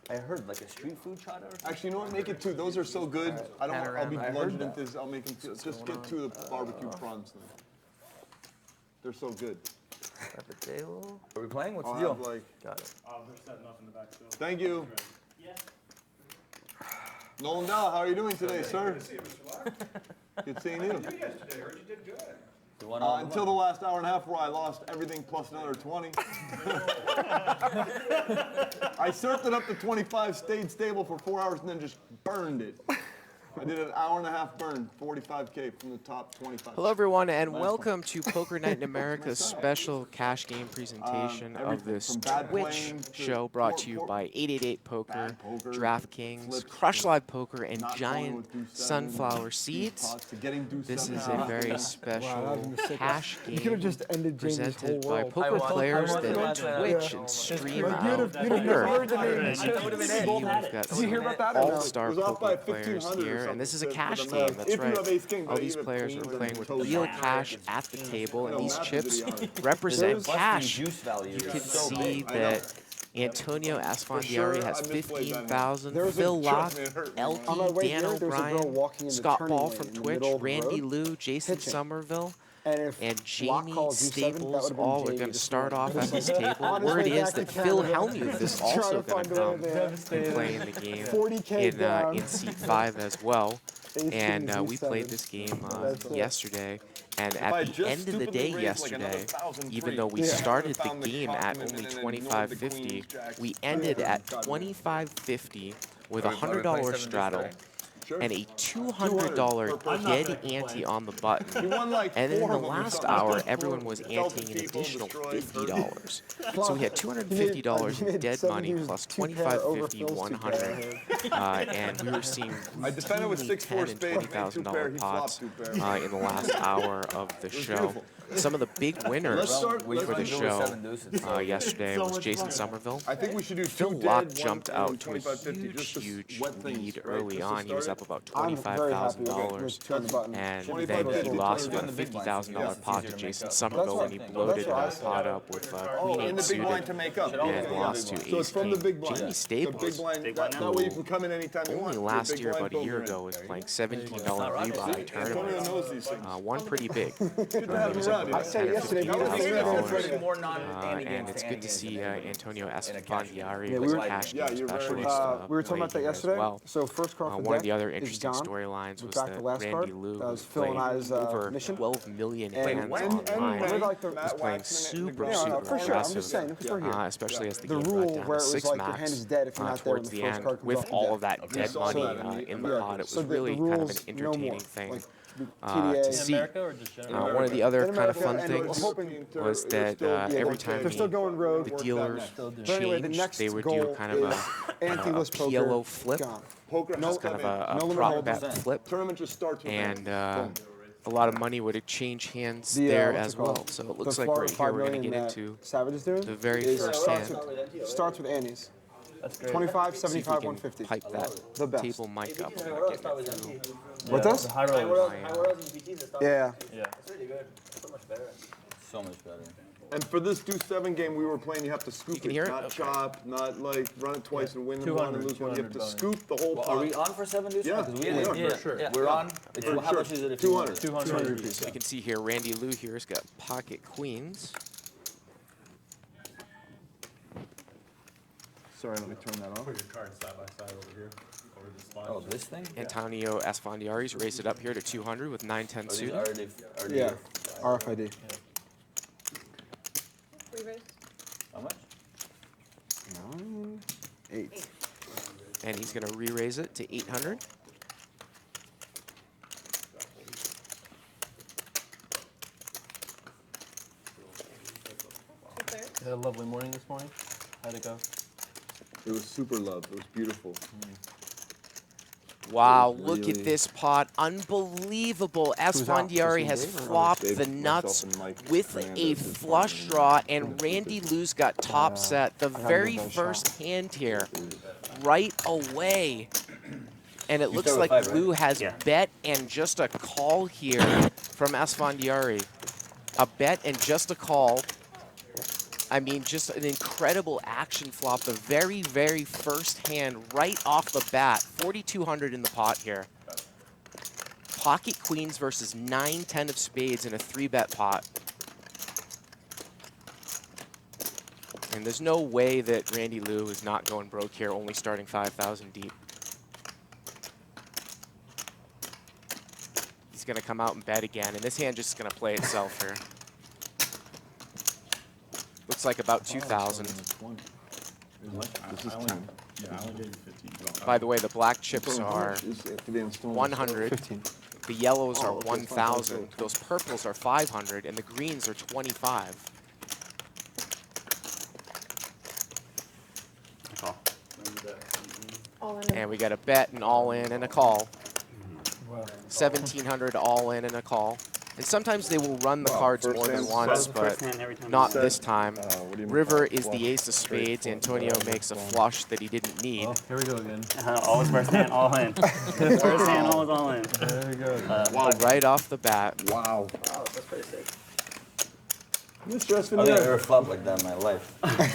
I heard like a street food chata or something. Actually, you know what? Make it 2. Those are so good. I don't. I'll be Panorama. bludgeoned into this. I'll make them. Just get 2 of the barbecue prawns. Then. They're so good. At the table. Are we playing? What's I'll the deal? have like. Got it. They're setting up in the back still. Thank you. Yeah. Nolan Dell, how are you doing today, sir? Good to see you, Mr. Black. Good seeing you. How did you do yesterday? Heard you did good. The one on Until the last hour and a half where I lost everything plus another 20. I surfed it up to 25, stayed stable for 4 hours, and then just burned it. I did an hour and a half burn, 45K from the top 25. Hello, everyone, and welcome to Poker Night in America's special cash game presentation of everything this from bad Twitch playing to show brought poor- to you poor- by 888 Poker, bad poker, DraftKings, flips, Crush Live Poker, and not going Giant with deuce seven, Sunflower deuce Seeds. pots to getting deuce This seven. is a very special cash You could have game just ended Jamie's whole presented by world. poker won. players I won that last night. Twitch Yeah. and stream You'd out have heard the name. poker. We've got Did you hear about that? all-star It was off by poker players 1,500 or here, something and this is a for cash the game. math. That's If you have right. ace king, All but these even players are queens and playing with toes real out. cash at the table, and No, these math chips video. represent busting cash. juice value. You can So see big. that Antonio Esfandiari sure, has I misplayed that hand. 15,000. There was a- Phil Locke, trust me, it hurt me, man. On my LP, way Dan here, there was a girl O'Brien, walking in the Scott turning Ball lane from in the Twitch, middle of the Randy road, Lou, Jason pitching. Somerville, And if and Locke Jamie called you seven, that Staples would've been all are Jamie going to this start morning. off at this table. On his Word way is back to that Phil Canada, Hellmuth is just trying also to going find to a way come there. and play in the game 40K down. in seat 5 as well. Ace And king, we G7. played this game That's it. yesterday. And If I at the just end of the stupidly day raised like another yesterday, 1,000 even free, though we I started would've the found the game top at commitment only and ignored the 25.50, queens, jacks. we ended at God, 25.50 with a Are we playing $100 seven straddle days Sure. and a $200 per person. dead ante on the button. We won like And then in 4 the of them or last something. hour, everyone was Felt anteing an people additional destroyed, $50. So we had $250 in dead money plus 25.50, 100, and we were seeing I defended with routinely 6-4 $10,000 and spade, he made 2 pair, $20,000 he pots flopped 2 pair. in the last hour of the show. beautiful. Some of the big winners Let's start- for let's the do show seven deuces. yesterday was Jason Somerville. I think we should do 2 Phil dead, Locke 1 jumped and out to a 25-50, just to huge wet things, lead right? early Just to on. He was start up about I'm very happy with $25,000. turn the button. And 25, then he 50, lost 20, about a $50,000 pot to Jason That's Somerville what- when he bloated that's what I that said. pot up with Oh, Queen in 8 the big blind to suited. make up. And lost to So it's ace from the king. big blind. Jamie The Staples, big blind, who that way you can come in anytime you want. only You're a last big year, blind about a year poker ago, in. was playing $17 rebuy Antonio tournament. knows these things. Won pretty big. Good to have him around. I said yesterday, we were thinking about $10,000. More non And it's good to see Antonio Esfandiari Yeah, with we were- cash Yeah, game you're very specialist. right. we were talking about that play here as yesterday. well. So first card for One of the deck other is interesting gone. storylines We was got that the last Randy card. Lou That was was Phil and playing I's over mission. 12 million And- hands and- online. and like the- Was playing super, Yeah, no, super for sure. I'm aggressive, just saying, if we're here. especially as the The game rule got down where to it was 6 like your hand max is dead if you're not there when towards the the first end. card comes With off the all deck. of that dead saw money that. in the Yeah, pot, it so was the really kind of an rules, no entertaining more. thing Like, to see. America or just general? One of the other In kind of America, fun and we're things hoping was that every time they're still going rogue. the dealers But anyway, the changed, next they would goal do kind of is anti-list a poker. PLO flip, Gone. Poker No- has kind of come in. a No limit prop hold bet percent. flip, Tournament just starts with and that. a lot of money would exchange hands The, there what's as it called? well. So it The looks like Florida right here 5 we're going to million get that into Savage is doing. the very is first starts hand. Starts with antes. That's great. 25, See if we 75, can 150. pipe that The best. table mic up without getting it through. What does? The high rollers. Yeah. Yeah. So much better. And for this deuce 7 game we were playing, you have to scoop can it, hear it? not Okay. chop, not like run it twice and win the one and 200, lose one. You have to 200 scoop the whole Well, pot. are we on for 7 deuces? Yeah, Because we we are, yeah. for sure. Yeah, we're on. It's, For how sure. much is it if 200. 200. So you can see here, Randy Lou here has got pocket queens. Sorry, let me turn that off. Put your cards side by side over here. Over the slide. Oh, this thing? Antonio Esfandiari's raised it up here to 200 with 9-10 Are these suited. already, Yeah. RFID. How much? 9, 8. And he's going to re-raise it to 800. You had a lovely morning this morning. How'd it go? It was super love. It was beautiful. Wow, That was look at really- this pot. Unbelievable. out? Esfandiari Just has Dave or flopped Dave, the myself, nuts and Mike with Fernandez a is flush fine. draw, and Randy Lou's got top set the gotta very give that a first shot. hand here, right away. And it looks start like with 5, right? Lou has Yeah. bet and just a call here from Esfandiari. A bet and just a call. I mean, just an incredible action flop. The very, very first hand right off the bat. 4,200 in the pot here. Pocket queens versus 9-10 of spades in a 3-bet pot. And there's no way that Randy Lou is not going broke here, only starting 5,000 deep. He's going to come out and bet again, and this hand just going to play itself here. Looks like about 2,000. This is 10. Yeah, I only gave you 15. By the way, the black chips are Is it to be installed? 100. 15. The yellows are Oh, okay, 1,000. Those purples are 500, and the greens are 25. All in. And we got a bet, an all-in, and a call. 1,700 all-in and a call. And sometimes they will run the Wow, cards first more than hand, once, seven. but First hand every time. not Set. this time. What do you mean? River is Flush. the ace of spades. Antonio makes a flush that he didn't need. Oh, here we go again. Always first hand, all in. First hand, always all in. There we go. Wow. Right off the bat. Wow. Wow, that's pretty sick. Mr. I think I Espinel ever flopped like that in my life.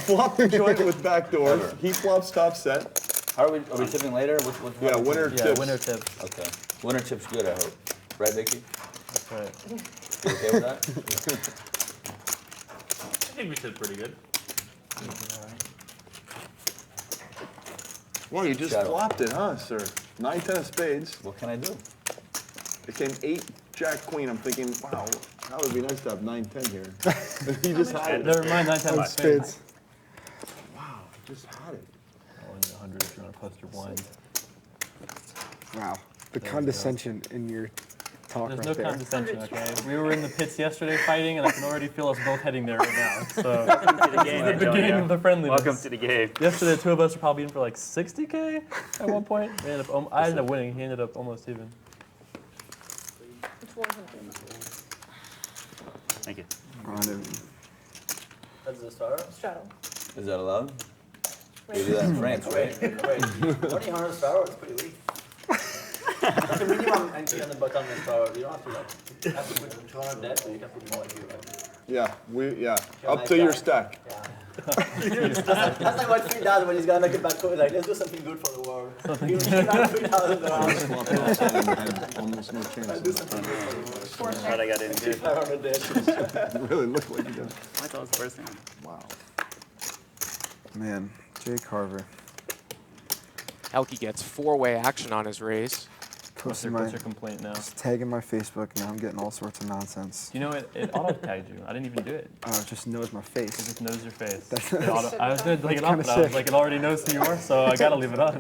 flopped the joint with backdoors. He flops top set. How are we tipping later? Which Yeah, one? winner Yeah, tips. winner tips. Okay. Winner tip's good, I hope. Right, Vicky? That's right. You okay with that? I think we did pretty good. Well, you just Shadow. flopped it, huh, sir? 9-10 of spades. What can I do? It came 8 Jack Queen. I'm thinking, wow, that would be nice to have 9-10 here. He just had it. Never mind, 9-10 of spades. Wow, he just had it. Only 100 if you want to post your blind. Wow. The There we condescension in your talk There's right no there. condescension, okay? We were in the pits yesterday fighting, and I can already feel us both heading there right now. So, Welcome to the game, the beginning of the friendliness. Welcome to the game. Yesterday, the two of us were probably in for like 60K at one point. I ended up winning. He ended up almost even. It's 100. Thank you. Oh, I didn't- That's the star. Straddle. Is that allowed? Right. They do that in France, right? 20 star is pretty weak. That's the minimum entry on the bottom of the star. You don't have to like, have to put 200 dead, so you can put more if you like. Yeah, up to your stack. Yeah. that's like what Phil does when he's gonna make a bad call. Like, let's do something good for the world. Give him $3,000. Flop it outside and had almost no chance. Do something good for the world. Fourth But I hand. got in good. 500 dead. It really looked like he did. I thought it was first hand. Wow. Man, Jay Carver. Helke gets 4-way action on his raise. What's Posting your, my, what's your complaint now? just tagging my Facebook, now I'm getting all sorts of nonsense. You know, it auto-tagged you. I didn't even do it. It just knows my It face. just knows your face. That's- It I was going to take it off, kinda but I was sick. like, it already knows who you are, so I got to leave it on.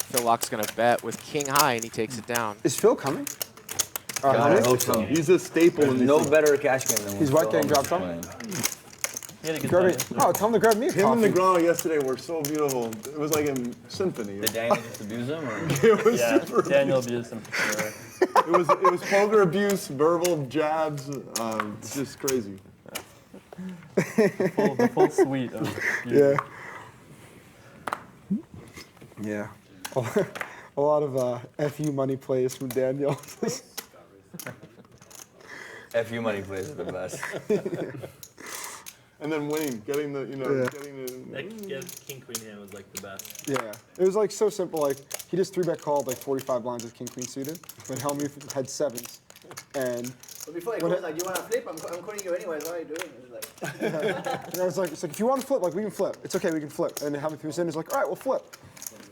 Phil Lock's going to bet with king high, and he takes it down. Is Phil coming? God, I hope so. He's a staple in There's these no things. better cash game than He's when what, Phil getting Holmes dropped is off? playing. He had a good Grab time it. yesterday. Oh, tell him to grab me a Him and the coffee. Negreanu yesterday were so beautiful. It was like a symphony. Did Daniel just abuse him? Or? It was Yeah, super. Daniel abused him for sure. It was poker abuse, verbal jabs. It's just crazy. The full suite of Yeah. Yeah. A lot of FU money plays from Daniel. FU money plays are the best. And then winning, getting the, Yeah. getting the. King Queen hand was like the best. Yeah. It was like so simple. Like he just 3-bet called like 45 blinds with king queen suited, but Helmuth had 7s, and But before he When goes, like, you want to flip? I'm calling you anyways. What are you doing? It's like, I was like, it's like if you want to flip, like we can flip. It's okay, we can flip. And Helmuth was in, he's like, all right, we'll flip.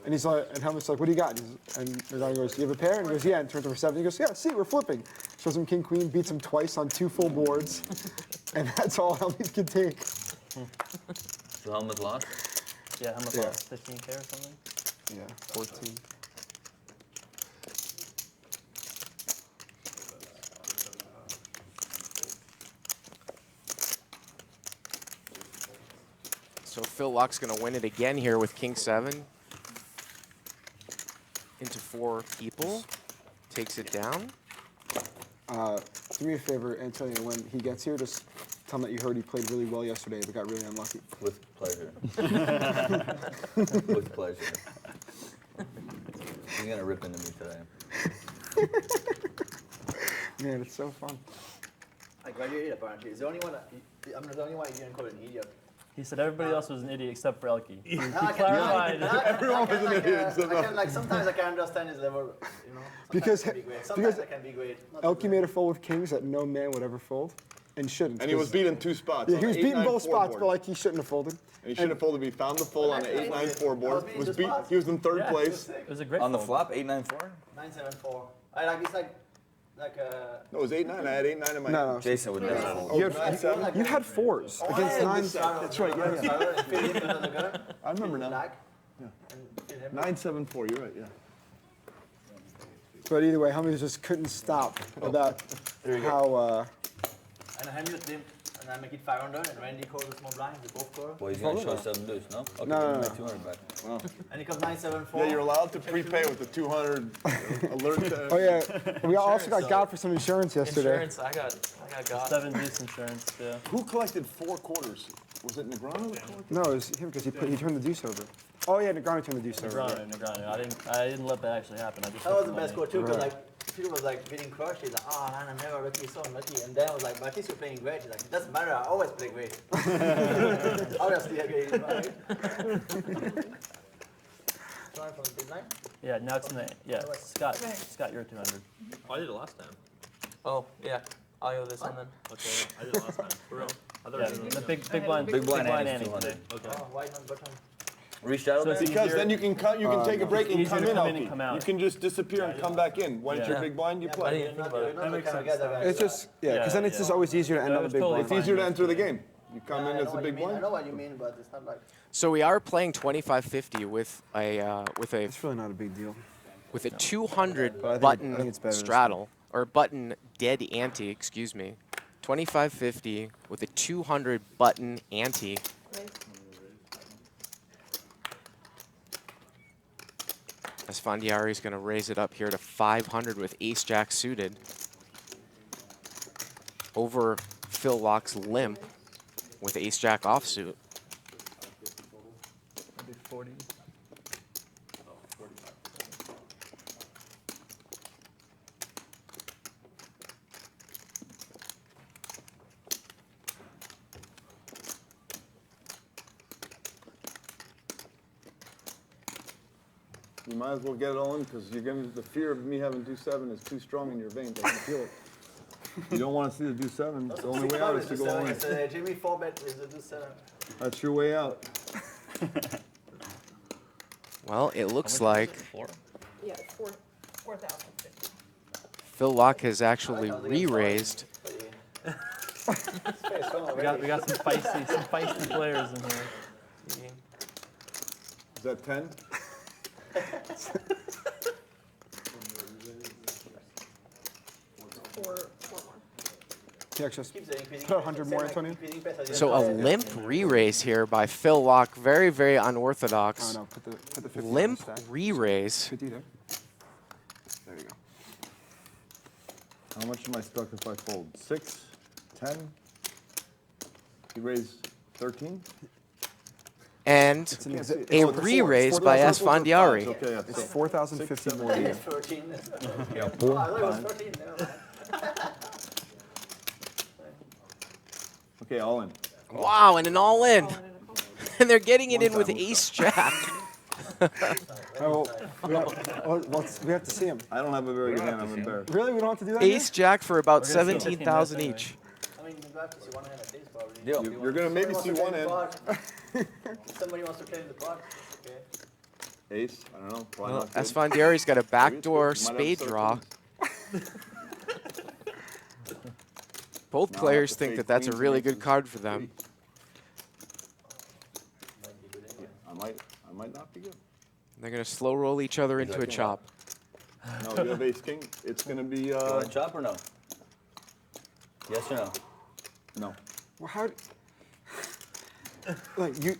And he's like, and Helmuth's like, what do you got? And Negreanu goes, do you have a pair? And he goes, yeah. And turns over 7. He goes, yeah, see, we're flipping. Shows him king queen, beats him twice on 2 full boards, and that's all Helmuth could take. So Helmut lost? Yeah, how much Yeah. lost? 15K or something? Yeah, 14. So Phil Lock's going to win it again here with king 7 into 4 people. Takes it down. Do me a favor, Antonio, when he gets here, just tell him that you heard he played really well yesterday, but got really unlucky. With pleasure. With pleasure. He's gonna rip into me today. Man, it's so fun. I graduated apparently. It's the only one. I'm the only one you didn't call an idiot. He said everybody else was an idiot except for Elkie. He No, I can, clarified. Everyone was an idiot I can, like, sometimes I can understand his level, you know. Because- Sometimes I can be great. because Sometimes I can be great. Not Elkie too made a fold with kings that no man would ever fold, and shouldn't. And he was 'cause- beating 2 spots. Yeah, on he was the beating 8-9-4 both spots, board. but like he shouldn't have folded. And he should have folded. He found the fold on the 8-9-4 board. beating Was the beat. spots. He was in 3rd Yeah. place. It was a great On the fold. flop, 8-9-4. 9-7-4. I like it's like No, it was 8-9. I had 8-9 in my. No, no. Jason would never fold. You had, 9-7. you had 4s against 9s. That's right. Yeah, yeah. I remember now. Black. 9-7-4. You're right. Yeah. But either way, Helmy just couldn't stop about how. And I hand you the and I make it 500 and Randy calls the small blind, the both call. Well, he's gonna show 7 deuce, no? Okay, No, give no, me no. my 200 back. And he comes 9-7-4. Yeah, you're allowed to prepay with the 200 alert. Oh yeah, we also got God for some insurance yesterday. Insurance, I got God. 7 deuce insurance, yeah. Who collected 4 quarters? Was it Negrano that collected? No, it was him because he turned the deuce over. Oh yeah, Negrano turned the deuce over. Negrano. I didn't let that actually happen. I just That was took the best money. score too, because Right. like Peter was like getting crushed. He's like, oh man, I'm never lucky, so unlucky. And then I was like, but at least you're playing great. He's like, it doesn't matter, I always play great. Obviously, I get it right. Trying from the big line. Yeah, now it's in the Scott, you're 200. Oh, I did it last time. Oh, yeah. I'll go this one then. Okay, I did it last time. For real. I thought Yeah, it was the big blind, Big blind and Annie it's today. 200. Okay. Oh, why not button? Reached out So there? it's Because then you can you can take a break and Easier come to in, come in and Elkie. come out. You can just disappear and come back in. When it's your Yeah. big blind, you Yeah, but play. you're not, about you're it. not That the makes kind of sense. guy that It's just because then it's just always easier to end That on the was big totally blind. It's easier to enter the game. You come in I as know the what you big mean. I blind. know what you mean, but it's not like. So we are playing 25-50 with a It's really not a big deal. 200 I button think it's better this straddle or button dead ante, excuse me. 25-50 with a 200 button ante. Esfandiari is going to raise it up here to 500 with ace-jack suited. Over Phil Locke's limp with ace-jack offsuit. Maybe 40. You might as well get it all in because you're gonna. The fear of me having 2-7 is too strong in your veins. I can feel it. You don't want to see the 2-7. The only way out is to go all in. Jimmy 4-bet is the 2-7. That's your way out. Well, it looks like Yeah, it's 4,050. Phil Locke has actually re-raised. We got some feisty players in here. Is that 10? Four more. Can you actually Keeps the increasing put pace, 100 same more, like Antonio? increasing pace as the So a other guys. limp re-raise here by Phil Locke. Very, very Oh unorthodox. no, put the 50 on the Limp stack. re-raise. 50 there. There you go. How much am I stuck if I fold? 6, 10? You raise 13? And It's an exa- a it's re-raise by 4,000 Esfandiari. Okay, yeah. It's 4,050 more to It's you. 13. Oh, I thought it was 13. Never mind. Okay, all in. Wow, and an all-in. And they're getting it in with ace-jack. Oh, we have to see him. I don't have a very good hand. I'm embarrassed. Really? We don't have to do that? here? Ace-jack for about We're gonna see 17,000 15 each. I mean, you have to see one hand at least, probably. Deal. You're gonna maybe see one end. If somebody wants to play in the pot, okay. Ace. I don't know. Probably Well, not good. Esfandiari's got a Maybe it's backdoor good. You might have spade draw. 13. Both Now I players have to think fade that that's a queens really and good aces. card for them. I might not be good. They're going to slow roll each other into a chop. No, you have ace king. It's gonna be You want to chop or no? Yes or no? no. Well, how? Like you,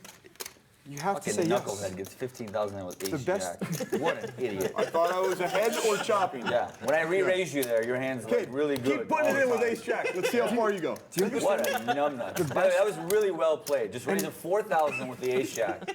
You have Okay, to the say knucklehead yes. gets 15,000 with ace best- jack. What an idiot. I thought I was ahead or chopping. Yeah, when I re-raised you there, your hand's Okay, like really good. keep putting all it in the with time. ace jack. Let's see how far you go. What a numbnut. By the way, that was really well played. Just raising 4,000 with the ace jack.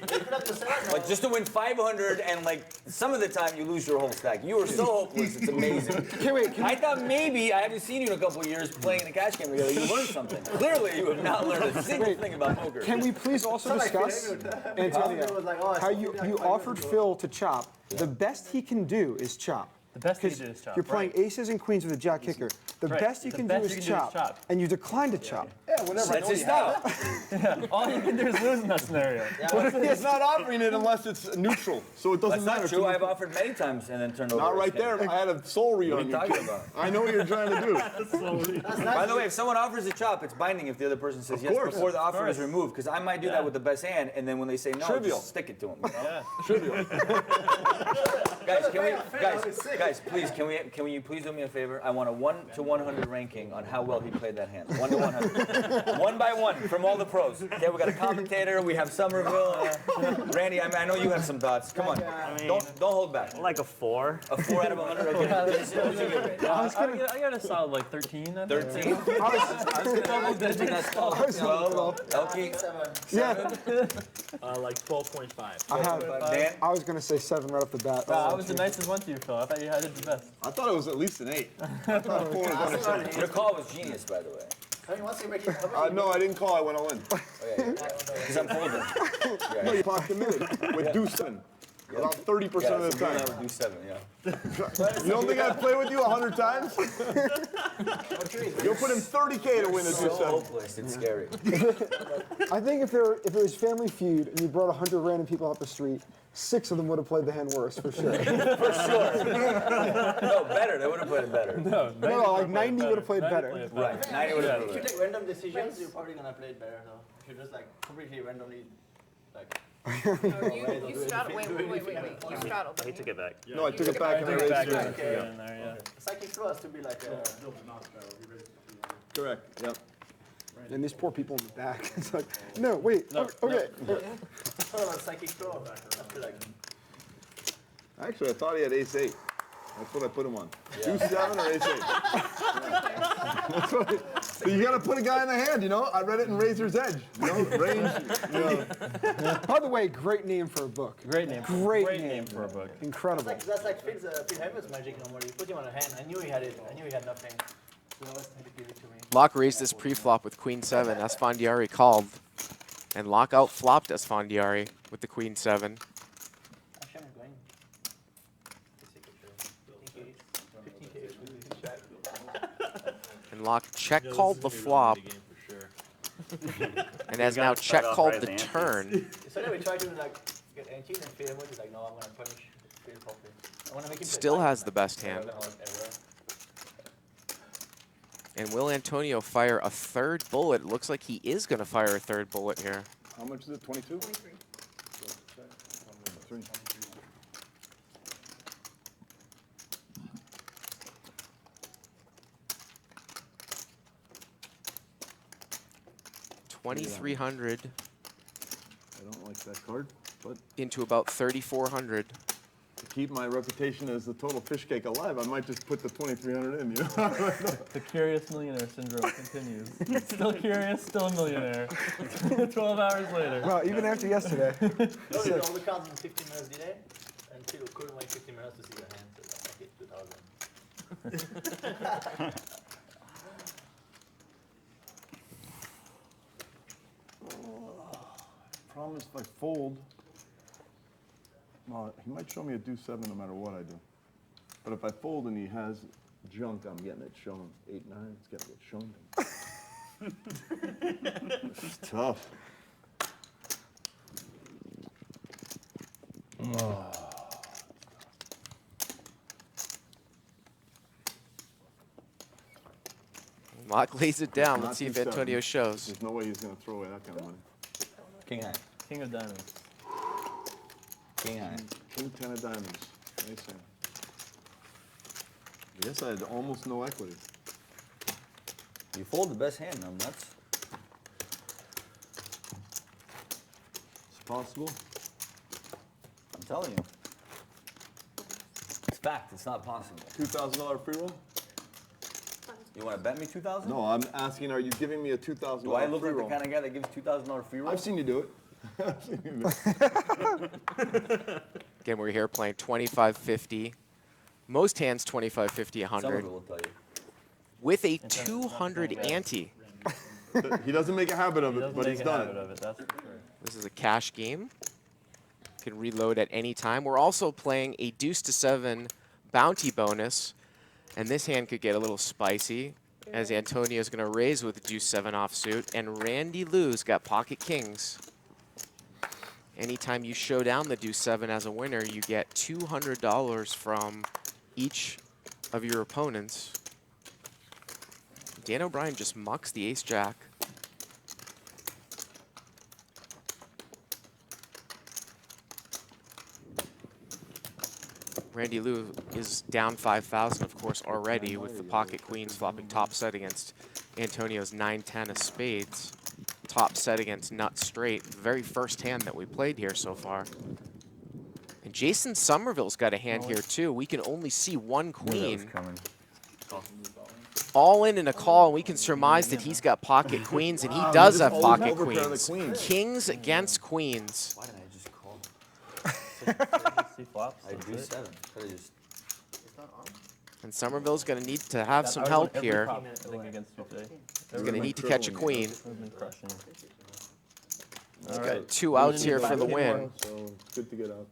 Like just to win 500 and like some of the time you lose your whole stack. You are so hopeless, it's amazing. Okay, wait. I thought maybe, I haven't seen you in a couple of years playing in a cash game together, you learned something. Clearly you have not learned a single thing about poker. Can we please also discuss, Antonio, how you offered Phil to chop? The best he can do is chop. The best you 'Cause can do is chop. You're playing right. aces and queens with a jack kicker. The Right. best you The can best do you is can do is chop, chop. and you declined to chop. Yeah, whenever. That's his style. All you can do is lose in that scenario. He's not offering it unless it's neutral, so it doesn't That's matter. not true. I've offered many times and then turned over. Not a right scam. there. I had a soul read What are on you you. talking kid. about? I know what you're trying to do. By the way, if someone offers a chop, it's binding if the other person says yes course. before the offer course. is removed. Because I might do that with the best hand, and then when they say no, Trivial. just stick it to them. You know? Yeah. Trivial. Guys, please, can you please do me a favor? I want a 1 to 100 ranking on how well he played that hand. 1 to 100. One by one from all the pros. Okay, we got a commentator. We have Somerville. Randy, I know you have some thoughts. Come on, mean- don't hold back. Like a 4. A 4 out of 100. Okay. Jason, what'd you give it? I got a solid like 13. I think. 13. I was gonna that's 12. Okay. Yeah, Like 12.5. Dan. I was gonna say 7 right off the bat. I was the nicest one to you, Phil. I thought you did the best. I thought it was at least an 8. I thought a 4 was on a 7. Your call was genius, by the way. No, I didn't call. I went all in. Because I'm folding. No, you popped him in with deuce 7. About 30% of the time. I would do 7, yeah. You don't think I'd play with you 100 times? You'll put in 30K to win a So deuce 7. hopeless, it's scary. I think if it was Family Feud and you brought 100 random people off the street, 6 of them would have played the hand worse for sure. For sure. No, better. They would have played it better. No, like 90 would have played better. Right. 90 would have If you played it take random decisions, you're probably gonna play it better though. If you just like completely randomly, like. You straddled, wait, you straddled. He took it back. No, I took it back and I raised Back it. in there, yeah. Psychic throw has to be like Correct. Yep. And these poor people in the back. It's like, no, wait, okay. it's sort of a psychic throw. I feel like. Actually, I thought he had ace 8. That's what I put him on. Deuce 7 or ace 8. That's what you gotta put a guy in the hand, you know? I read it in Razor's Edge. You know, range. You know. By the way, great name for a book. Great name. Great name name. for a book. Incredible. That's like Phil Hemmings' magic normally. You put him on a hand. I knew he had it. I knew he had nothing. So I always had to give it to me. Locke raised this pre-flop with Queen 7. Esfandiari called. And Locke out-flopped Esfandiari with the Queen 7. Actually, I'm going. 15K. And Locke check called the flop. And has now check called the turn. So then we try to like get antes and Phil Hemmings is like, no, I'm gonna punish Phil properly. I wanna make him play Still fine. has the best hand. And will Antonio fire a third bullet? Looks like he is going to fire a third bullet here. How much is it? 22? 23. 3. $2,300 I don't like that card, but into about $3,400. to keep my reputation as the total fish cake alive, I might just put the 2,300 in, you know? The curious millionaire syndrome continues. Still curious, still a millionaire. 12 hours later. Well, even after yesterday. Loaded all the cards in 15 minutes delay, and Phil couldn't wait 15 minutes to see the hand, so I hit 2,000. Promise if I fold, well, he might show me a deuce 7 no matter what I do. But if I fold and he has junk, I'm getting it shown. 8, 9, it's gonna get shown to me. This is tough. Locke lays it down. Not Let's see if deuce 7. Antonio shows. There's no way he's gonna throw away that kind of money. King high. King of diamonds. King high. King 10 of diamonds. Nice hand. Yes, I had almost no equity. You fold the best hand, nuts. Possible? I'm telling you. It's fact. It's not possible. $2,000 free roll? You want to bet me 2,000? No, I'm asking, are you giving me a $2,000 Do I look free like roll? the kind of guy that gives $2,000 free roll? I've seen you do it. I've seen you do it. Again, we're here playing 25-50. Most hands 25-50, 100. Somerville will tell you. With a 200 ante. He doesn't make a habit of He it, doesn't but make he's a done habit it. of it, that's for sure. This is a cash game. Can reload at any time. We're also playing a deuce to 7 bounty bonus. And this hand could get a little spicy, as Antonio's going to raise with deuce 7 offsuit. And Randy Lou's got pocket kings. Anytime you show down the deuce 7 as a winner, you get $200 from each of your opponents. Dan O'Brien just mucks the ace-jack. Randy Lou is down 5,000, of course, already with the pocket queens flopping top set against Antonio's 9-10 of spades. Top set against nut straight. The very first hand that we played here so far. And Jason Somerville's got a hand here, too. We can only see one queen. All in a call, and we can surmise that he's got pocket queens, and he does have pocket queens. Kings against queens. Why did I just call? See flops. I do that's it. 7. Could have just. And Somerville's going to need to have some I would help win every here. prop, I think, against you today. He's going to need to catch a queen. We've been crushing. He's All got right. 2 outs here for the win. So it's good to get out.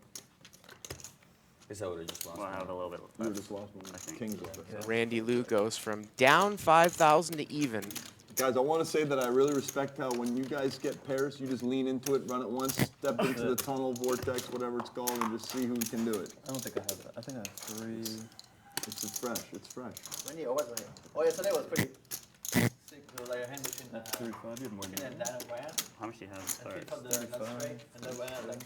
Guess I would have just lost. Well, I have a little bit You were left. just lost one. I think. Kings left. Randy Lou goes from down 5,000 to even. Guys, I want to say that I really respect how when you guys get pairs, you just lean into it, run it once, step into the tunnel, vortex, whatever it's called, and just see who can do it. I don't think I have that. I think I have 3. It's fresh. It's fresh. When you was it? Oh, yesterday was pretty sick. It was like a hand between That's 3, 5. You had more and than Dan that. O'Brien. How much do you have? And Sorry. he fought the nut straight, and then O'Brien like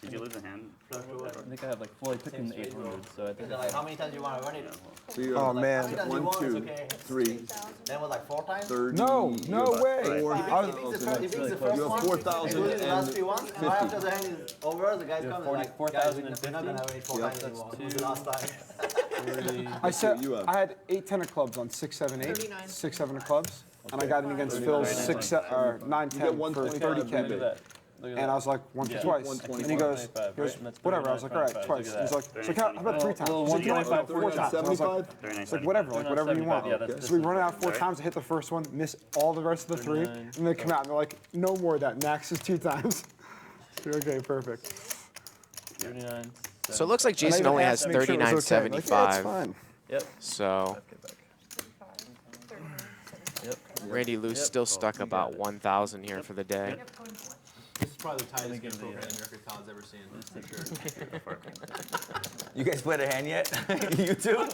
Did you lose a hand? flush over. I think I have like 4. I took in the 800, so I And think then like, how many times do you want to run it? So you Oh, have man. How many times you 1, want? 2, It's okay. 3, Then was like 4 times. 30. No, you no have way. If he 4,000. beats the first You have one, 4,000 and the last 3 and ones, and right after the hand is over, the guys You have come and like, 40 guys, 4,050? we're not gonna have any 4 Yep. times anymore. That's It was the last time. 3. I said you have? I had 8, 10 of clubs on 6, 7, 8. 39. 6, 7 of clubs, and I got in against Phil's 6, or 9, 10 get for 125 30K. Look at that. Look at And I that. was like, once Yeah. or twice. 125. And he goes, 125, right? whatever. I was like, all right, 39.75. twice. Look at He's that. like, how about 3 times? Little He's like, 125, 4 times. I was like, 39. it's like whatever, like whatever you want. Yeah, that's So we run it out 4 times, hit the first one, miss all the rest of the 3, 39. and they come out and they're like, no more of that. Max is 2 times. Okay, perfect. So 39. it looks like And I Jason even only asked has to make sure it was okay. I'm like, yeah, it's 39.75. fine. Yep. So Yep. Randy Lou's still stuck about 1,000 here for the day. This is probably the Let me tightest game give the, programming record Todd's ever seen. For sure. You guys played a hand yet? You too? And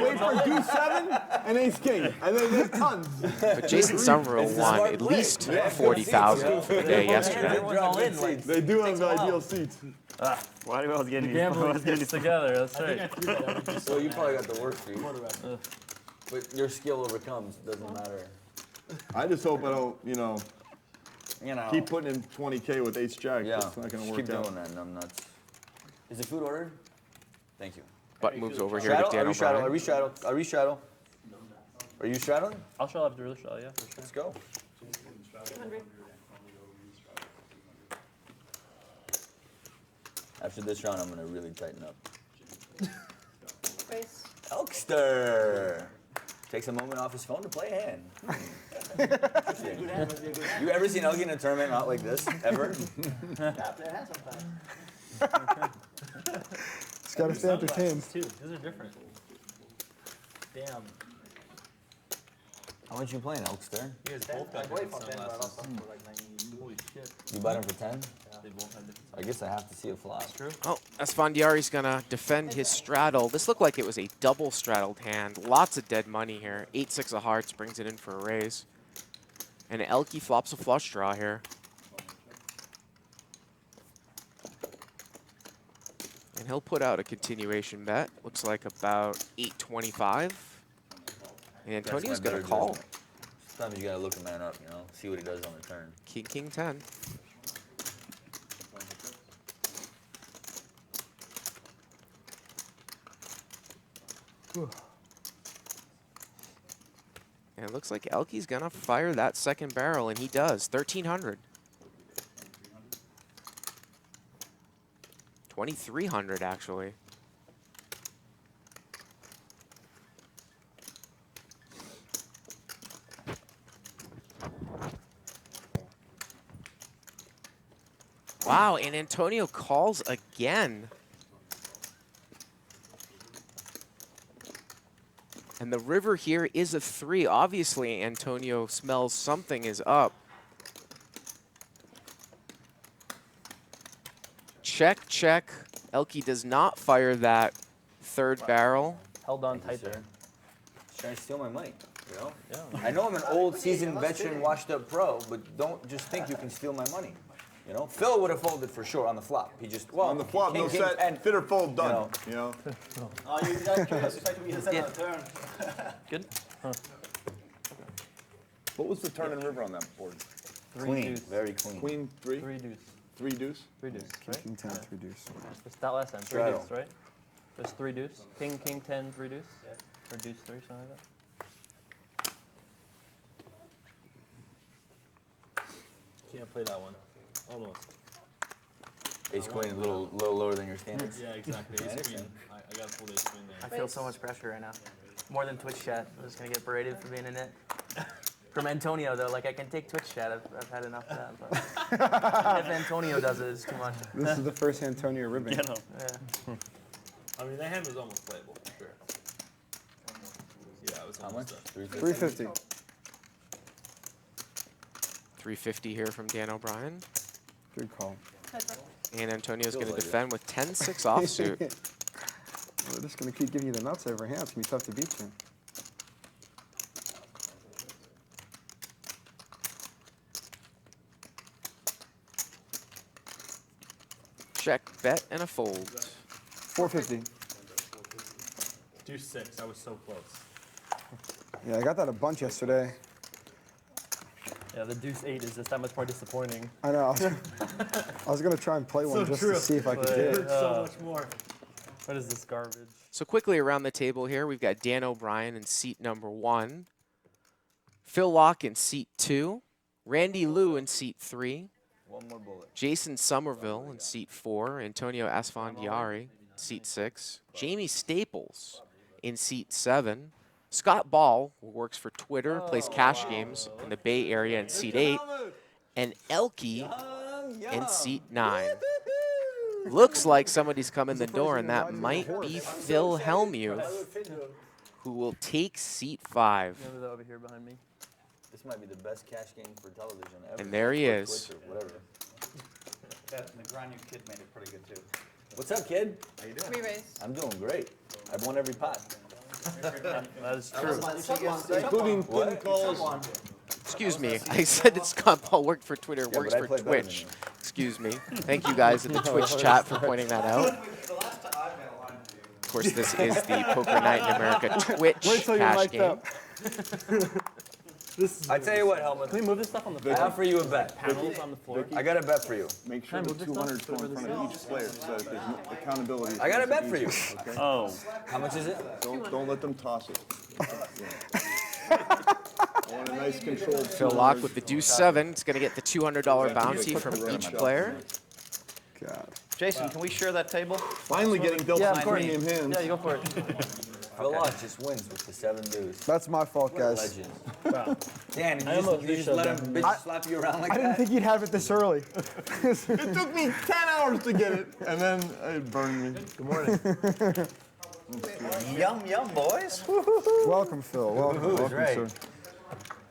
wait for D7 and Ace King, and then there's tons. But Jason Somerville won at least 40,000 for the day yesterday. Everyone's all in. Like, They do have the ideal seats. Why do I was getting these? Gamble I was getting gets these. together, that's right. so you probably got the worst for you. But your skill overcomes. Doesn't matter. I just hope I don't, You know. keep putting in 20K with Ace Jack. Yeah. That's not gonna just work keep out. doing that. I'm nuts. Is the food ordered? Thank you. Butt moves over here to Straddle? Dan Are you straddle? Are O'Brien. we straddle? Are we straddle? Are you straddling? I'll show after the shot, yeah, for sure. Let's go. 200. After this round, I'm gonna really tighten up. Race. Elkster takes a moment off his phone to play a hand. Interesting. You ever seen Elkie in a tournament not like this? Ever? It's got to stay entertained. Too. These are different. Damn. How much you playing, Elkster? You guys both got different sunglasses. For like 90. Holy shit. You bought him for 10? They both have different. I guess I have to see a flop. True. Oh, Esfandiari's gonna defend his straddle. This looked like it was a double straddled hand. Lots of dead money here. 8-6 of hearts brings it in for a raise. And Elkie flops a flush draw here. And he'll put out a continuation bet. Looks like about 825. And Antonio's gonna call. Sometimes you gotta look a man up, you know, see what he does on the turn. King, King 10. And it looks like Elke's gonna fire that second barrel, and he does. 1,300. 2,300 actually. Wow, and Antonio calls again. And the river here is a 3. Obviously, Antonio smells something is up. Check, check. Elke does not fire that third barrel. Held on tight Sir. there. He's trying to steal my money. You know? Yeah. I know I'm an old, seasoned veteran, washed-up pro, but don't just think you can steal my money. You know, Phil would have folded for sure on the flop. He just On the flop, no set, and fit or fold, done. You know? Oh, you guys curious. You try to be a set on a turn. Good. What was the turn and river on that board? clean, deuce. very clean. Queen, 3? 3 deuce. 3 deuce? 3 deuce, right? King 10, 3 deuce. It's that last time. 3 Straddle. deuce, right? There's 3 deuce. King, king, 10, 3 deuce. Or deuce 3, something like that. Can't play that one. Almost. Ace queen a little lower than your standards. Yeah, exactly. Ace queen. I got to pull ace queen I there. feel so much pressure right now. More than Twitch chat. I'm just gonna get berated for being in it. From Antonio though, like I can take Twitch chat. I've had enough of that. But if Antonio does it, it's too much. This is the first Antonio ribbon. Get him. Yeah. I mean, that hand was almost playable for sure. Yeah, it was How much? almost there. 350. 350 here from Dan O'Brien. Good call. And Antonio's going to like defend with 10-6 offsuit. We're just going to keep giving you the nuts every hand. It's going to be tough to beat you. Check, bet, and a fold. 450. Deuce 6. I was so close. Yeah, I got that a bunch yesterday. Yeah, the deuce 8 is just that much more disappointing. I know. I was going to try and play one just to see if I could But, get it. So much more. What is this garbage? So quickly around the table here, we've got Dan O'Brien in seat number 1, Phil Locke in seat 2, Randy Liu in seat 3, One more bullet. Jason Somerville in seat 4, Antonio Asfandiari, seat 6, Jamie Staples in seat 7, Scott Ball, who works for Twitter, plays cash games in the Bay Area in seat 8, and Elke in seat 9. Looks like somebody's come in the door, and that might be Phil Hellmuth, who will take seat 5. Remember that over here behind me? This might be the best cash game for television ever. And there he Or is. Twitch or whatever. That Negranu kid made it pretty good too. What's up, kid? How you doing? Re-raise. I'm doing great. I've won every pot. That is That true. was my second Including thin What? calls. Excuse me. I said that Scott Ball worked for Twitter, Yeah, works but I for play better than Twitch. you. Excuse me. Thank you guys in the Twitch chat for pointing that out. Of course, this is the Poker Night in America Twitch Wait till you're cash mic'd game. up. I tell you what, Helmut. Can we move this stuff on the I floor? offer you a bet. Panels on the floor. I got a bet for you. Make sure Can I the move this 200 stuff? go in front of each player so that there's no accountability. I got a bet for you. Okay? Oh, How much is it? Don't let them toss it. I want a nice controlled Phil Locke with the deuce 7. It's going to get the $200 bounty from each player. God. Jason, can we share that table? Finally getting built Yeah, on of course. premium hands. Yeah, you go for it. Phil Locke just wins with the 7 deuce. That's my fault, What a guys. legend. Wow. Dan, did I you almost just let him vetoed bitch slap you around like I didn't that? think you'd have it this early. It took me 10 hours to get it, and then it burned me. Good morning. Yum, yum, boys. Welcome, Phil. Welcome, right. sir.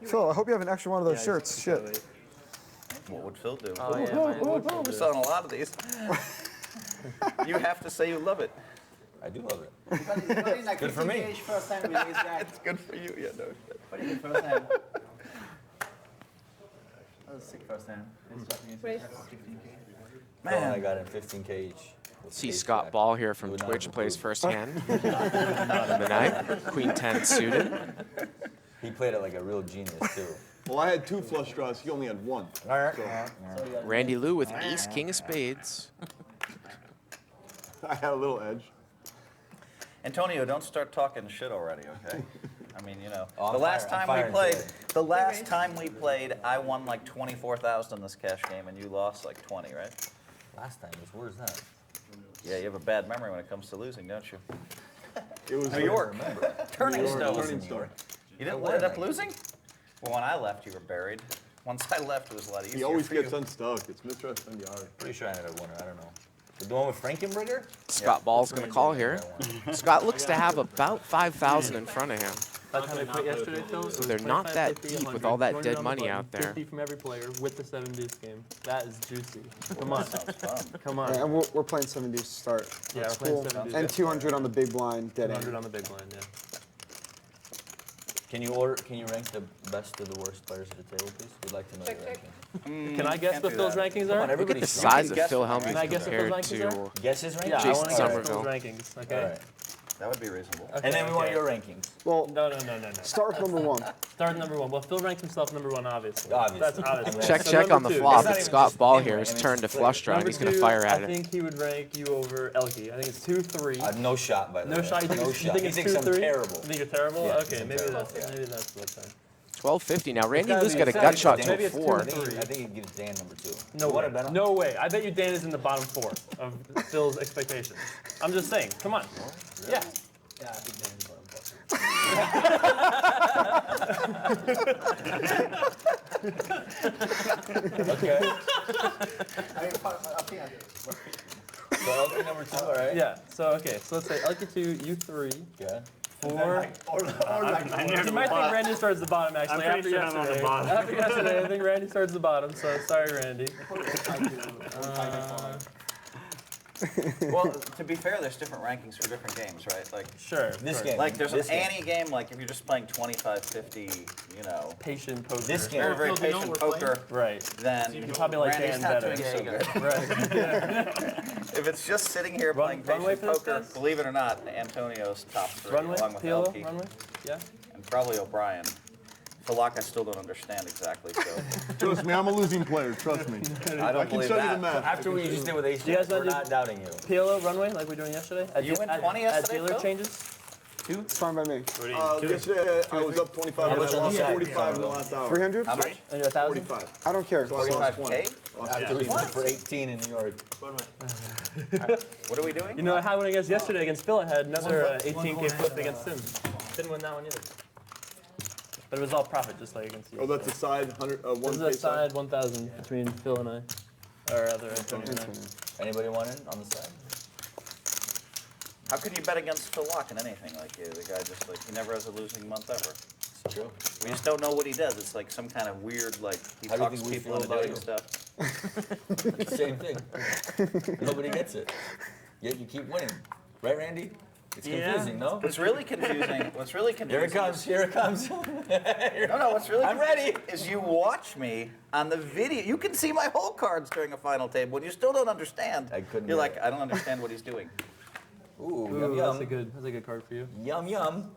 Phil, I hope you have an extra one of those shirts. Shit. What would Phil do? Oh yeah. mine would be We're good. selling a lot of these. You have to say you love it. I do love it. Good for me. It's good for you, yeah, no shit. Raise. Phil and I got in 15K each. See Scott Ball here from would not Twitch have plays approved. first hand in the night. Queen 10 suited. He played it like a real genius, too. Well, I had 2 flush draws. He only had 1. Randy Liu with ace king of spades. I had a little edge. Antonio, don't start talking shit already, okay? I mean, you know, Oh, the last I'm time firing we played, today. the last time we played, I won like 24,000 in this cash game, and you lost like 20, right? Last time was where's that? Yeah, you have a bad memory when it comes to losing, don't you? It was New York, Turning Stone. Turning Stone. You didn't end up losing? Well, when I left, you were buried. Once I left, it was a lot easier. He always for gets you. unstuck. It's Mr. Esfandiari. Pretty sure I ended up winner. I don't know. The one with Frankenberger? Scott Ball's going to call here. Scott looks to have about 5,000 in front of him. That's how they put yesterday, Phil. So they're not that deep with all that dead money out there. 50 from every player with the 7 deuce game. That is juicy. Come on. Sounds fun. Come on. Yeah, and we're playing 7 deuce to start. Yeah, That's we're playing cool. 7 deuce. And 200 on the big blind, dead 100 end. on the big blind, yeah. Can you rank the best to the worst players at the table, please? We'd like to know your ranking. Can I guess can't what do Phil's that. rankings Come on, are? Look at everybody's the size of guess Phil what mine Hellmuth is. Can I guess what compared those rankings to... Guess his ranking? Yeah, I Jason want to guess Somerville. Phil's rankings, okay? All right. That would be reasonable. And then we want your rankings. Well, No. start with number 1. Start with number 1. Well, Phil ranked himself number 1, obviously. Obviously. That's obvious. Check, So check on number the two. flop. It's not It's even Scott just Ball him, here. right? His I mean, turn it's to the flush draw, and Number he's going to two, fire at I it. think he would rank you over Elke. I think it's 2-3. No shot, by the way. No shot. You think, no it's, shot. you think He it's thinks I'm 2-3? terrible. You think you're terrible? Yeah, okay, I'm maybe terrible, that's yeah. maybe that's what's then. 1250 now. Randy gotta Lou's be- got a it's gotta gut be shot Dan. to Maybe it's 4. I think he gives Dan number 2. No You wanna way. bet on? No way. I bet you Dan is in the bottom 4 of Phil's expectations. I'm just saying. Come on. Yeah. Yeah, I think Dan's bottom four. Okay. I think So Elke number 2, all right? Yeah. So okay. So let's say Elke 2, you 3, Okay. 4. I never You might think Randy starts the bottom actually. I'm after pretty sure I'm on the yesterday. bottom. After yesterday, I think Randy starts the bottom. So sorry, Randy. Well, to be fair, there's different rankings for different games, right? Like, Sure. This sure. game. like there's This an game. Annie game, like if you're just playing 25, 50, you know, Patient poker. This game. very, very Phil, do you know patient what we're poker, Right. then You probably like Randy's Dan not better. doing so good. Right. If it's just sitting here playing runway patient for this, poker, guys? believe it or not, Antonio's top 3, Runway. along with PLO. Elke, Runway. Yeah. and probably O'Brien. Falak, I still don't understand exactly, so Trust me, I'm a losing player. Trust me. I don't can believe show you that. the math. After what you just did with ace You guys we're wanna do- not doubting you. PLO runway like we were doing yesterday. You went 20 At yesterday, dealer Phil? changes. It's fine by me. Yesterday, I was up 25 and I much on the lost side? 45 in the last hour. 300? How much? And you're 1,000. 45. I don't care. So I lost 20. 45K? After we went for 18 in New York. What are we doing? You know, I had one against yesterday against Phil. I had another 18K flip against him. Didn't win that one either. But it was all profit, just like against you. Oh, that's a side 100, This one is a pay side. side 1,000 between Phil and I. Or other Antonio and I. Anybody want in on the side? How could you bet against Falak in anything? Like, the guy just, like, he never has a losing month ever. It's true. We just don't know what he does. It's like some kind of weird, like, he How do you talks think we people feel into about doing you? stuff. Same thing. Nobody gets it. Yet you keep winning. Right, Randy? It's confusing, no? What's really confusing, Here it comes, here it comes. No, what's really I'm ready. is you watch me on the video. You can see my whole cards during a final table, and you still don't understand. I couldn't You're get like, it. I don't understand what he's doing. Ooh, Ooh, yum that's a yum. good card for you. Yum yum.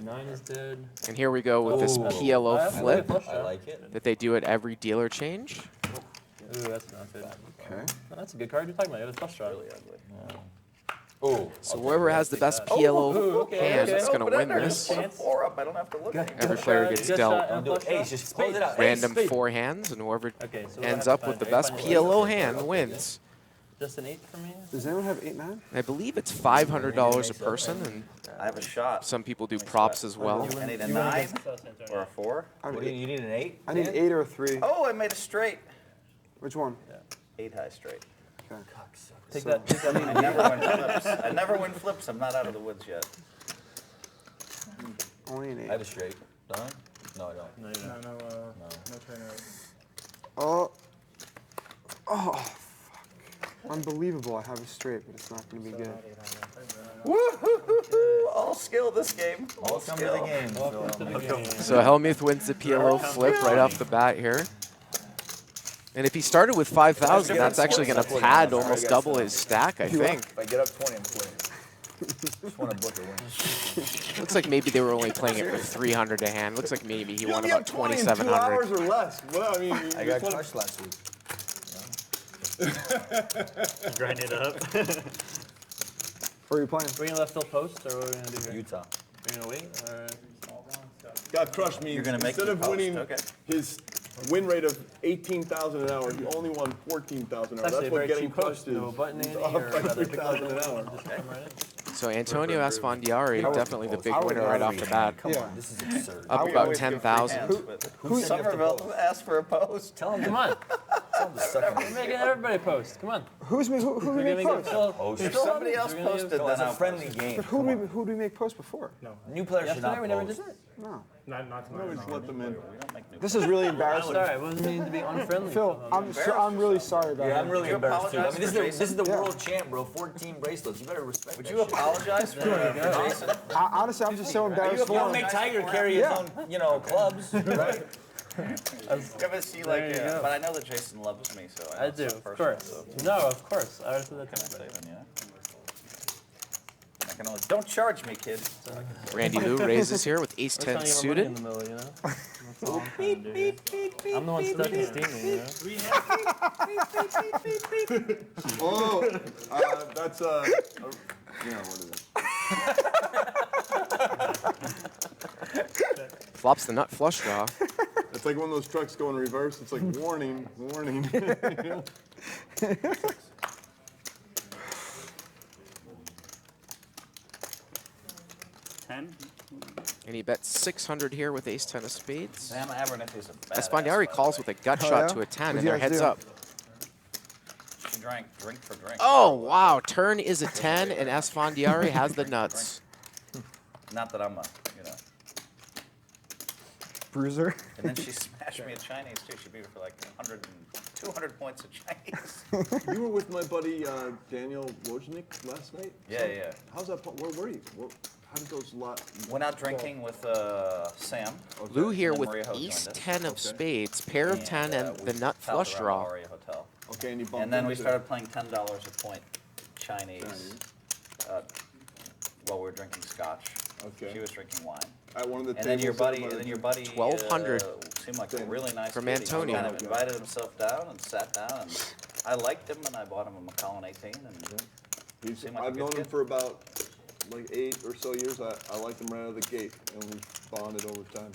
9 is dead. And here we go with this Oh. PLO I have flip a flush I shot. like it. that they do at every dealer change. Ooh, that's not good. Okay. No, that's a good card you're talking about. You have a flush draw. Really ugly. Ooh. So whoever has the best PLO Ooh, okay, hand okay. is going to Open win ender. this. Just put a 4 up. I don't have to look anymore. Every player gets Good dealt shot and Do flush it. Ace, shot. just close it out. random Spade. 4 hands, and whoever Okay, so ends up with the best PLO hand wins. Just an 8 for me. Does anyone have 8-9? I believe it's $500 a person, and I have a shot. some people do props as well. I need a You win 9 against us, Antonio. or a 4. What do you need an 8? I need an 8 or a 3. Oh, I made a straight. Which one? 8 high straight. Okay. Take that. Take that I never win flips. I never win flips. I'm not out of the woods yet. Only an I 8. have a straight. Don't I? No, I don't. No, you don't. Oh. Oh, fuck. Unbelievable. I have a straight, but it's not going to be good. Woo-hoo-hoo-hoo. All skill this game. All Welcome to the skill. game. Phil. So Hellmuth wins the PLO flip right off the bat here. And if he started with 5,000, that's actually going to pad almost double his stack, I think. If I get up 20, I'm quitting. Just want to book a win. Looks like maybe they were only playing it for 300 a hand. Looks like maybe he won about 20 in 2 hours 2,700. or less. Well, I mean, I got crushed last week. Grind it up. Where are you playing? We're gonna let Phil post, or what are we gonna do here? Utah. We're gonna wait, or God crushed me. You're gonna make Instead me of post, winning okay. his win rate of 18,000 an hour, he only won 14,000 an hour. actually a That's what very getting cheap post. crushed is. No button He's any off or by rather 3,000 an hour. just come right in. So Antonio Esfandiari, definitely the big I would winner right off the bat. Come Yeah. on, this is absurd. Up We about always give free 10,000. hands, but Somerville asked for a post. Tell him Come on, Tell him to suck it. we're making everybody post. Come on. Who We're do we gonna make give posts? Phil. If Phil Somebody else Hubbins, we're gonna posted, give- No, then it's a I'll friendly post. game. But who do we make posts before? New players should Yesterday not we never post. did that. No. Not to my Always knowledge. let them in. We don't make new This is really embarrassing. Sorry, it wasn't meaning to be unfriendly. Phil, I'm really sorry about Yeah, I'm it. really you embarrassed too. I apologize mean, for this is the Yeah. world champ, bro. 14 bracelets. You better respect. Would that you shit. apologize for Jason? Honestly, I'm just so embarrassed You for don't him. make Tiger carry his Yeah. own, clubs, right? Ever see like, There you go. but I know that Jason loves me, so I, know I it's do, not of personal, course. so No, of course. I already said that to say everybody. then, I can only, don't charge me, kid. Randy Lou raises here with ace We're 10 telling you I'm in suited. the middle, you know? That's all I'm trying to do here. I'm the one stuck in steaming, you know? Oh, that's yeah, what is it? Flops the nut flush draw. It's like one of those trucks going reverse. It's like warning, warning. 10? And he bets 600 here with ace 10 of spades. Sam Abernethy's a badass. Esfandiari calls with a gut shot yeah? to a 10, What'd and you they're guys heads do? up. She drank drink for drink. Oh, wow. Turn is a 10, and Esfandiari has the nuts. Not that I'm a, Bruiser. And then she smashed me at Chinese too. She beat me for like 200 points at Chinese. You were with my buddy Daniel Wojcik last night? Yeah. How's that? Where were you? How did those lot? Went out drinking with Sam. Lou here And then with Maria Ho ace joined us. 10 of spades, pair of 10, and we the nut fouled flush around draw. Aria Hotel. Okay, and you bumped And then we into- started playing $10 a point Chinese while we were drinking scotch. Okay. She was drinking wine. At one of the And then your tables buddy, at and then your buddy 1200 seemed like a really nice from kid. He Antonio. kind of invited himself down and sat down, and I liked him, and I bought him a Macallan 18, and He's, seemed like a I've good known him kid. for about like 8 or so years. I liked him right out of the gate, and we bonded over time.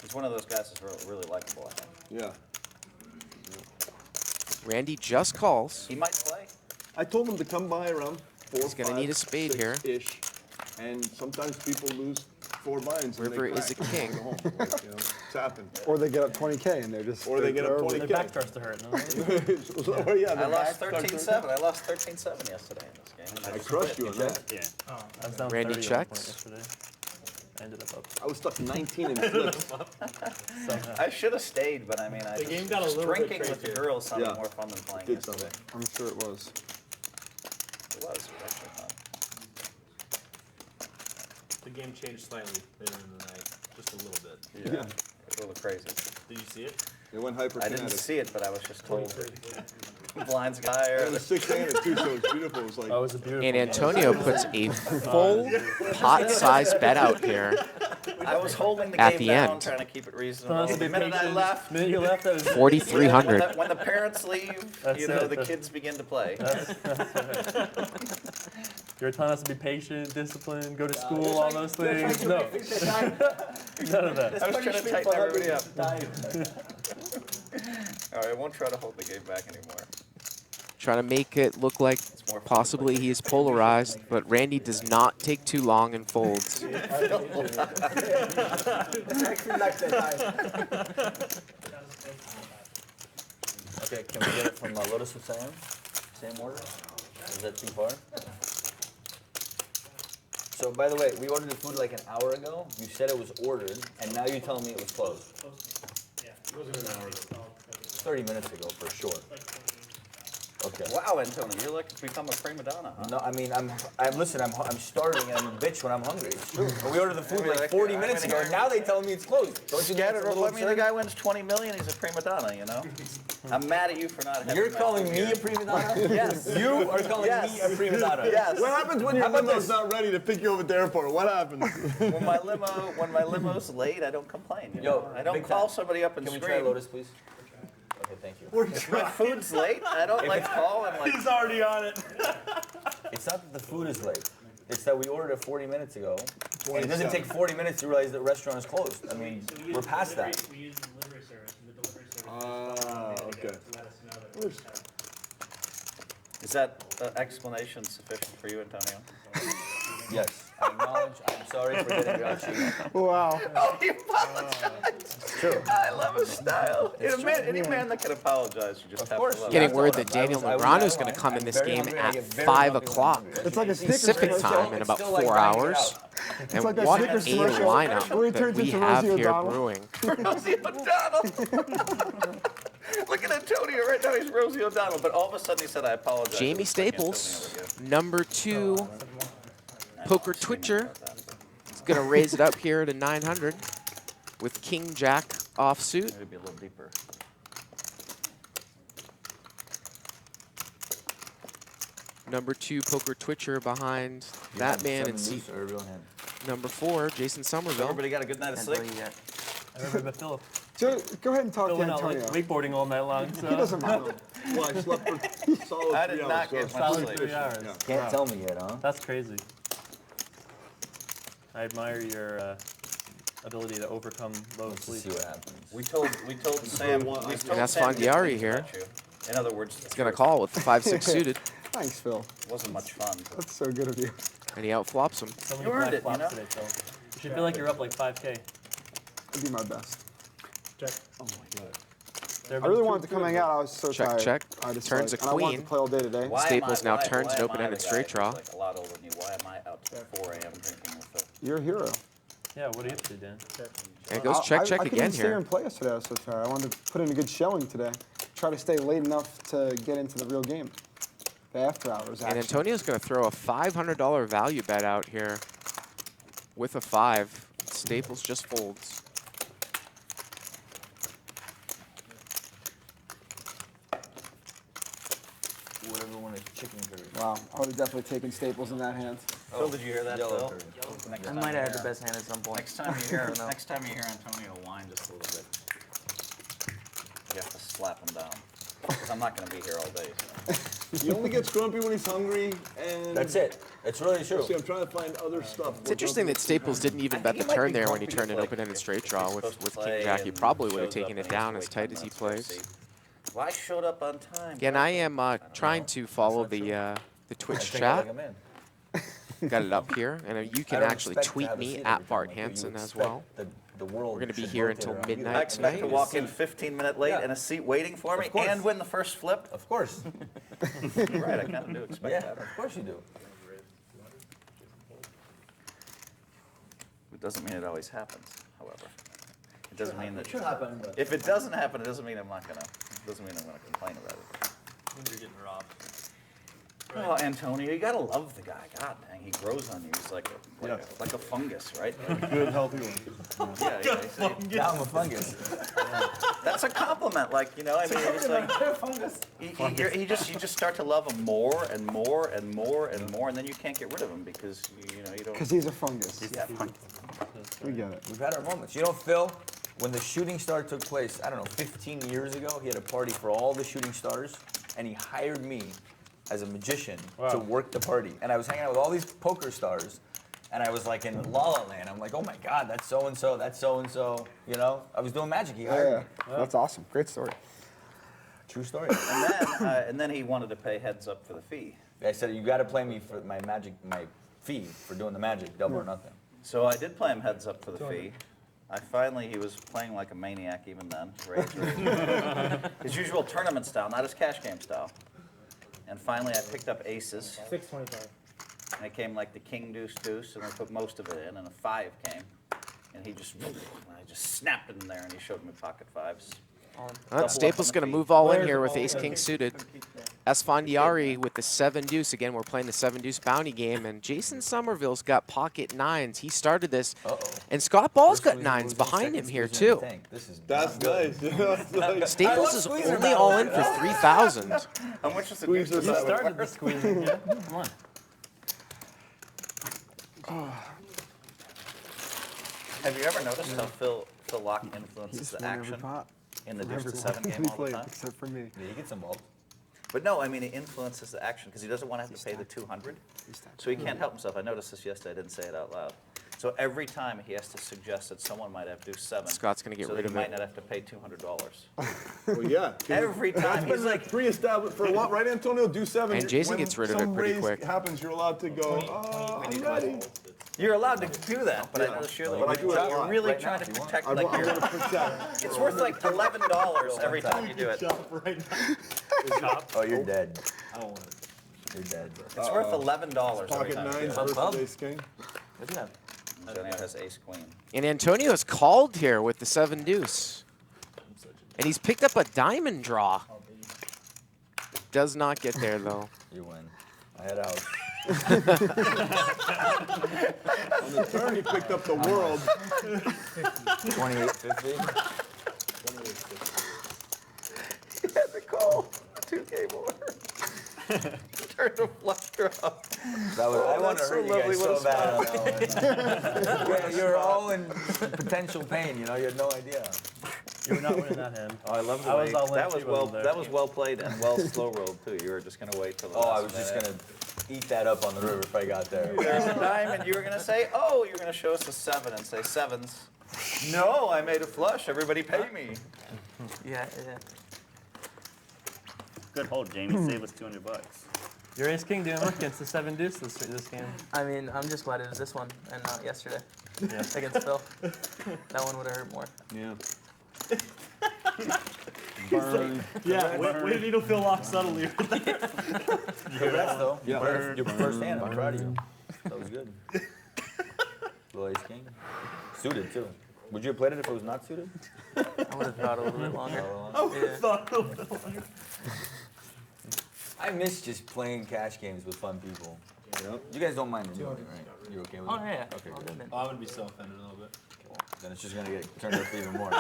he's one of those guys that's really likable, I think. Yeah. Randy just calls. He might play. I told him to come by around 4, He's gonna need a spade here. Ish, and sometimes people lose 4 binds. and they River is a crack. king. Go home. Like, it's happened. Or they get up 20K and they're just. Or they get up they're over. 20K. Their back starts to hurt. No? Oh, yeah, I the lost back- 13-7. I lost 13-7 yesterday in this game. I crushed you on that. Yeah. I was down Randy 30 at one point checks. yesterday. I ended up. I was stuck 19 in flips. Somehow. I should have stayed, but I mean, The game got a just little bit drinking with the crazier. girls sounded Yeah. more fun than playing Did yesterday. something. I'm sure it was. It was actually fun. The game changed slightly later in the night, just a little bit. Yeah. It was a little crazy. Did you see it? It went I didn't hyperkinetic. see it, but I was just told. Blinds guy or And the 6-handed too, so it's beautiful. It was like, Oh, it was a beautiful. And Antonio puts a full pot-sized bet out here. I was holding the At game the down, end. trying to keep it reasonable. Honestly, The minute I patient. left, The minute you left, that was 4,300. when the parents leave, That's you know, it. the kids begin to play. You're telling us to be patient, disciplined, go to school, all those things. No, none of that. I was trying to tighten everybody up. All right, I won't try to hold the game back anymore. Trying to make it look like more fun. possibly he is polarized, but Randy does not take too long and folds. Okay, can we get it from Lotus with Sam? Same order? Is that too far? So, by the way, we ordered the food like an hour ago. You said it was ordered, and now you're telling me it was closed. Yeah. It wasn't an hour. 30 minutes ago, for sure. Okay. Wow, Antonio, you're like become a prima donna, huh? No, I mean, listen, I'm starving and I'm a bitch when I'm hungry. It's true. And we ordered the food like 40 minutes ago, and now they tell me it's closed. Don't you get it? Well, I mean, the guy wins 20 million. He's a prima donna, you know. I'm mad at you for not having. You're my calling food me here. a prima donna? Yes. You are calling Yes. me a prima donna? Yes. what happens when your How about limo's this? not ready to pick you up at the airport? What happens? When my limo's late, I don't complain. You know? I don't big call time. somebody up and Can we scream. try Lotus, please? Okay, thank you. If my food's late, I don't like call and like. He's already on it. It's not that the food is late. It's that we ordered it 40 minutes ago. And it doesn't take 40 minutes to realize the restaurant is closed. I mean, we're past that. We use the delivery service, and the delivery service okay. let us know that. Is that explanation sufficient for you, Antonio? Yes, I acknowledge. I'm sorry for getting you out. Wow. Oh, he apologized. True. I love his style. Any man that can apologize, you just have to love Getting it. word that Daniel Negreanu is going to come in this game at 5 o'clock It's like a Snickers Pacific commercial. time in about 4 hours. And like a what Snickers a commercial where he lineup that turns we into have Rosie here O'Donnell. brewing. Rosie O'Donnell. Look at Antonio right now. He's Rosie O'Donnell. But all of a sudden he said, I apologize. Jamie Staples, number 2 poker twitcher, is going to raise it up here to 900 with King Jack offsuit. Maybe a little deeper. Number 2 poker twitcher behind that man in seat number 4, Jason Somerville. Everybody got a good night of sleep? Everybody but Philip. So go ahead and talk Phil to went out like Antonio. wakeboarding all night long. So. He doesn't mind. Well, I slept for solid I 3 did hours. not so get it's much Solid sleep. 3 hours. Can't tell me yet, huh? That's crazy. I admire your ability to overcome low Let's sleep. see what happens. We told Sam. We told that's Sam Fondiari good here. about you. In other words, He's going to call with the 5-6 suited, Thanks, Phil. wasn't much fun. But That's so good of you. and he outflops him. So many You earned black it, you flops know? today, Phil. You should feel like you're up like 5K. I'd do my best. Check. Oh my God. I really wanted to come hang out. I was so Check, tired. check. I just Turns like, a and I wanted queen. to play all day today. why Staples am I, now why, turns why an am open-ended I the guy straight draw. who's, like a lot older than you? Why am I out till 4 a.m. drinking with Phil? You're a hero. Yeah, what do you have to do, Dan? And it goes check, check I couldn't again even stay here here. and play yesterday. I was so tired. I wanted to put in a good showing today. Try to stay late enough to get into the real game. The after hours And action. Antonio's going to throw a $500 value bet out here with a 5. Staples just folds. Whatever one is chicken curry. Wow, I would have definitely taken Staples in that hand. Phil, did you hear that, Yellow Phil? curry. Next I time might you have had hear- the best hand at some point. Next time you hear, next time you hear Antonio whine just a little bit, you have to slap him down. 'Cause I'm not going to be here all day. So. He only gets grumpy when he's hungry, and That's it. It's really true. See, I'm trying to find other stuff. It's interesting that Staples didn't even bet the turn there when he turned an open-ended straight draw with King Jack. He probably would have taken it down as tight as he plays. Well, I showed up on time. Again, I am trying to follow the Twitch I think I chat. like a man. Got it up here, and you I can don't actually expect to tweet have a me seat at every Bart time, like you Hansen as expect well. The world We're going to be should here rotate until around you. midnight I expect to tonight. walk in 15 minutes late Yeah. and a seat waiting for me Of course. and win the first flip. Of course. Right, I kind of do expect Yeah, that. of course you do. It doesn't mean it always happens, however. It doesn't mean that. It should happen, but If it doesn't happen, it doesn't mean I'm not gonna. Doesn't mean I'm gonna complain about it. When you're getting robbed. Oh, Antonio, you gotta love the guy. God dang, he grows on you. He's like a fungus, right? Good, healthy one. Yeah, Now I'm a fungus. that's a compliment. Like, you know, I mean, it's like you just start to love him more and more and more and more, and then you can't get rid of him because you know you don't. Because he's a fungus. Yeah. We get it. We've had our moments. You know, Phil, when the shooting star took place, I don't know, 15 years ago, he had a party for all the shooting stars, and he hired me as a magician to work the party. And I was hanging out with all these poker stars, and I was like in La La Land. I'm like, oh my God, that's so-and-so, that's so-and-so. You know, I was doing magic. He hired me. That's awesome. Great story. True story. And then he wanted to pay heads up for the fee. I said, you got to play me for my fee for doing the magic, double or nothing. So I did play him heads up for the fee. He was playing like a maniac even then. His usual tournament style, not his cash game style. And finally I picked up aces. 625. And it came like the king deuce deuce, and I put most of it in, and a 5 came. And I just snapped it in there, and he showed me pocket 5s. Staples going to move all in here with ace-king suited. Esfandiari with the 7 deuce. Again, we're playing the 7 deuce bounty game, and Jason Somerville's got pocket 9s. He started this, and Scott Ball's got 9s behind him here too. That's nice. That's nice. Staples is only all in for 3,000. How much is the Squeeze deuce? this out. Started the squeezing. Yeah, come on. Have you ever noticed how Phil Locke influences the action in the deuce to 7 game all the time? Except for me. Yeah, he gets involved. But no, I mean, it influences the action because he doesn't want to have to pay the 200. So he can't help himself. I noticed this yesterday. I didn't say it out loud. So every time he has to suggest that someone might have to do 7. Scott's gonna get so rid that of he might it. not have to pay $200. Well, yeah. Every time That's he's been like, pre-established for what, right, Antonio? Do 7. And Jason When gets rid of it some pretty raise quick. happens, you're allowed to go, I'm ready. you're allowed to do that, but I noticed you're, But I do it a you're lot. really Right trying now, to if you want. protect I'm like going your. to protect. It's worth like $11 every time you do it. Oh, you're dead. I don't want it. You're dead. It's worth $11 every Pocket time you do nines it. versus ace king. What do you have? Antonio has ace queen. And Antonio's called here with the 7 deuce. And he's picked up a diamond draw. Does not get there though. You win. I had out. On the turn, he picked up the world. 28.50. He had to call 2K more. Turn the flush draw. That was, I want to that's so hurt you lovely guys little so bad on that one. Yeah, you're all in potential pain. You know, you had no idea. You were not winning that hand. Oh, I love the I way was all in, that was she well. wasn't there. That was well played and well slow rolled too. You were just gonna wait till the Oh, last I was just minute. gonna eat that up on the river if I got there. There's a diamond. You were gonna say, oh, you're gonna show us a 7 and say 7s. No, I made a flush. Everybody pay me. Yeah, yeah. Good hold, Jamie. Save us $200. Your ace king didn't work against the 7 deuce this game. I mean, I'm just glad it was this one and not yesterday Yeah. against Phil. That one would have hurt more. Yeah. Yeah, way to needle Phil off subtly. Congrats, though. Yeah. Your first hand. I'm proud of you. That was good. Little ace king. Suited too. Would you have played it if it was not suited? I would have thought a little bit longer. Yeah. I miss just playing cash games with fun people. Yep. You guys don't mind me doing it, right? You're okay with Oh it? yeah. Okay, All good. good then. I'm gonna be so offended a little bit. Then it's just gonna get turned up even more.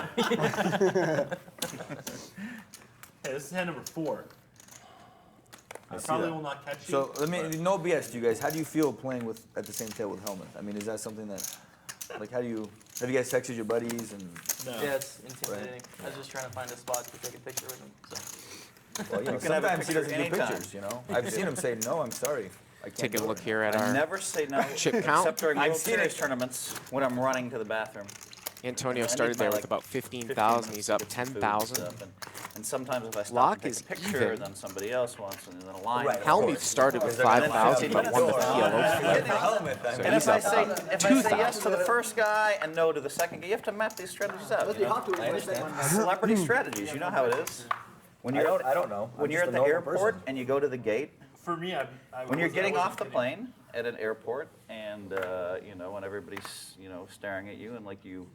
Hey, this is hand number 4. I see probably that. will not catch you. So let me, no BS to you guys. How do you feel playing with at the same table with Helmuth? I mean, is that something that, like, have you guys texted your buddies and? No. Yeah, it's intimidating. I was just trying to find a spot to take a picture with him. So. Well, you know, can have a sometimes he picture doesn't get anytime. pictures. You know, I've seen him say, "No, I'm sorry, I can't." Take a do look it." here at I our never say no, chip except count. during I've World seen Series it. tournaments when I'm running to the bathroom. Antonio I need started my, there like, with about 15 15,000. minutes He's to up get some food and 10,000. stuff, and sometimes if I stop Lock and take is a picture, even. then somebody else wants, and then a line. Right. goes. Helmuth started with Because they're gonna 5,000 but won the Get the PLO. Helmuth. I So mean. And he's if I up say yes to 2,000. the first guy and no to the second guy, you have to map these strategies out. You know? I understand. Celebrity strategies, you know how it is. When I you're don't know. when I'm you're just at a the normal airport person. and you go to the gate, For me, I when you're wasn't- getting I off the wasn't plane at an airport and you know, when everybody's staring at you and like you,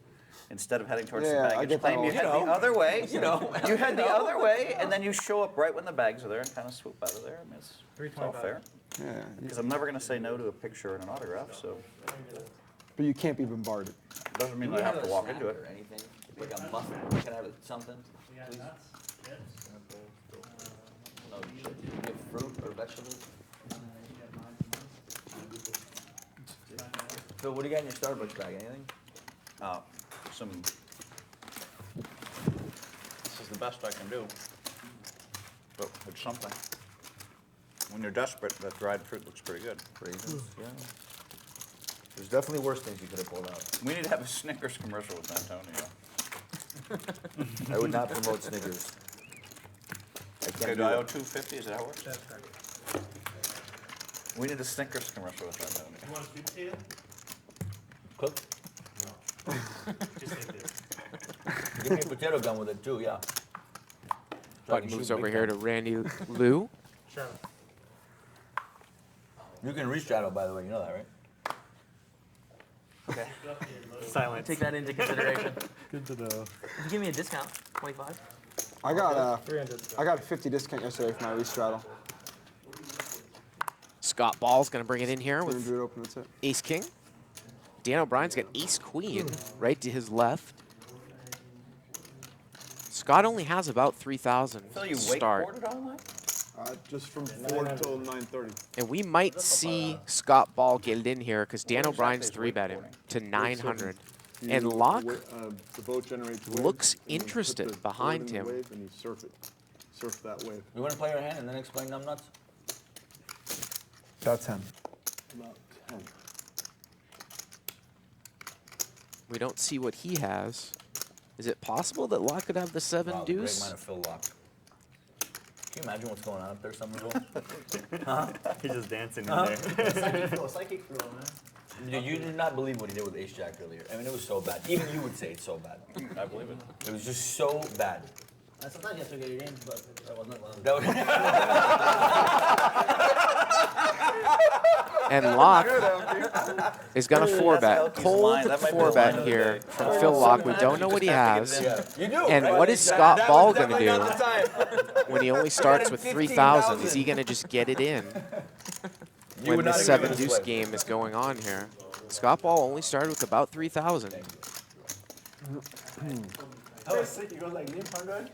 instead of heading towards Yeah, the I baggage get that claim, you all. head the other way. You know. You head the other way and then you show up right when the bags are there and kind of swoop out of there. I mean, it's all fair. Yeah, Because I'm never going to say no to a picture and an autograph, so but you can't be bombarded. it doesn't mean I have to walk into it. Or anything, like a muffin. Can I have something? We got nuts, chips. No, you have fruit or vegetables. Phil, what do you got in your Starbucks bag? Anything? Some. This is the best I can do. But it's something. When you're desperate, that dried fruit looks pretty good. Raisins. Yeah. There's definitely worse things you could have pulled out. We need to have a Snickers commercial with Antonio. I would not promote Snickers. I can't Okay, do do I owe it. $2.50? Is that how it works? That's correct. We need a Snickers commercial with Antonio. You want a sweet potato? Cook. No. Just like this. Give me a potato gun with it too. Yeah. Buck moves over here to Randy Liu. Sure. You can restraddle, by the way. You know that, right? Okay. Silence. Take that into consideration. Good to know. You give me a discount, 25. I got a 50 discount yesterday for my restraddle. Scott Ball's going to bring it in here We're gonna with do it open. That's it. Ace King. Dan O'Brien's got Ace Queen right to his left. Scott only has about 3,000 Phil, you to start. wakeboarded all night? Just from 4 till 9:30. And we might see Scott Ball get it in here because Dan What O'Brien's exactly is 3-betting to 900. You- And Locke the boat generates waves, looks and you put interested the boat behind in the him. wave and you surf it. surf that wave. You want to play your hand and then explain numbnuts? About 10. About 10. We don't see what he has. Is it possible that Locke could have the 7 Wow, the great deuce? mind of Phil Locke. Can you imagine what's going on up there, Somerville? He's just dancing in Huh? there. Psychic throw, man. You did not believe what he did with Ace Jack earlier. I mean, it was so bad. Even you would say it's so bad. I believe it. It was just so bad. And sometimes you have to get it in, but that was not one of That them. And Locke is going to 4-bet. Elke's Cold line. That might be the line 4-bet of the here day. from Phil Locke. We don't know what he has. You do. And right? what is That- Scott that Ball was going to definitely do not the time. when he only starts with 3,000? Is he going to just get it in You when would the not agree 7 with this deuce way. game is going on here? Scott Ball only started with about 3,000. Oh, sick. You go like limp 100,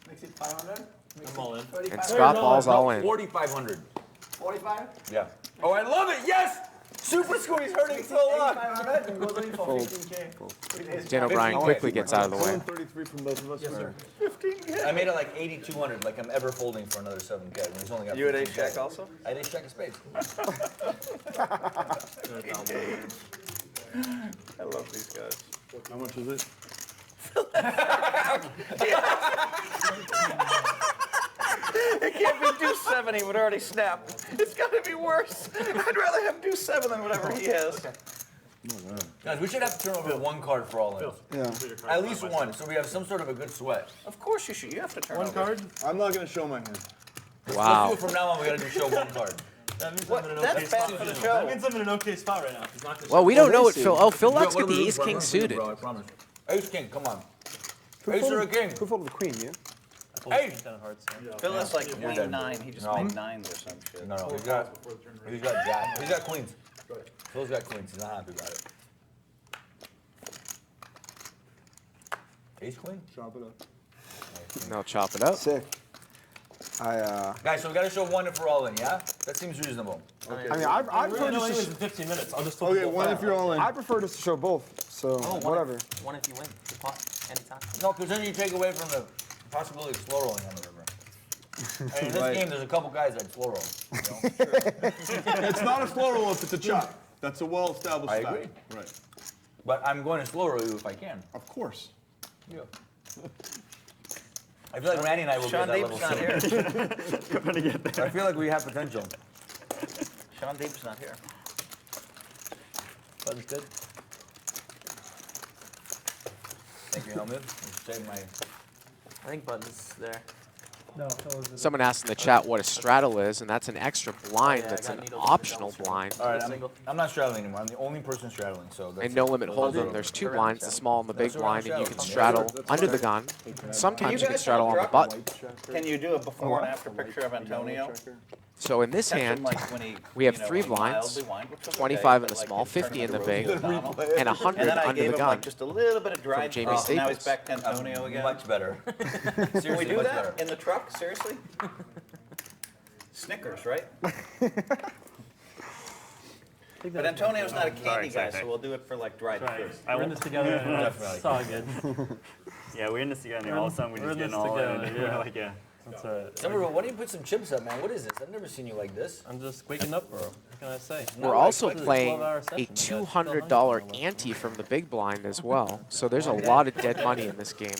makes it 500. I'm all in. And Scott Ball's all in. 4,500. 45. Yeah. Oh, I love it. Yes. Super squeeze hurting Phil Locke. 500 and goes in for 15K. Dan O'Brien quickly gets out of the way. 33 from both of us. Yes, sir. I made it like 8,200, like I'm ever folding for another 7K. When he's only got You had 15K. Ace Jack also? I had Ace Jack of spades. I love these guys. How much is it? It can't be deuce 7, he would already snap. It's got to be worse. I'd rather have deuce 7 than whatever he has. Guys, we should have to turn over one card for all in. Yeah. At least one, so we have some sort of a good sweat. Of course you should. You have to turn One over. card? I'm not going to show my hand. Wow. Let's do it from now on. We gotta just show one card. That means What? I'm in an That's okay bad spot. for the That show. means I'm in an okay spot right now. He's not gonna Well, we don't know what see. Phil. Oh, Phil Yeah, Locke's what got do we the do, ace bro? king What do we do, suited. bro? I promise. Ace king, come on. Who Ace or a folded- king? Who folded the queen, yeah? Hey! Ten of hearts. Yeah. Phil has like You're queen dead. 9. He just No. made 9s or some shit. No, he's got jack. He's got queens. Phil's got queens. He's not happy about it. Ace queen? Chop it up. No, chop it up. Sick. Guys, so we gotta show one for all in, yeah? That seems reasonable. I mean, I I'm prefer really just anyways to in 15 minutes. I'll just flip Okay, both one out. if you're all in. I prefer just to show both. So whatever. One if you win. The pot, anytime. No, because then you take away from the possibility of slow rolling on the river. And in this Right. game, there's a couple guys that slow roll. You know? It's not a slow roll if it's a chop. That's a well-established I fact. agree. Right. But I'm going to slow roll you if I can. Of course. Yeah. I feel like Randy and I will be at Sean that Deep's level not soon. here. We're gonna get there. I feel like we have potential. Sean Deep's not here. Button's good. Thank you, Helmut. Save my. I think Button's there. Someone asked in the chat what a straddle is, and that's an extra blind Oh, yeah, I that's got an needles for optional dumpster. blind. All right, Single. I'm not straddling anymore. I'm the only person straddling, so that's And no it. limit Those hold'em. are- There's two Around blinds, the shadow. small and the big That's around blind, and you shadow. can Yeah, straddle that's under fine. the gun. Sometimes you can guys straddle have on the drop button. Can you do a before and after picture of Antonio? So in this Catch him, hand, like, when he, we have you know, 3 when he blinds, mildly whined, which was okay, 25 in but, the like, small, his 50 in the tournament big, to Rosie O'Donnell. and 100 And then I under gave the him gun. like just a little bit of dried Jamie fruit, and now he's Staples. back to Antonio again. Much better. Can Seriously, we do much that better. in the truck? Seriously? Snickers, right? But Antonio's not a candy guy, sorry. so we'll do it for like dried Sorry. fruit. I We're in won't- this together. and Definitely. It's all good. Yeah, we're in this together. And all of a sudden, we're We're just in getting this all in. together, We're yeah. like, yeah. That's a, Somerville, why don't you put some chips up, man? What is this? I've never seen you like this. I'm just waking up, bro. What can I say? We're also it's a playing 12-hour a session. You guys still $200 hungry. ante from the big blind as well. So there's a lot of dead money in this game.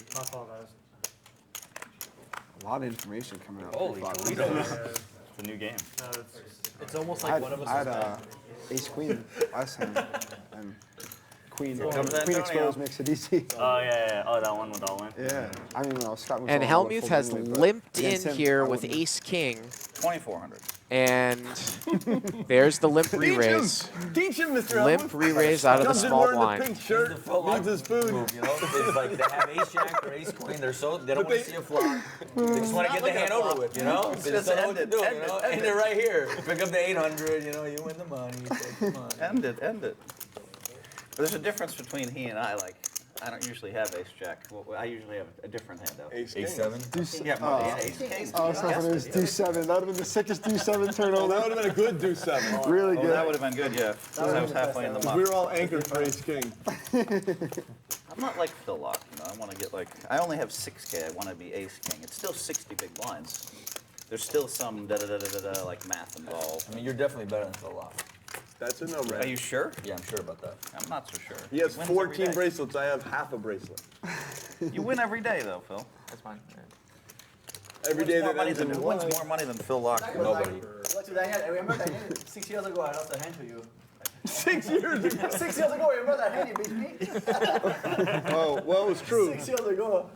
A lot of information coming out. Holy Fuck. Toledo. It's a new game. It's almost I like had, one of us I had is bad. ace queen last time, and queen comes queen Antonio. exposed makes it easy. Oh, yeah. Oh, that one with all in. Yeah, I mean, well, Scott was And all Helmuth folded has anyway, but limped in against him, here I with wouldn't. ace king, 2,400. and there's the limp re-raise. Teach him, Mr. Limp re-raise out of the Comes in small wearing the blind. pink shirt, needs his food. Move, you know? It's like they have ace jack or ace queen. They don't want to see a flop. They just want to get the hand over with, you know? They just don't know what to do, you know? And they're right here. Pick up the 800, you know, you win the money. You take the money. End it. But there's a difference between he and I. Like, I don't usually have ace jack. Well, I usually have a different hand out. Ace Ace king. 7. Yeah, yeah, ace king. Oh, it's not Guessed it was it, deuce 7. That would have been the sickest deuce 7 turn Oh, over. that would have been a good deuce 7. Really Oh, good. that would have been good, yeah. Because I was halfway in the We muck. were all anchored for ace king. I'm not like Phil Locke, you know. I want to get like, I only have 6K. I want to be ace king. It's still 60 big blinds. There's still some da-da-da-da-da like math involved. I mean, you're definitely better than Phil Lock. That's a no Are brainer. you sure? Yeah, I'm sure about that. I'm not so sure. He has wins every 14 day. bracelets. I have half a bracelet. You win every day though, Phil. That's fine. Every day More that money ends than, in who one. wins more money than Phil Lock? Nobody. Look to Daniel. I remember Daniel 6 years ago. I lost a hand to you. 6 years ago. 6 years ago, remember that hand you beat me? Oh, well, it was true. 6 years ago.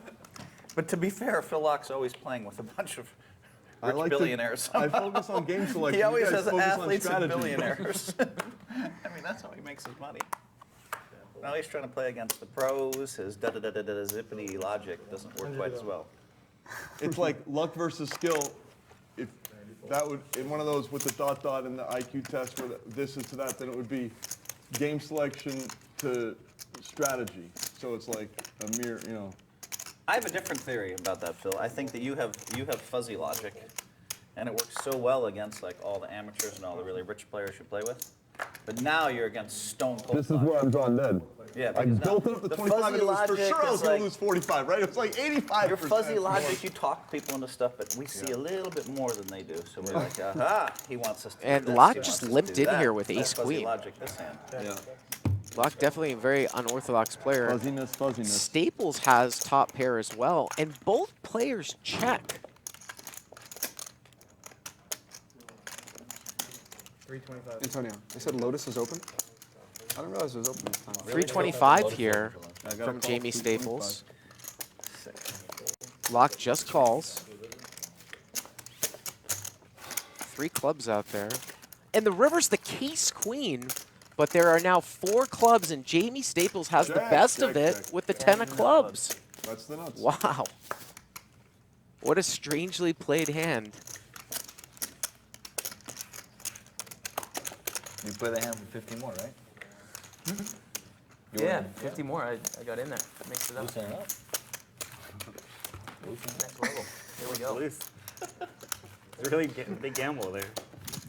But to be fair, Phil Lock's always playing with a bunch of rich billionaires. I focus on game selection. He always You guys has focus on athletes and strategy. billionaires. I mean, that's how he makes his money. Now he's trying to play against the pros. His da-da-da-da-da zippity logic doesn't work quite as well. It's like luck versus skill. If that would, in one of those with the dot dot and the IQ test where this is to that, then it would be game selection to strategy. So it's like a mere, you know. I have a different theory about that, Phil. I think that you have fuzzy logic, and it works so well against like all the amateurs and all the really rich players you play with. But now you're against stone cold. This is where I'm drawn dead. Yeah, I because built now up the the 25 fuzzy and it was for logic sure I was is going like- to lose 45, right? It was like 85%. Your fuzzy logic, you talk people into stuff, but we see a little bit more than they do. So we're like, aha, he wants us to do And this, Locke he just wants us to limped do in that. here with That's ace fuzzy queen. logic this hand. Yeah. Locke definitely a very unorthodox player. Fuzziness. Staples has top pair as well, and both players check. 325. Antonio, they said Lotus is open. I didn't realize it was open this time. 325 here from Jamie Staples. Locke just calls. 3 clubs out there. And the river's the case queen, but there are now 4 clubs, and Jamie Staples has the Check, best of check, it check. with the 10 of clubs. That's the nuts. Wow. What a strangely played hand. You play the hand for 50 more, right? Yeah, 50 more. I got in there. Mixed it up. Loosen it up. Next level. Here we go. It's really big gamble there.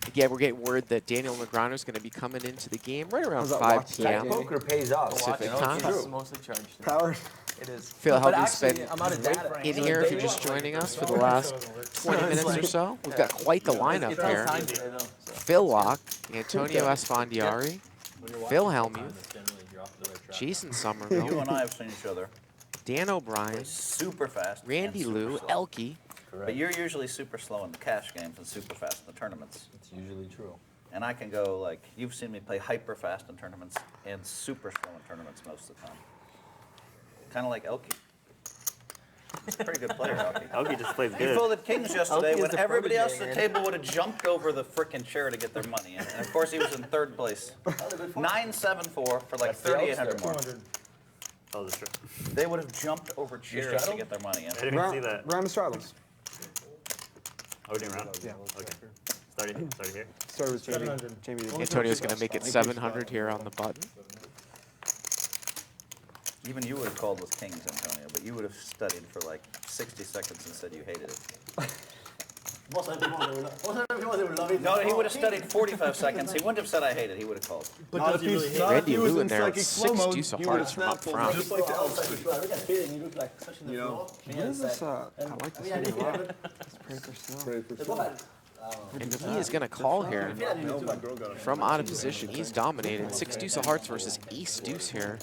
Again, we're getting word that Daniel Negreanu is going to be coming into the game right around How's that 5 watch p.m. that Poker pays off. Pacific You know, time. it's It's true. mostly charged. Power. It is. Phil, But Helby's actually, been I'm out of data. in here if you're just joining us for the last 20 minutes or so. We've got quite the lineup It's all here. timed today, though. So. Phil Locke, Antonio Esfandiari, Phil Hellmuth, Jason You Somerville, and I have seen each other. Dan O'Brien, Super fast. Randy and super Lou, slow. Elke. But you're usually super slow in the cash games and super fast in the tournaments. It's usually true. And I can go like, you've seen me play hyper fast in tournaments and super slow in tournaments most of the time. Kind of like Elke. He's a pretty good player, Elke. Elke just plays He good. folded kings yesterday Elke is when the everybody else protege at the again. table would have jumped over the frickin' chair to get their money. And of course he was in 3rd place. 9-7-4 for like That's the 3,800 more. Oh, that's true. They would have jumped over chairs to straddled? get their money in. I didn't even see that. Round of straddles. Oh, we're doing round? Yeah. Okay. Starting here. Started with Jamie. Jamie. Antonio's going to make it 700 here on the button. Even you would have called with kings, Antonio, but you would have studied for like 60 seconds and said you hated it. Most of the people, they will love it. No, he would have studied 45 seconds. He wouldn't have said I hate it. He would have called. Not if he's not if Randy he was Lou in in there with psychic 6 slow mode, deuce of he would have hearts from up snapped over front. just like the elves. Look at Phil, and you look like such in the You know, floor. What is this? I like this hand a lot. Let's pray for still. Pray for The some. ball. And he is going to call here No, my girl got it. from out of position. He's dominated. 6 deuce of hearts versus ace deuce here.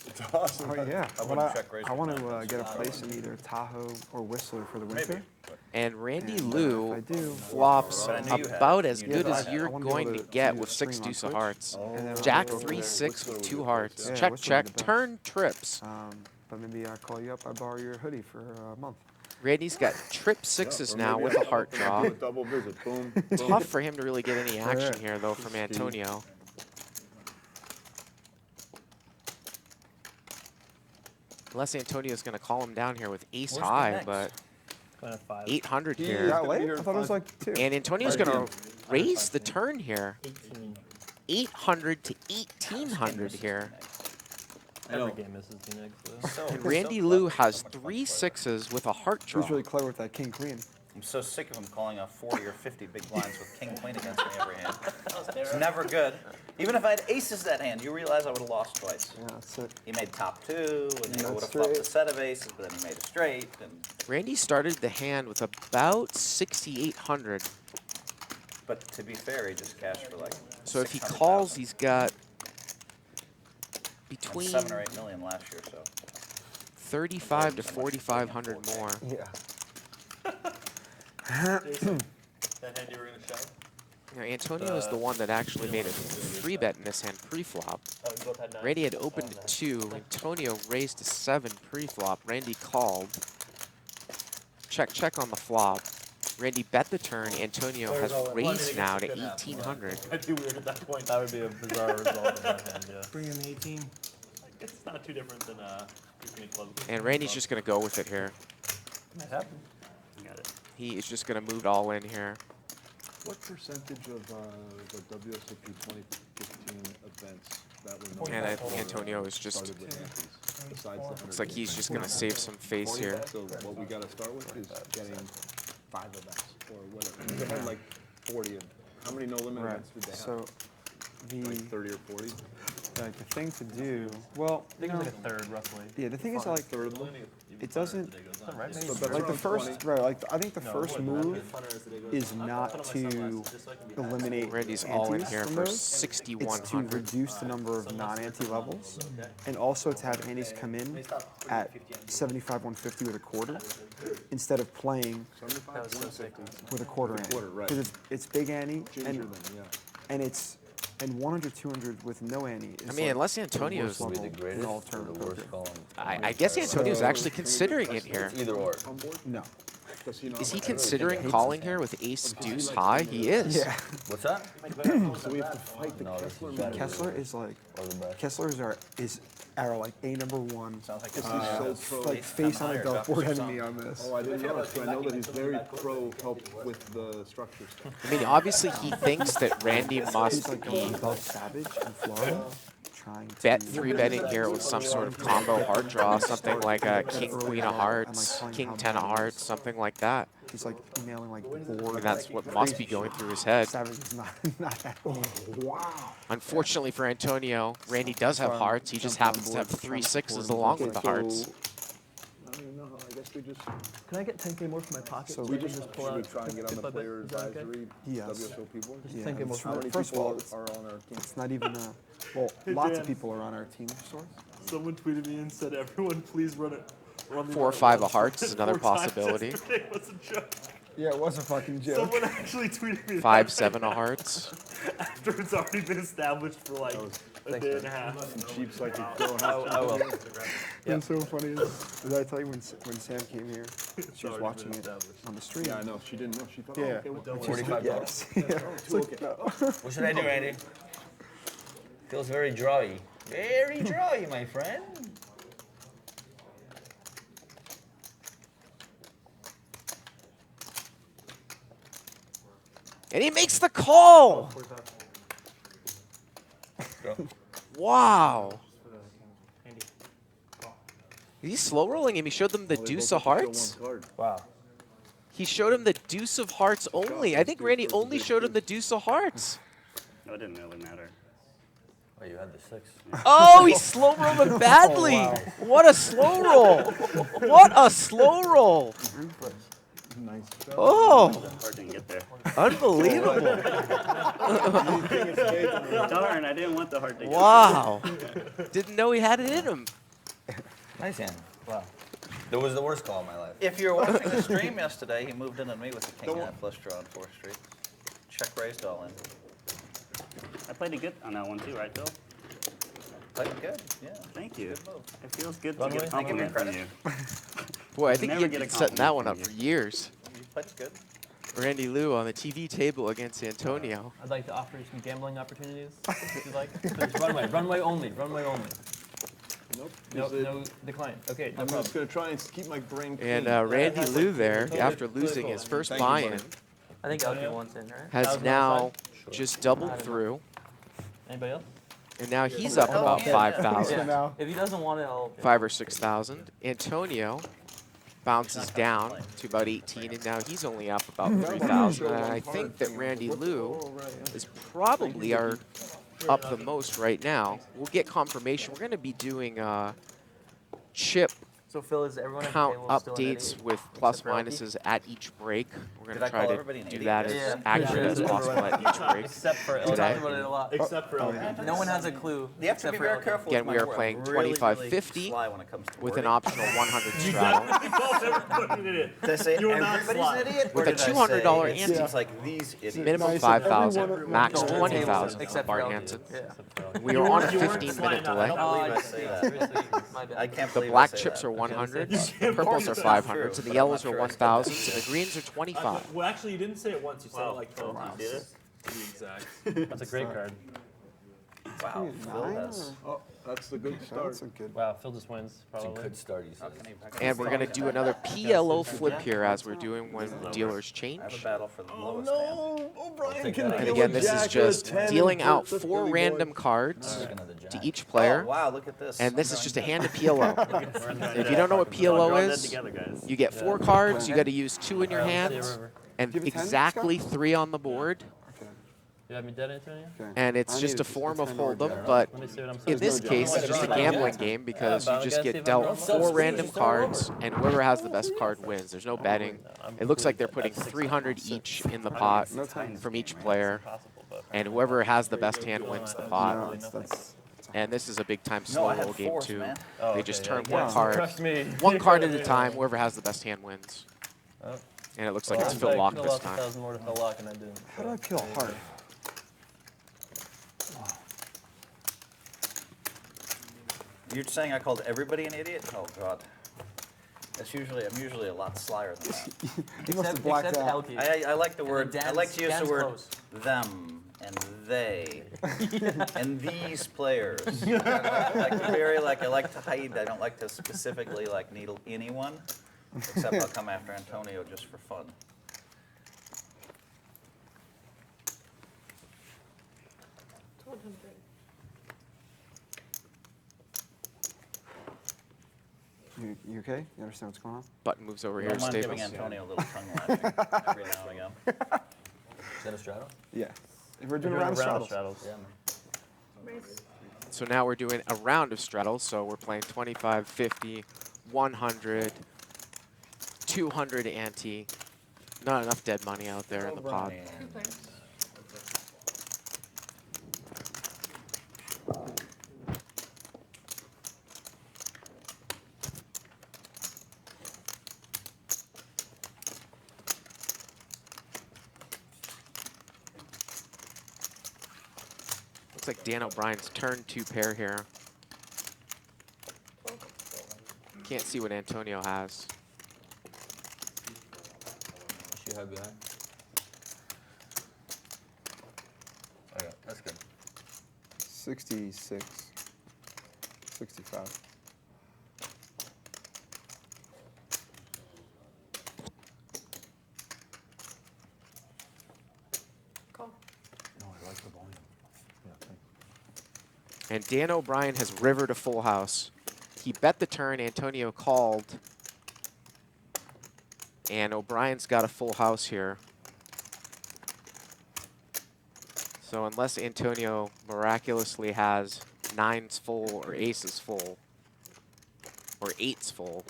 It's awesome. Oh yeah. wouldn't check raise I want to get a place in either Tahoe or Whistler for the winter. And Randy And, Lou if I do, flops But I knew you had about it. as You good knew as I you're I wanna be going able to to get do with a 6 stream on deuce of Twitch. hearts. And then I'll Jack go over 3-6 there. with 2 hearts. Yeah, Check, Whistler check, would be the turn trips. But maybe I call you up. I borrow your hoodie for a month. Randy's got trip 6s now with a heart draw. Do a double visit. Boom. boom. Tough for him to really get any action here, though, from Antonio. Unless Antonio's going to call him down here with ace Where's the high, next? but Kind of 5. 800 He here. is That gonna be late? here I at thought it was 5. like 2. And Antonio's Right going to raise the turn here. 18. 800 to 1800 here. Every game misses D-Negs, though. And Randy Lou has 3 6s with a heart He draw. was really clever with that king queen. I'm so sick of him calling off 40 or 50 big blinds with king queen against me every hand. It's never good. Even if I had aces that hand, you realize I would have lost twice. Yeah, that's it. He made top 2, and then he that's would have flopped a straight. set of aces, but then he made a straight. And Randy started the hand with about 6,800. but to be fair, he just cashed for like. So if he 600,000. calls, he's got And between 7 or 8 million last year, so. 35 to 4,500 more. Yeah. Jason, that hand you were going to show? Now, Antonio is the one that actually made a 3-bet in this hand pre-flop. Oh, you both had 9. Randy had opened to 2. Antonio raised to 7 pre-flop. Randy called. Check, check on the flop. Randy bet the turn. Antonio has raised now to 1,800. That'd be weird at that point. That would be a bizarre result in that hand, yeah. Bring in the 18. It's not too different than keeping it close. And Randy's just going to go with it here. Might happen. Got it. He is just going to move it all in here. What percentage of the WSOP 2015 events that were known And I think Antonio is just, started with antes, besides the looks like he's just going to save some face here. So what we got to start with is getting 5 events or whatever. They had like 40. How many no limit Right. events did they have? So the like 30 or 40? like the thing to do, well, I think it was like a third, roughly. yeah, the thing is like Third of them? it doesn't Right? Maybe So that's like the around first 20. right. Like I think the first move is not to eliminate Randy's all in antes here from for those. It's to 6,100. reduce the number of non-ante levels, and also to have antes come in at 75, 150 with a quarter, instead of playing 75, That was so 150. with a quarter ante. Quarter, right. Because it's big ante Ginger and them, yeah. and it's and 100, 200 with no ante. Is I mean, like unless the Antonio's, worst Be the level in greatest all or the tournament worst poker. call. I guess Antonio's So- actually considering it here. Either or. On board? No. Does he not Is he like- considering calling here with ace deuce high? He is. Yeah. What's that? So we have to fight the No, this Kessler is man. better. Kessler is like Or the best. Kessler's is our like a number 1 Sounds like This this is is so pro. like face on a dartboard enemy on this. Oh, I didn't know. So I know that he's very pro help with the structure stuff. I mean, obviously he thinks that Randy He's must like be going above Savage in Florida, trying to bet 3-betting here with some sort of combo heart draw, something like a king queen of hearts, king 10 of hearts, something like that. He's like emailing like And board. that's what must be going through his head. Savage is not that. Wow. Unfortunately for Antonio, Randy does have hearts. He just happens to have 3 6s along with the hearts. I don't even know how. I guess we just Can I get 10K more from my pocket? So so we I can should pull out we try and get on the bit by bit? player Is that okay? advisory Yes. WSOP board? Yeah, Think it it's was- How many first of people all, it's, are on our team? it's not even well, lots of people are on our team source. Someone tweeted me and said, "Everyone, please run it." Run the 4 or amount 5 of once." hearts is another 4 times possibility. yesterday was a joke. Yeah, it was a fucking joke. Someone actually tweeted me 5 that 7 of hearts. after it's already been established for like a day and a half. Cheap psychic girl. I will. What's so funny is, did I tell you when Sam came here, she was watching it on the stream. Yeah, I know. She didn't know. She thought, Yeah. oh, okay, well, She's like, 45 yes. Yeah. It's like, no. What should I do, Randy? Feels very drawy. Very drawy, my friend. And he makes the call! Go. Wow. He's slow rolling him. He showed them the they deuce both of have to show hearts. one card. Wow. He showed him the deuce of hearts only. I think Randy only showed him the deuce of hearts. No, it didn't really matter. Oh, you had the 6. Oh, he slow rolled him badly. What a slow roll. What a slow roll. Nice. Oh, Heart didn't get there. unbelievable. Darn, I didn't want the heart to get Wow. Didn't know he had it in him. Nice hand. Wow. That was the worst call of my life. If you're watching the stream yesterday, he moved in on me with the king 9 flush draw on 4th Street. Check raised all in. I played it good on that one too, right, Bill? Played good, yeah. Thank you. Good move. It feels good to Runway? get a compliment from you. Boy, I think Never he get had a been setting that compliment one up from for years. You played good. Randy Liu on the TV table against Antonio. I'd like to offer you some gambling opportunities, if you'd like. Please, runway only, runway only. Nope. No, Is it- no decline. Okay, no I'm problem. just gonna try and keep my brain clean. And Randy Liu there, after losing his first Thank you, buy-in, buddy. I think LG wants in, right? has 1,000 now just doubled through. Anybody else? And now he's up about yeah. 5,000. So now, If he doesn't want it, I'll. 5 or 6,000. Antonio bounces down to about 18, and now he's only up about 3,000. And I think that Randy Lou is probably up the most right now. We'll get confirmation. We're going to be doing chip So Phil, is everyone at the count table still an updates idiot? with plus Except for LP? minuses at each break. We're going Did I to try call to everybody an do idiot? that as Yeah. accurate as Yeah. possible at each break. Except for We today. talked about it a lot. Except for LP. No one has a clue. You have to except be for very LP. careful. Again, with we my are word. playing I'm really, 25-50 sly when it comes to with an wording. optional 100 straddle. Did I say You are not everybody's sly. an idiot? With or a did I $200 say ante. It's like these idiots. Minimum Nice, everyone 5,000, max No, 20,000 except Bart for LP. Hansen. Yeah. We are on a You weren't 15-minute sly enough. delay. I don't Oh, believe I I say that. Seriously, my bad. I can't The believe I black say chips that. are 100s, You the can't purples believe are that's 500s, and true, the but yellows I'm are not sure I said 1,000s, and the greens are 25. Well, actually, you didn't say it once. You said Wow. it like 12 times. Did it? To be exact. That's a great card. Wow, Phil has. Oh, that's the good start. That's a good. Wow, Phil just wins, It's a probably. good start, he How says. can he- how can And he we're going to stop do that? another PLO flip here, as we're doing when dealers change. I have a battle for the Oh lowest hand. no! O'Brien take can that. And deal again, with this is Jack, just 10, dealing and out flip 4 Billy random Boy. cards Take another jack. to each Oh, player, wow, look at this. and this is just a hand of PLO. We're in If you don't know what PLO is, together, guys. you get 4 cards, you got to use 2 in your hands, and Do you have a 10, exactly 3 on the board. Okay. You have me dead, Antonio? Okay. And it's I just need a form of 10 or hold'em, better. but Let me see what I'm in this no case, jack. it's just a gambling game because you just get dealt 4 random cards, and whoever has the best card wins. There's no betting. It looks like they're putting 300 each in the pot No time. from each player, Possible, but and whoever has the best hand wins the No, pot. that's And this is a big time No, slow I had roll game fours, too. man. Oh, They just okay, turn yeah, one yeah. card, Trust me. one card at a time. Whoever has the best hand wins. Oh. And it looks like Well, it's I Phil could've Lock this lost time. 1,000 more to Phil Lock, and I didn't. how do I peel a heart? You're saying I called everybody an idiot? Oh God. I'm usually a lot slyer than that. You must have blacked except out. LP. I like the And word. then I like to use Dan's the word close. them and they and these players. I like to hide. I don't like to specifically needle anyone, except I'll come after Antonio just for fun. You okay? You understand what's going on? Button moves over I here, don't mind Staples. giving Antonio a little tongue lashing every now and again. Is that a straddle? Yeah. If we're doing We're a round of round of straddles. straddles. Yeah, man. So now we're doing a round of straddles. So we're playing 25, 50, 100, 200 ante. Not enough dead money out there in the pod. O'Brien. Two players. Looks like Dan O'Brien's turn 2 pair here. Can't see what Antonio has. She hide behind. Oh yeah, that's good. 66. 65. Call. No, I like the volume. Yeah, thank you. And Dan O'Brien has rivered a full house. He bet the turn, Antonio called. And O'Brien's got a full house here. So unless Antonio miraculously has 9s full or aces full or 8s full,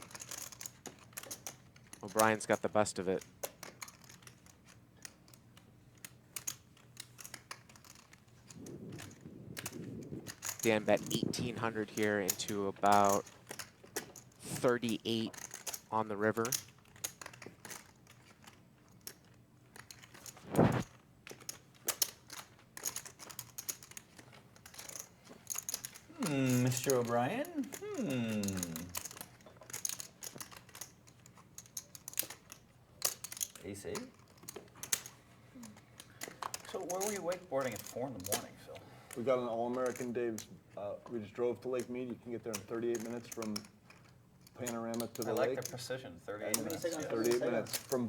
O'Brien's got the best of it. Dan bet 1,800 here into about 38 on the river. Mr. O'Brien? Ace 8? So where were you wakeboarding at 4 in the morning, Phil? We got an All-American Dave's. We just drove to Lake Mead. You can get there in 38 minutes from Panorama to the I like lake. the precision, 38 minutes. Yeah. 38 minutes from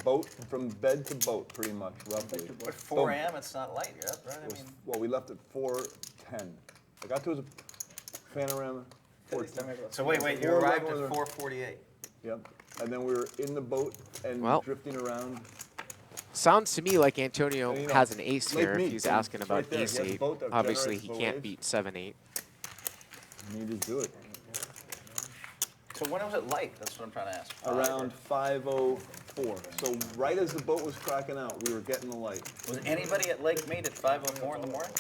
bed to boat, pretty much, roughly. But 4 a.m. it's not light yet, right? I mean, Well, we left at 4:10. I got to his Panorama. 4:10. so wait, you Four arrived regular- at 4:48. Yep. And then we were in the boat and Well. drifting around. Sounds to me like Antonio And, you know, has an ace Lake here if Mead, he's so asking it's about right there. He ace has a 8. boat that Obviously, he generates can't waves. beat 7-8. And you just do it. So when was it light? That's what I'm trying to ask. Around 5:04. So right as the boat was cracking out, we were getting the light. Was anybody at Lake Mead at 5:04 in the morning?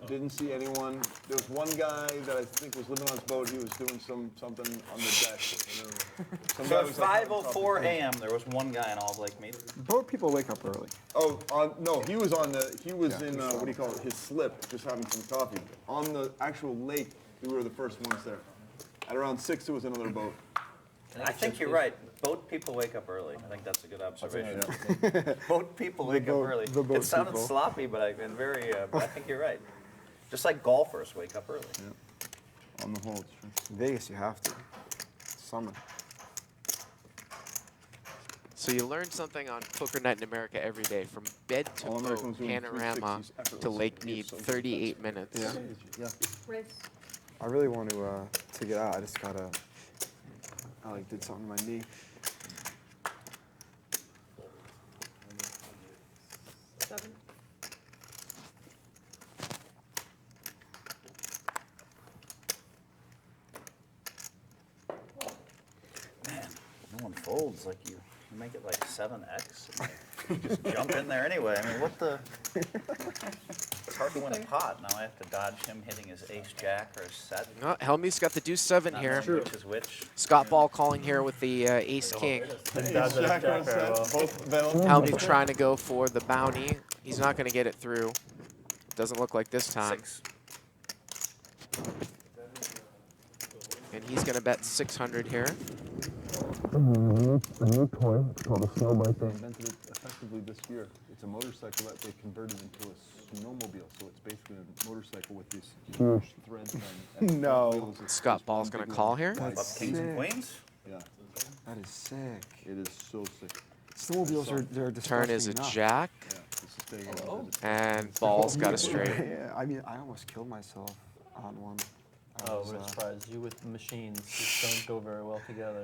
Didn't see anyone. There was one guy that I think was living on his boat. He was doing something on the deck. Some So guy at was like, 5:04 a.m. there was one guy in all of Lake Mead. Boat people wake up early. Oh, no, he was in, what do you call it, his slip, just having some coffee. On the actual lake, we were the first ones there. At around 6, there was another boat. I think you're right. Boat people wake up early. I think that's a good observation. Boat people wake boat- up early. the boat It sounded people. sloppy, but I think you're right. Just like golfers wake up early. On the whole, Vegas, you have to. Summer. So you learn something on Poker Night in America every day, from bed to All Americans boat, doing panorama 360s to effortlessly. Lake Mead, 38 minutes. Yeah. Yeah. Race. I really want to get out. I just gotta. I did something to my knee. Seven. Man, no one folds like you. You make it like 7x. And you just jump in there anyway. I mean, what the? It's hard to win a pot. Now I have to dodge him hitting his ace jack or his set. Oh, Helmy's got the deuce 7 Not here. knowing which is which. Scott Ball calling here with the ace king. Didn't dodge that jack very well. Helmy's trying to go for the bounty. He's not going to get it through. Doesn't look like this time. 6. And he's going to bet 600 here. A new toy called a snowbike. They invented it effectively this year. It's a motorcycle that they converted into a snowmobile. So it's basically a motorcycle with these huge threads and No. wheels. It's Scott just one Ball's going big to call little here. bike. Up kings and queens? Yeah, That is sick. it is so sick. Snowmobiles they're disgusting Turn is a enough. jack. Yeah, this is taking it over. And Ball's got a straight. Yeah, I mean, I almost killed myself on one. I Oh, was, what a surprise. You with machines just don't go very well together.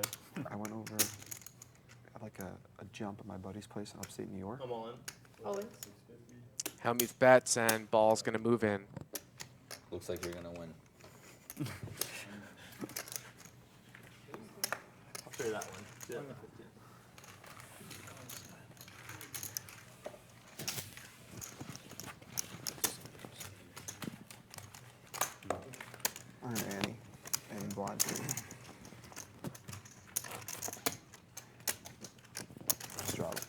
I went over at like a jump at my buddy's place in upstate New York. I'm all in. All in. Helmuth bets, and Ball's going to move in. Looks like you're gonna win. I'll show you that one. Yeah. I don't know, Annie blind. Just drop it.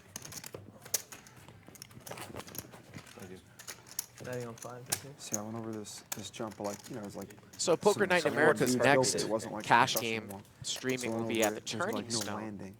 Betting on 5. See, I went over this jump, but like, it was like. So Poker some- Night in some America's dude next built it. It wasn't like a cash professional game one. streaming So I will went be over at the it, there was, Turning like, no Stone. landing.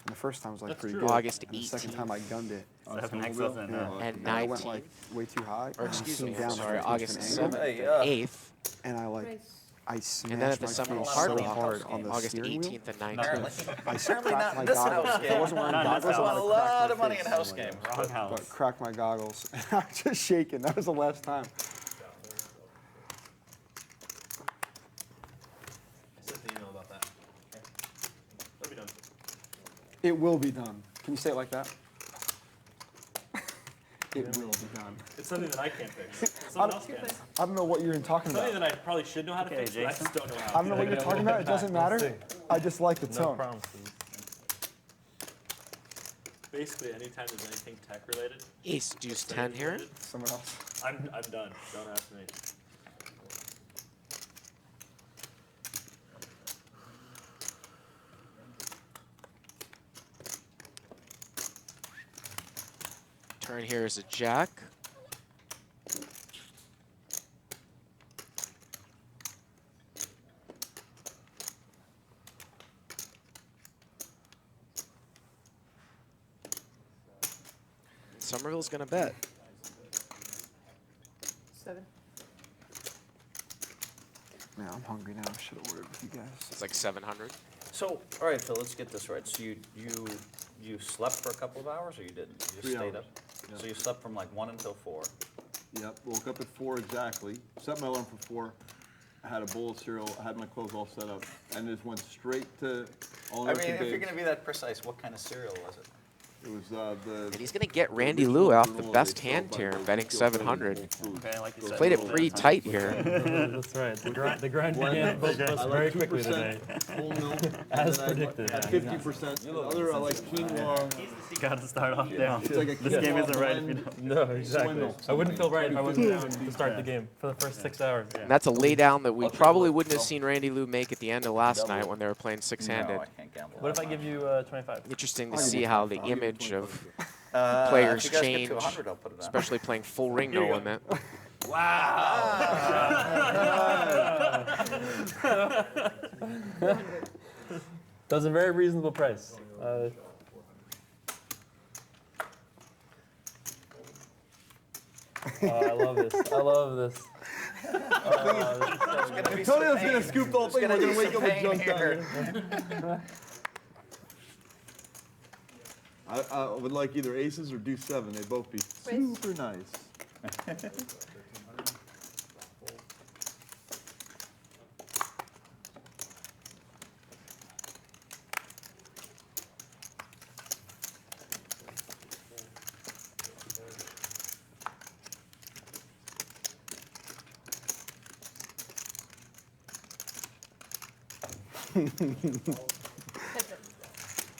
And the first time was like That's pretty true. good. August and the second 18th. time I gunned it. On a Seven X snowmobile? doesn't, Yeah. And And I went 19th. like way too high. Or and I excuse came me, down sorry, like August an angle, 7th, Hey, 8th, and I like Race. I smashed and then at the my Seminole face Hard so Rock, hard on the August steering wheel. 18th and Apparently. 19th. I Apparently cracked not my in this goggles. house If I game. wasn't wearing Not in this goggles, I house. Won a would've cracked lot my of money in face. house game. Wrong But house. cracked my goggles. I was just shaking. That was the last time. I sent an email about that. It'll be done. It will be done. Can you say it like that? It will be done. It's something that I can't fix. Someone else can. I don't know what you're talking Something about. that I probably should know how to Okay, fix, but I Jason. just don't know I how. don't know what you're talking about. It doesn't matter. I just like the No tone. promises. Basically, anytime there's anything tech related, Ace deuce 10 here. related, Someone else. I'm done. Don't ask me. Turn here is a jack. Somerville's going to bet. 7. Man, I'm hungry now. I should have ordered with you guys. It's like 700. So, all right, Phil, let's get this right. So you slept for a couple of hours, or you didn't? You just 3 stayed hours. up. So you slept from like 1 until 4. Yep, woke up at 4 exactly. Set my alarm for 4. had a bowl of cereal, had my clothes all set up, and just went straight to all I American mean, if you're Babes. going to be that precise, what kind of cereal was it? It was the. And he's going to get Randy original Lou off the granola best they sell hand by tier, Ezekiel betting Foods, 700. Whole Foods. Okay, like you said. Played it pretty tight here. That's right. The grind began both of us very quickly today. Whole milk, As and then predicted. I had 50%. The other, I like quinoa. Got to start off down. It's like a This game quinoa isn't right if you blend. don't. No, exactly. milk. I wouldn't feel right if I wasn't down to start the game for the first 6 hours. And that's a laydown that we probably wouldn't have seen Randy Lou make at the end of last night when they were playing six-handed. No, I can't gamble. What if I give you 25? Interesting to see how the image of If players you guys change, get to 100, I'll put it on. especially playing full ring no limit. That was a very reasonable price. Oh, I love this. I love this. Antonio's gonna scoop the whole thing. We're gonna wake up with junk here. I would like either aces or deuce 7. They'd both be super nice.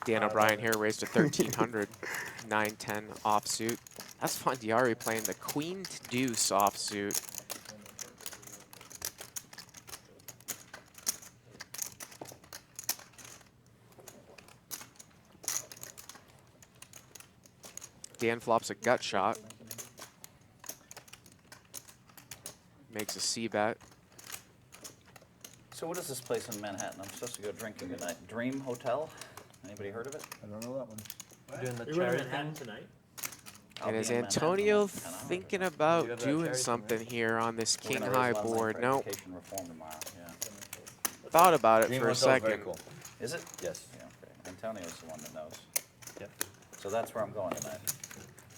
Dan O'Brien here raised to 1,300, 9-10 offsuit. That's Fondiari playing the queen to deuce offsuit. Dan flops a gut shot. Makes a C bet. So what is this place in Manhattan? I'm supposed to go drinking tonight. Dream Hotel? Anybody heard of it? I don't know that one. Doing the You're going cherry to thing. Manhattan tonight? I'll And be is in Manhattan Antonio in 10 hours. thinking You about have that doing cherry thing, something right? here on this We're king gonna raise high a lot of money board? for Nope. education reform tomorrow. Yeah. Thought about it Dream for a Hotel's very second. cool. Is it? Yes. Yeah, okay. Antonio's the one that knows. Yep. So that's where I'm going tonight.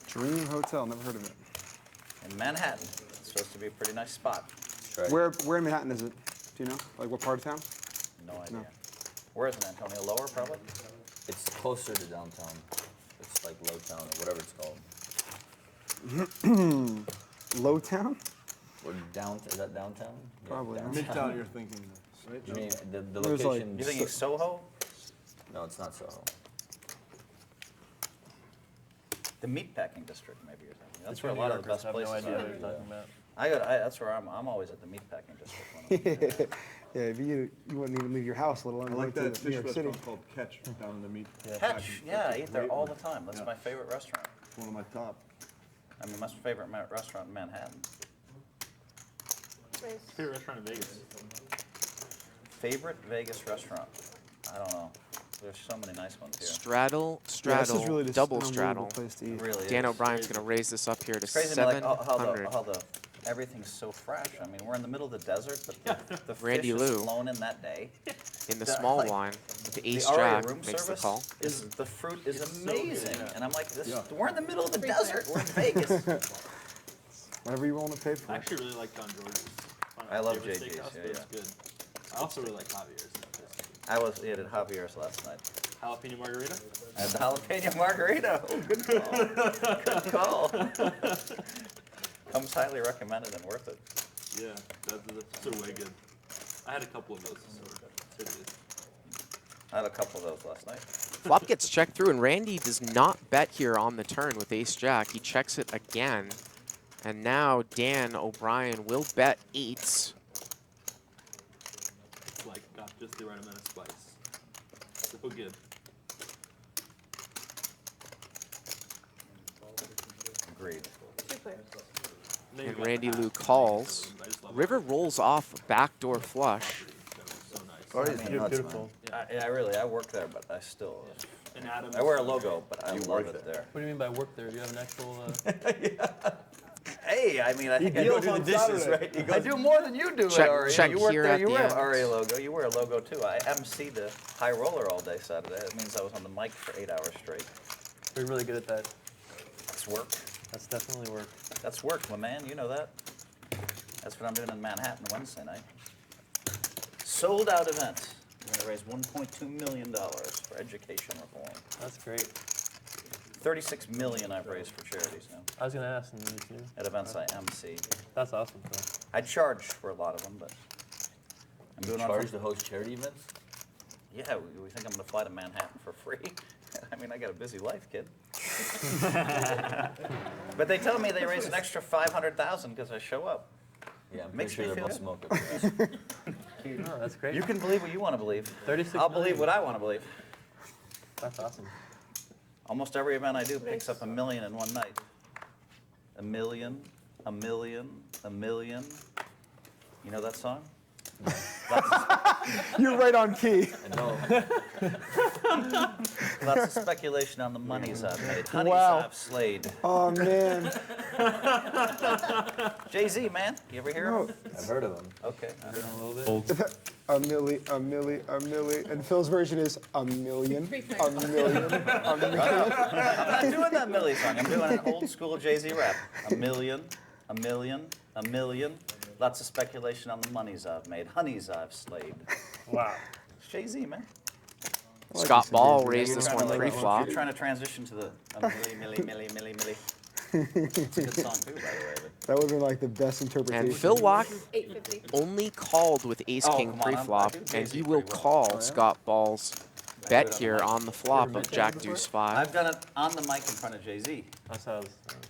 Dream Hotel, never heard of it. In Manhattan. It's supposed to be a pretty nice spot. Right. Where in Manhattan is it? Do you know? Like what part of town? No idea. Where is it, Antonio? Lower, probably? It's closer to downtown. It's like low town or whatever it's called. Low town? Or down? Is that downtown? Yeah, Probably, huh? Midtown, you're thinking, right? You mean the There's like- location? You think it's Soho? No, it's not Soho. The meatpacking district, maybe you're thinking. That's where a lot of the best I have no places idea are. what you're talking about. That's where I'm always at the meatpacking district. When I'm Yeah, if you wouldn't even leave your house, let alone I like go that to New fish York City. restaurant called Catch down in the meat. Catch, yeah, I eat there Great all one. the time. That's Yeah. my favorite restaurant. It's one of my top. I mean, my favorite restaurant in Manhattan. Favorite restaurant in Vegas? Favorite Vegas restaurant? I don't know. There's so many nice ones here. Straddle, Yeah, this straddle, is really just double an straddle. unbelievable place to It eat. really Dan is. O'Brien's going to raise this up here to It's crazy to me, like, how 700. everything's so fresh. I mean, we're in the middle of the desert, but the Randy fish Lou. is flown in that day. In the the- small like, line, with the The ace Aria jack room makes the service call. is the fruit is amazing, and I'm like, Yeah. we're in the middle of the desert. We're in Vegas. Whatever you want to pay for. I actually really like Don George's. I love Favorite JJ's, steakhouse, yeah, but it's good. I also really like Javier's. I was at Javier's last night. Jalapeno margarita? I had the jalapeno margarita. Oh, good call. Good call. Comes highly recommended and worth it. Yeah, that's so way good. I had a couple of those. So I had a couple of those last night. Flop gets checked through, and Randy does not bet here on the turn with ace jack. He checks it again. And now Dan O'Brien will bet eights. it's like got just the right amount of spice. So good. Agreed. Two players. Then you And got Randy the Lou hat. calls. I just love River rolls off backdoor flush. that. So nice. Party's nuts, Beautiful. I work there, but I still. And Adam. I wear a logo, but I love it there. What do you mean by work there? Do you have an actual? Hey, I mean, I think I go deals do the on dishes, Saturday. right? I do more than you do Check- at RA. check You work here there, at you the wear end. an RA logo. You wear a logo too. I MC the high roller all day Saturday. That means I was on the mic for 8 hours straight. We're really good at that. That's work. That's definitely work. That's work, my man. You know that. That's what I'm doing in Manhattan Wednesday night. sold out event. We're going to raise $1.2 million for education reform. That's great. 36 million I've raised for charities now. I was gonna ask, and you too. At events I MC. That's awesome, Phil. I charge for a lot of them, but I'm doing Charge to host charity events? Yeah, we think I'm going to fly to Manhattan for free. I mean, I got a busy life, kid. But they tell me they raise an extra 500,000 because I show up. Yeah, I'm Makes pretty me sure feel they're good. both smoking. Oh, that's great. You can believe what you want to believe. 36 I'll believe million. what I want to believe. That's awesome. Almost every event I do picks up $1 million in one night. $1 million, $1 million, $1 million. You know that song? You're right on key. Lots of speculation on the monies I've made. Honeys Wow. I've slayed. Oh man. Jay-Z, man. You ever hear him? I've heard of them. Okay. A milli, and Phil's version is a million, a million, a million. I'm not doing that Millie song. I'm doing an old school Jay-Z rap. $1 million, $1 million, $1 million. Lots of speculation on the monies I've made. Honeys I've slayed. Wow. It's Jay-Z, man. Scott Ball raised this one You're pre-flop. trying to transition to the milli. It's a good song too, by the way. That would have been like the best interpretation. And Phil Lock 850. only called with ace Oh, king come on, pre-flop, I do and Jay-Z he will pretty well. call Scott Ball's bet here on the flop of Jack Deuce 5. I've done it on the mic in front of Jay-Z. That's how.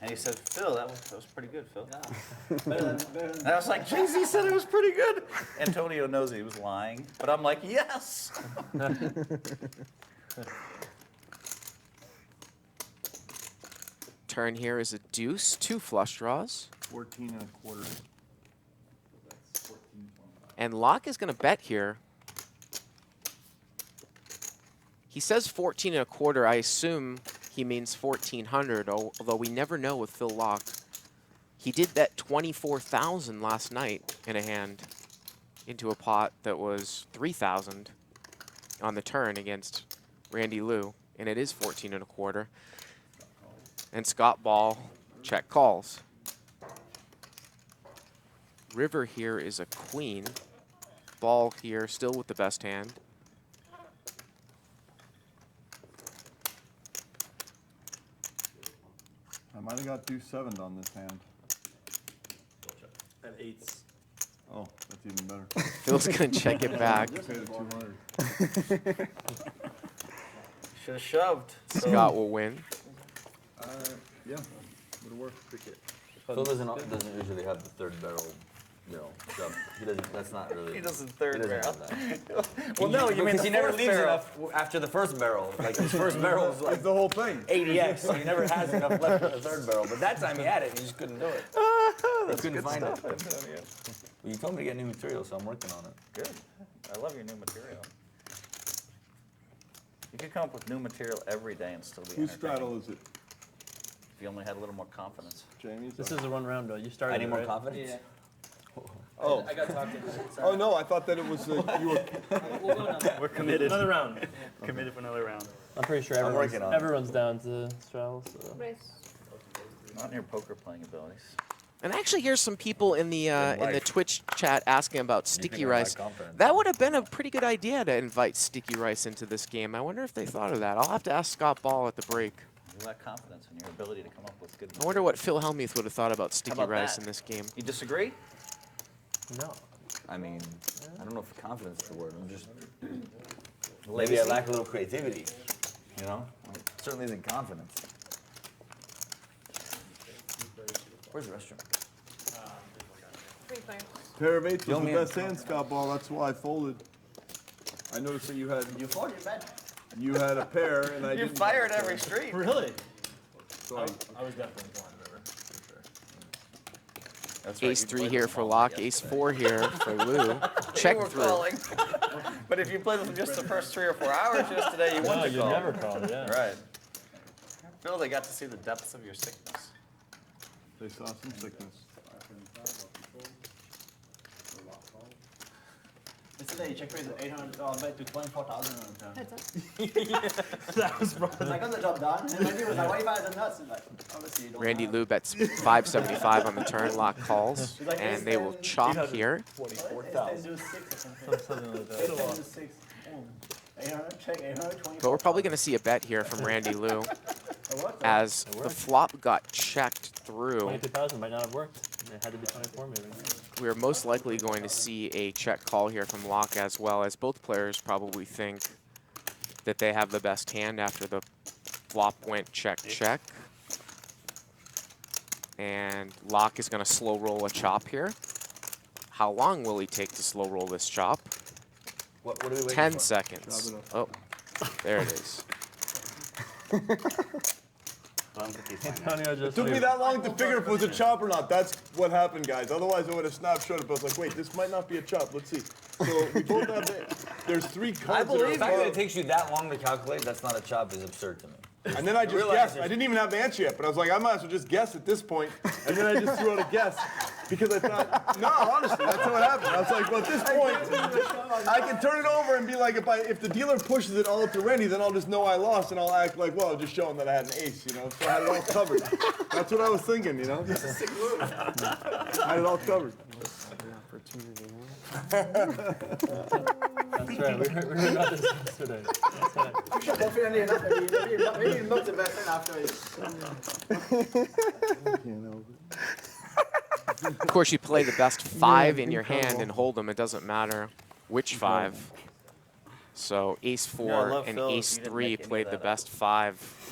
And he said, Phil, that was pretty good, Phil. And I was like, Jay-Z said it was pretty good. Antonio knows he was lying, but I'm like, yes. Turn here is a deuce, 2 flush draws. 14 and a quarter. And Locke is going to bet here. He says 14 and a quarter. I assume he means 1,400, although we never know with Phil Locke. He did bet 24,000 last night in a hand into a pot that was 3,000 on the turn against Randy Liu, and it is 14 and a quarter. And Scott Ball check calls. River here is a queen. Ball here still with the best hand. I might have got deuce 7 on this hand. At eights. Oh, that's even better. Phil's gonna check it back. Paid it 200. Should have shoved. Scott will win. Yeah, would have worked. Phil doesn't usually have the third barrel, shove. He doesn't. That's not really. He doesn't third he doesn't barrel. have that. Well, no, you mean because the he never fourth leaves barrel. enough after the first barrel. Like his first barrel was like That's the whole thing. 80x, so he never has enough left for the third barrel. But that time he had it, and he just couldn't do it. He couldn't find it. Well, you told me to get new material, so I'm working on it. Good. I love your new material. You could come up with new material every day and still be Whose entertaining. straddle is it? If you only had a little more confidence. Jamie's? This is a one round though. You started. I need more right? confidence. Yeah. Oh. I got talked into it. Oh, no, I thought that it was you were. We'll go down. We're committed. Another round. Committed for another round. I'm pretty sure I'm working on it. everyone's down to straddles. So. Race. Not in your poker playing abilities. And actually, here's some people in the life. Twitch chat asking about think Sticky I Rice. lack confidence. That would have been a pretty good idea to invite Sticky Rice into this game. I wonder if they thought of that. I'll have to ask Scott Ball at the break. You lack confidence in your ability to come up with good I wonder what Phil Helmuth would have thought about Sticky about Rice that? in this game. You disagree? No. I mean, I don't know if confidence is the word. I'm just maybe I lack a little creativity. It certainly isn't confidence. Where's the restroom? 3 players. Pair of eights was Yo, the man. best hand, Scott Ball. That's why I folded. I noticed that you had a pair, and I You didn't. fired every street. Really? So I was definitely going River, for sure. That's right, Ace you 3 played here with for them all Locke, yesterday. Ace 4 here for Lou. Check You were through. calling. But if you played with them just the first 3 or 4 hours yesterday, you No, wouldn't have you called. never called. Yeah. Right. Phil, they got to see the depths of your sickness. they saw some sickness. Yesterday, check raise 800, I'll bet to 24,000 on the turn. Heads up. That was wrong. I got the job done, and Randy was like, why you buy the nuts? Like, obviously you don't Randy have. Lou bets 575 on the turn, lock calls, and they will chop here. Let's do 6 or something. Something like that. Let's do 6. 800, check 800, But we're probably going to see a bet here from Randy Lou What? as the flop got checked through. 22,000 might not have worked. It had to be 24 maybe. We're most likely going to see a check call here from Locke, as well as both players probably think that they have the best hand after the flop went check, check. And Locke is going to slow roll a chop here. How long will he take to slow roll this chop? What are we waiting 10 for? seconds. Oh, there it is. Antonio just Took me knew. that long to figure if it was a chop or not. That's what happened, guys. Otherwise, I would have snapshot it. But I was like, wait, this might not be a chop. Let's see. So we both have there's 3 I cards. believe the that fact are that it takes you that long to calculate that's not a chop is absurd to me. And then I just realize guessed. there's- I didn't even have the answer yet, but I was like, I might as well just guess at this point. And then I just threw out a guess because I thought, no, honestly, that's what happened. I was like, well, at this point, I can turn it over and be like, if the dealer pushes it all up to Randy, then I'll just know I lost and I'll act like, well, I'll just show him that I had an ace, you know. So I had it all covered. That's what I was thinking, you know. I had it all covered. That's right. We heard about this yesterday. That's right. Definitely enough. Maybe not the best hand after it. Of course, you play the best 5 in your hand and hold them. It doesn't matter which 5. So ace 4 love and Phil, ace you didn't 3 make any played of the that best 5.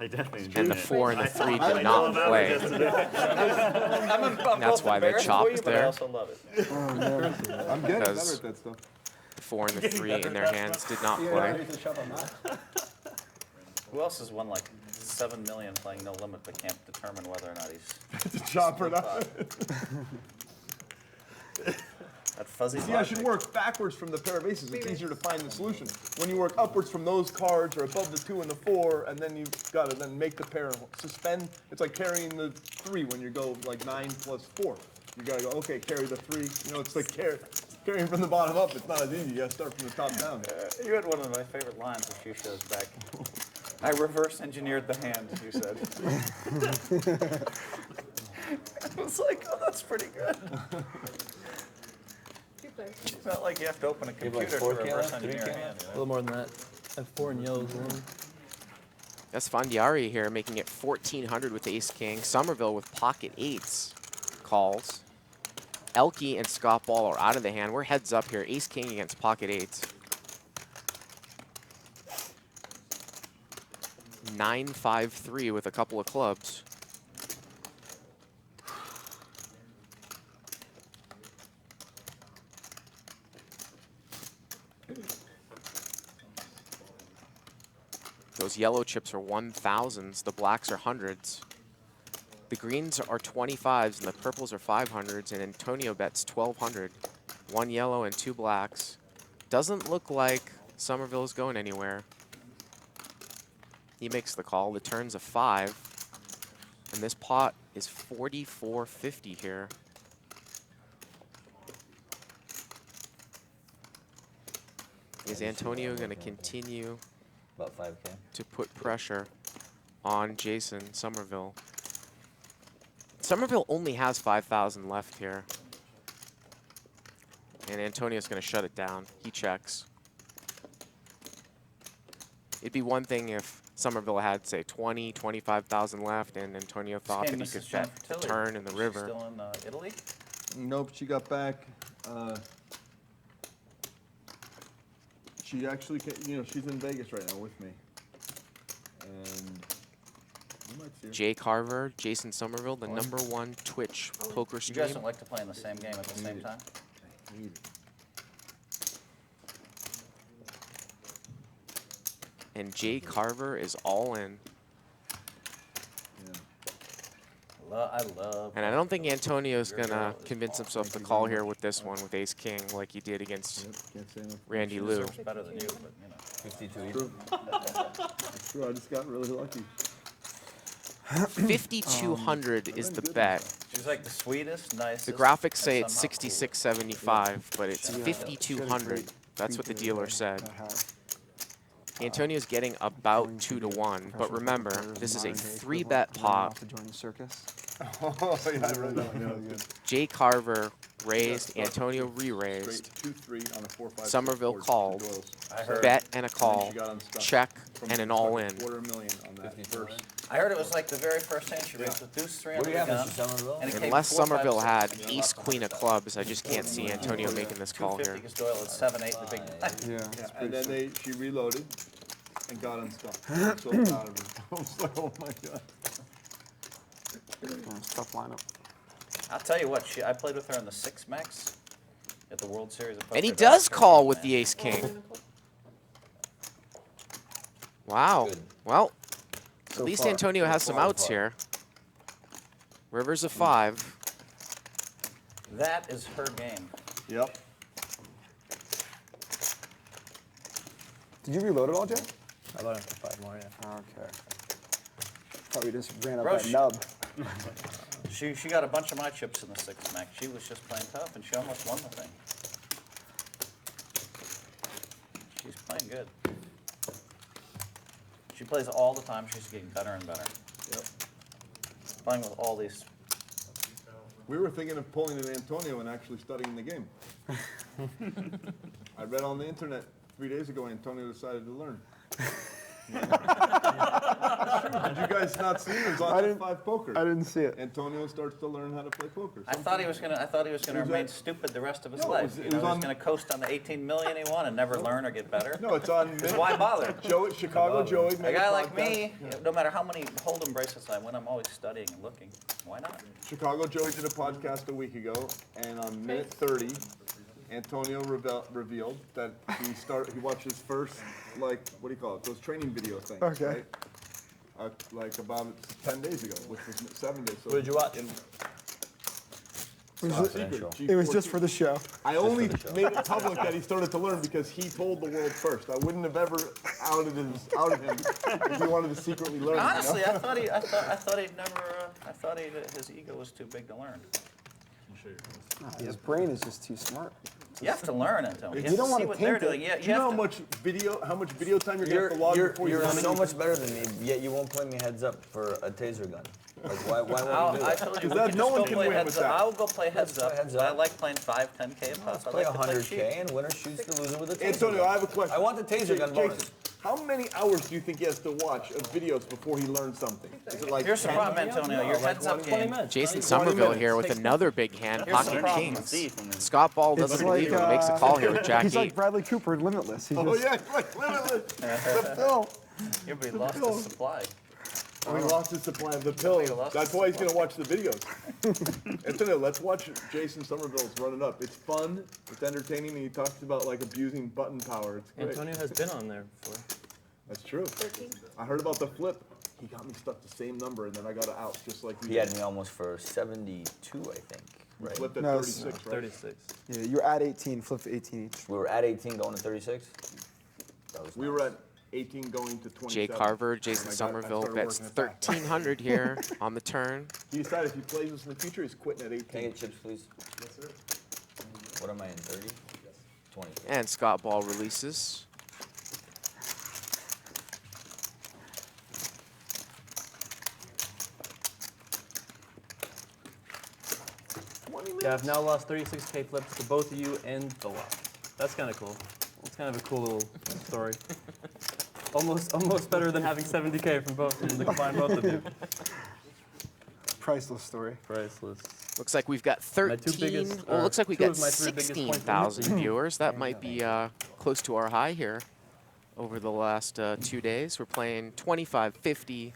I definitely And the enjoyed it. 4 and the 3 I did know not about play. it yesterday. I'm That's both why they embarrassed chopped for you, but I there. also love it. Oh, man. I'm getting better Because- at that stuff. The 4 and the 3 in their hands did not play. Who else has won like 7 million playing No Limit but can't determine whether or not he's It's a chop or not. that fuzzy See, I should logic. work backwards from the pair of aces. It's easier to find the solution. When you work upwards from those cards or above the 2 and the 4, and then you've got to then make the pair suspend. It's like carrying the 3 when you go like 9 plus 4. You got to go, okay, carry the 3. You know, it's like carrying from the bottom up. It's not as easy. You got to start from the top down. You had one of my favorite lines a few shows back. I reverse engineered the hand, you said. I was like, oh, that's pretty good. It's not like you have to open a You have like computer 4 to K reverse left, 3 engineer a K hand. left? A little more than that. I have 4 in yellows. That's Fondiari here, making it 1,400 with ace king. Somerville with pocket 8s calls. Elke and Scott Ball are out of the hand. We're heads up here. Ace king against pocket 8s. 9-5-3 with a couple of clubs. Those yellow chips are 1,000s. The blacks are 100s. The greens are 25s and the purples are 500s, and Antonio bets 1,200. 1 yellow and 2 blacks. Doesn't look like Somerville is going anywhere. He makes the call. The turn's a 5, and this pot is 44.50 here. Is Antonio going to continue About 5K. to put pressure on Jason Somerville? Somerville only has 5,000 left here. And Antonio's going to shut it down. He checks. It'd be one thing if Somerville had, say, 20, 25,000 left, and Antonio thought that he could bet the turn in the river. Still in Italy? Nope, she got back. She actually, you know, she's in Vegas right now with me. And you might see her. Jay Carver, Jason Somerville, the #1 Twitch poker You stream. guys don't like to play in the same game at the same time? And Jay Carver is all in. I love. And I don't think Antonio's going to convince himself to call here with this one with ace-king like he did against Randy Lou. Better than you, but you know. 52 True. True, I just got really lucky. 5,200 is the bet. She's like the sweetest, nicest. The graphics say and it's somehow cool. 6675, but it's Yeah. 5200. That's what the dealer said. That have, Antonio's getting about 2 to 1, but remember, this is a 3-bet pot. To join the circus. Oh, yeah, I read that one. Yeah, Jay Carver raised, Antonio re-raised. 2-3 on a 4-5. Somerville called. I heard. Bet and a call, she got unstuck check, from and an stuck all-in. $250,000 on that first. I heard it was like the very first hand she raised with deuce 3 What on do the you have, gun. Mr. Somerville? And it came Unless 4, 5, Somerville 6, had and you ace, lost queen of clubs, I just can't see Antonio making this call here. 250 because Doyle had 7-8 the big blind. Yeah. Yeah, and then she reloaded and got unstuck. I'm so proud of her. I was like, oh my God. Tough lineup. I'll tell you what, I played with her in the 6 max at the World Series of Poker. And he That does was call crazy, with man. the ace-king. Wow. Good. Well, So at least far. Antonio has some outs here. River's a 5. That is her game. Yep. Did you reload it all, Jay? I bought him for 5 more, yeah. Okay. Thought we just ran up Bro, that nub. She got a bunch of my chips in the 6 max. She was just playing tough, and she almost won the thing. She's playing good. She plays all the time. She's getting better and better. Yep. Playing with all these. We were thinking of pulling an Antonio and actually studying the game. I read on the internet 3 days ago Antonio decided to learn. Did you guys not see it? It was I on didn't- F5 Poker. I didn't see it. Antonio starts to learn how to play poker. I thought he was gonna was remain that- stupid the rest of his No, it life. was- it You know, was he was on- gonna coast on the 18 million he won and never learn or get better. No, it's on. Because why bother? Chicago Joey A made guy like podcast. me, no matter how many Hold'em bracelets I win, I'm always studying and looking. Why not? Chicago Joey did a podcast a week ago, and on minute 30, Antonio revealed that he watched his first, like, what do you call it? Those training video things. Okay. Right? Like about 10 days ago, which was 7 days. So What did you watch? in- It was, Confidential. it was just for the show. I only made it public that he started to learn because he told the world first. I wouldn't have ever outed him if he wanted to secretly learn. Honestly, you know? I thought he'd never. I thought his ego was too big to learn. His brain is just too smart. You have to learn, Antonio. You You don't have to wanna see what they're taint it. doing. Yeah, Do you know how much video time you're gonna have to log before you You're learn so it? much better than me, yet you won't play me heads up for a taser gun. Like, why won't you do I that? told you, we Because could no just one go can play win heads with up. that. I'll go play heads play up. heads I up. like playing 5-10K a pop. I Play like to play 100K cheap. and winner shoots the loser with a taser Antonio, gun. I have a question. I want the taser gun bonus. Jason, how many hours do you think he has to watch of videos before he learns something? Is it like Here's the 10? problem, Antonio. Your heads up 20 game. minutes. Jason 20 Somerville minutes. here with another big hand, Here's the pocket problem. kings. Scott Ball doesn't believe him, makes a call here with Jack He's 8. like Bradley Cooper in Limitless. He Oh just, yeah, it's like limitless. The pill. Everybody lost his supply. Oh, he lost his supply of the pill. lost That's his why he's gonna watch the videos. Antonio, let's watch Jason Somerville's Run It Up. It's fun, it's entertaining, and he talks about like abusing button power. It's great. Antonio has been on there before. That's true. I heard about the flip. He got me stuck the same number, and then I got it out just like He had me almost for 72, I think. You Right. flipped at No, it's 36, right? 36. yeah, you're at 18, flip to 18 each. We were at 18 going to 36. That was We nice. were at 18 going to 27. Jay Carver, Jason And I Somerville started bets working it back. 1,300 here on the turn. He decided if he plays this in the future, he's quitting at 18. Can I get chips, please? Yes, sir. What am I in, 30? 20. And Scott Ball releases. Yeah, I've now lost 36K flips to both of you and the lot. That's kind of cool. It's kind of a cool little story. Almost better than having 70K from both of them to combine both of you. Priceless story. Priceless. Looks like we've got My two 13. biggest- Well, it looks like we two got of my three biggest points. 16,000 viewers. That might be close to our high here over the last 2 days. We're playing 25-50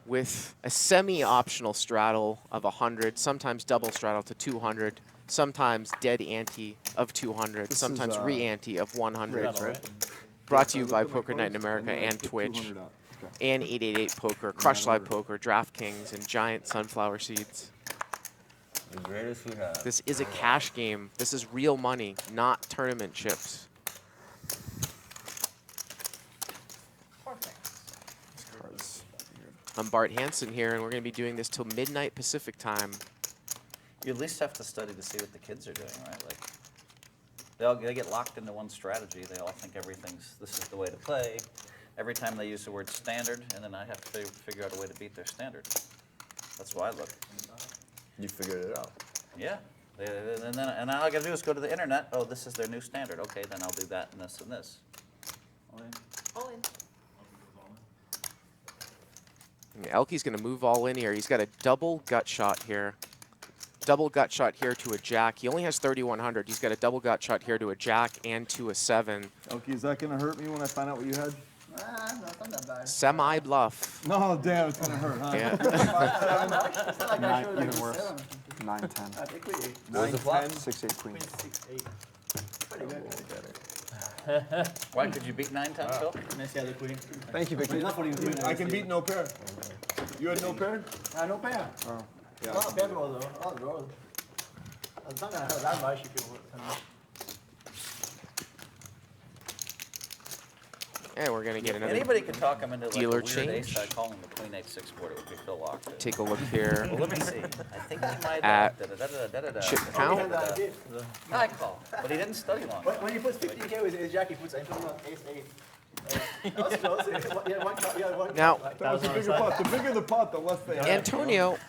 with a semi-optional straddle of 100, sometimes double straddle to 200, sometimes dead ante of 200, This sometimes is, re-ante of 100. That's right. Brought to you by Poker Night in America and Twitch, and 888 Poker, Crush Live Poker, DraftKings, and Giant Sunflower Seeds. The greatest we have. This is a cash game. This is real money, not tournament chips. I'm Bart Hansen here, and we're going to be doing this till midnight Pacific time. You at least have to study to see what the kids are doing, right? Like, they get locked into one strategy. They all think this is the way to play. Every time they use the word standard, and then I have to figure out a way to beat their standard. That's why I look. You figured it out. Yeah. And all I got to do is go to the internet. Oh, this is their new standard. Okay, then I'll do that and this and this. All in. Elke's going to move all in here. He's got a double gut shot here. Double gut shot here to a jack. He only has 3,100. He's got a double gut shot here to a jack and to a 7. Okay, is that going to hurt me when I find out what you had? No, it's not that bad. Semi bluff. No, damn, it's going to hurt, huh? Yeah. It's not like I showed like Even worse. 7. 9, 10. I think we 9, 10. 6, 8, queen. 6-8. Pretty good. Why could you beat 9-10, Phil? Messi had the queen. Thank you, Vicky. It's not for you. I can beat no pair. You had no pair? No pair. Oh, A lot of pair draws though. A lot of draws. I'm not gonna have that much if you want. And we're going to get another Anybody could talk him into like a dealer weird ace. change. I call him the queen 8-6 board. It would be Phil locked. Take a look here Well, let me see. I think he might at da-da-da-da-da-da-da. chip He count. had that idea. I call, but he didn't study long. When he puts 15K with his jack, he puts anything on ace 8. That was close. He had one card. He had one Now, card. That was a bigger pot. The bigger the pot, the less they have. Antonio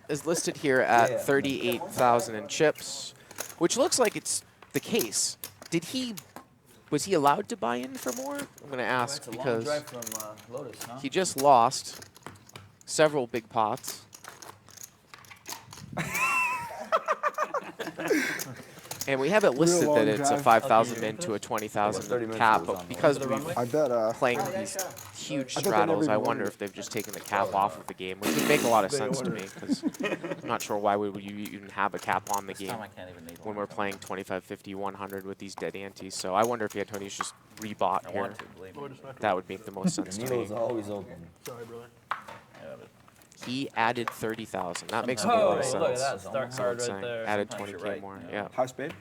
is listed here at 38,000 in chips, which looks like it's the case. Was he allowed to buy in for more? I'm going to ask It's a long because drive from Lotus, huh? he just lost several big pots. And we have it listed long that it's a drive. 5,000 min to a 20,000 cap, but because we're I bet, playing these huge I bet they straddles, never I even wonder won. if they've just taken the cap off of the game, which would make a lot of sense to me, because I'm not sure why would you even have a cap on the This game time I can't even need when one. we're playing 25, 50, 100 with these dead antes. So I wonder if Antonio's just rebought I here. want to, believe me. That would make the most sense to me. Needle's always open. Sorry, brother. Yeah, but He added 30,000. That makes a lot of sense. look at that That's start almost card Saying right there. added Sometimes 20K you're right, more. yeah. Yeah. high spade?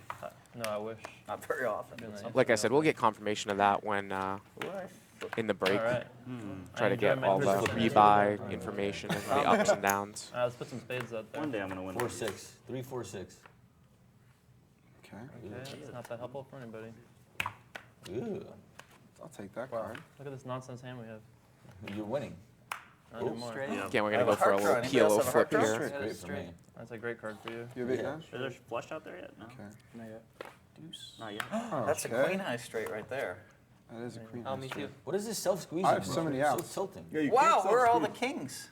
No, I wish. not very often. Good but night. sometimes. Like I said, we'll get confirmation of that when in the break. All right. Try to enjoy get my all the Christmas. rebuy information and the ups and downs. Let's put some spades out there. One day I'm gonna win. 4-6. 3-4-6. Okay. Okay, it's not that helpful for anybody. Ooh, I'll take that card. Look at this nonsense hand we have. you're winning. Not anymore. Yeah. Again, we're I going to have go a for a heart little draw. Anybody else PLO have a flip heart draw? here. That's great for me. That's a great card for you. You a big guy? Is there flush out there yet? No. Okay. Not yet. Deuce. Not yet. That's a Okay. queen high straight right there. That is a queen. Oh, me too. What is this self-squeezing? I have so many It's outs. So tilting. Yeah, you Wow, can't where are all the self-squeeze. kings?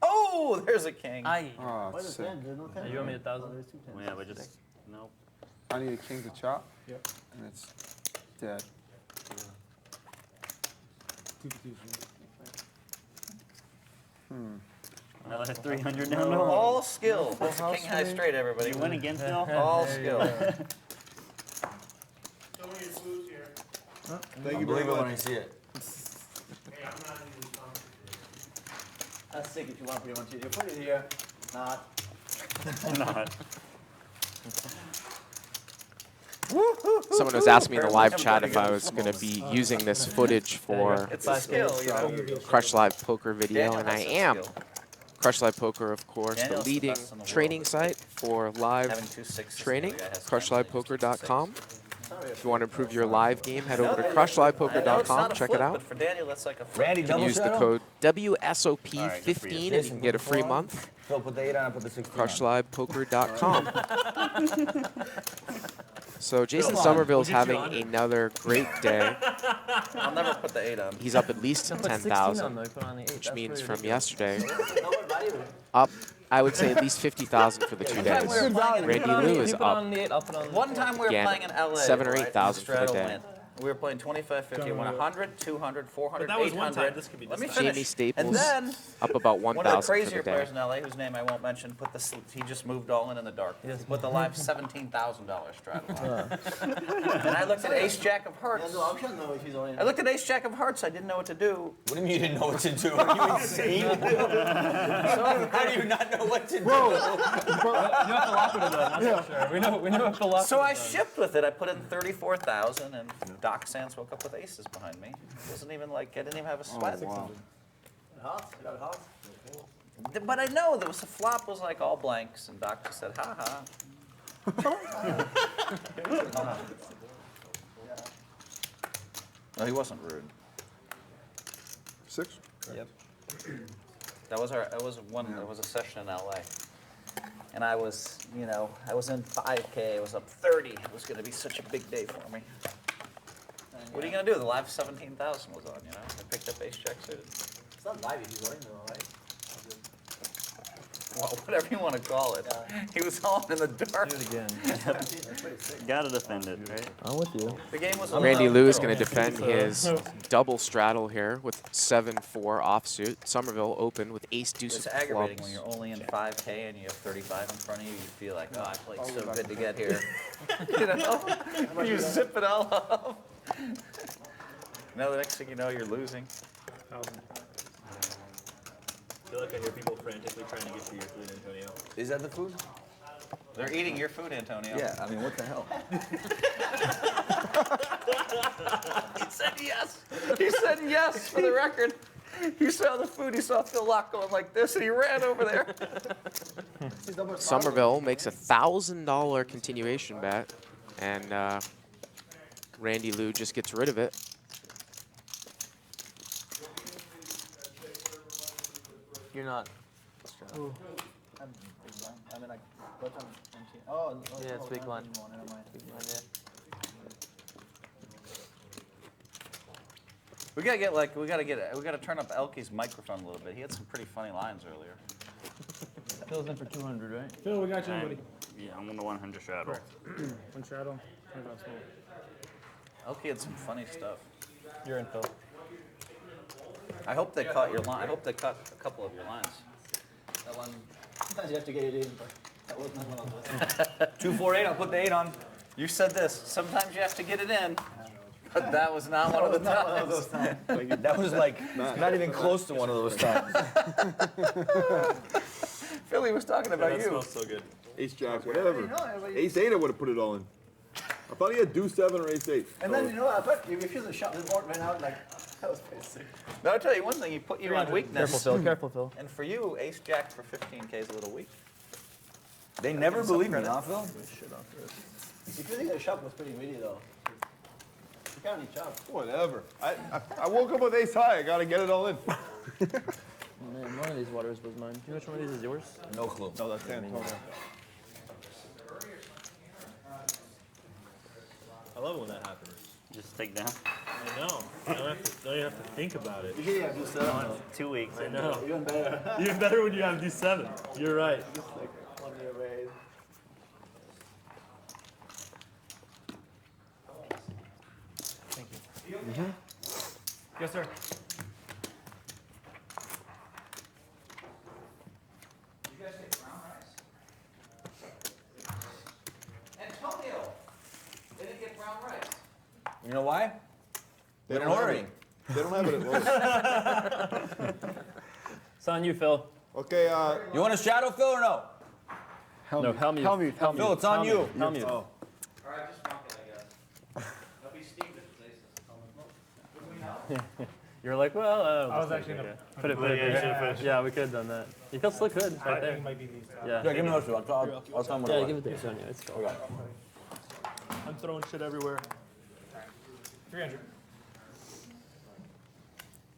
Oh, there's a king. Aye. Oh, What it's is sick. 10? There's no 10. You owe me 1,000. There's 2 10s. Well, yeah, but just no. I need a king to chop. Yep. And it's dead. Another 300 down the hole. All skill. That's a house king high for me. straight, everybody. You win again, Phil? All skill. Thank I you very believe it when I much. see it. That's sick if you want to put it on TV. You put it here. Not. Not. Someone was asking me in the live chat if I was going to be using this footage for It's a skill, you know. Crush Live Poker video, Daniel and I has some am. skill. Crush Live Poker, of course, Daniel's the the leading best in the world. training site for live Having 2 6s. training, The other guy has 10s, crushlivepoker.com. Sorry. If you want to improve your live game, head over to I know it's not crushlivepoker.com, a check flip, it out. But for Daniel, that's like a flip. Randy, You can double use the shadow? code WSOP15 and you can get a free month. Phil, put the 8 on and put the 16 on. crushlivepoker.com. So Jason Somerville's having another great day. I'll never put the 8 on. He's up at least Put 16 on 10,000, though, put on the 8. which That's means really from ridiculous. yesterday, No more value. up, I would say at least 50,000 for the 2 days. Good value. Randy Put on the Lou 8, is you put up. on the 8, I'll put on the One time we were Again, playing in LA. 7 or right, 8,000 for the Straddle day. went. We were playing 25, 50, won 100, 200, 400, But that was 800. one time. This could be Let me discussed. finish. Jamie Staples And then up about one of the 1,000 for crazier the players day. in LA, whose name I won't mention, he just moved all in the dark. He put the live $17,000 straddle on. And I looked at Ace Jack of He Hearts. has no option though if he's only. I looked at Ace Jack of Hearts. I didn't know what to do. What do you mean you didn't know what to do? Are you insane? How do you not know what to do? You have to lock with it though, that's for sure. We know what to lock So with I it, though. shipped with it. I put in 34,000, and Doc Sands woke up with aces behind me. It wasn't even like I didn't even have a sweat. Oh, wow. Hearts? You got hearts? But I know there was a flop was like all blanks, and Doc just said, ha ha. No, he wasn't rude. 6. Yep. That was a session in LA. And I was, I was in 5K, I was up 30. It was gonna be such a big day for me. What are you gonna do? The live 17,000 was on, I picked up ace jack suited. It's not live, he's running though, right? Well, whatever you want to call it. He was all in the dark. Do it again. Gotta defend it, right? I'm with you. The game was Randy Lou is going to defend his double straddle here with 7-4 offsuit. Somerville open with ace deuce It's of aggravating clubs. when you're only in 5K and you have 35 in front of you. You feel like, oh, I played so good to get here. You zip it all up. Now the next thing you know, you're losing. I feel like I hear people frantically trying to get to your food, Antonio. Is that the food? They're eating your food, Antonio. Yeah, I mean, what the hell? He said yes. He said yes for the record. He saw the food. He saw Phil Locke going like this, and he ran over there. Somerville makes a $1,000 continuation bet, and Randy Lou just gets rid of it. You're not. I mean, like, button, oh, Yeah, it's big blind. Never mind. Big blind, yeah. We gotta turn up Elke's microphone a little bit. He had some pretty funny lines earlier. Phil's in for 200, right? Phil, we got you, buddy. Yeah, I'm on the 100 straddle. One straddle, 25 small. Elke had some funny stuff. You're in, Phil. I hope they caught your line. I hope they caught a couple of your lines. That one, sometimes you have to get it in, but that was not one of those. 248. I'll put the 8 on. You said this. Sometimes you have to get it in. But that was not one of the times. That was like not even close to one of those times. Philly was talking about That you. smells so good. Ace jack, whatever. Ace 8, I would have put it all in. I thought he had deuce 7 or ace 8. And then, I thought you refused the shot, the board went out like, that was pretty sick. Now, I'll tell you one thing. He put you on weakness. Careful, Phil. Careful, Phil. And for you, ace jack for 15K is a little weak. They never believe me, huh, Phil? Refusing the shot was pretty witty though. You can't really chop. Whatever. I woke up with ace high. I got to get it all in. Oh, man, one of these waters was mine. Do you know which one of these is yours? No clue. No, that's Antonio. I love when that happens. Just take down. I know. Now you have to think about it. Usually I do 7. 2 weeks. I know. Even better. Even better when you have these 7. You're right. Just like 1 year away. Yes, sir. Antonio, they didn't get brown rice. You know why? They Been don't have ordering. it. They don't have it at Lowe's. It's on you, Phil. Okay, You want a shadow, Phil, or no? No, Helmut. Helmut. Phil, it's on you. Helmut. All right, just mark it, I guess. That'll be Steve if it's aces. You're like, well, I was actually gonna put it there. Yeah, we could have done that. You still could, I right think there. it might be these. Yeah. Yeah, give me those two. I'll tell him what Yeah, I give want. it to Sonia. It's cool. Okay. I'm throwing shit everywhere. 300.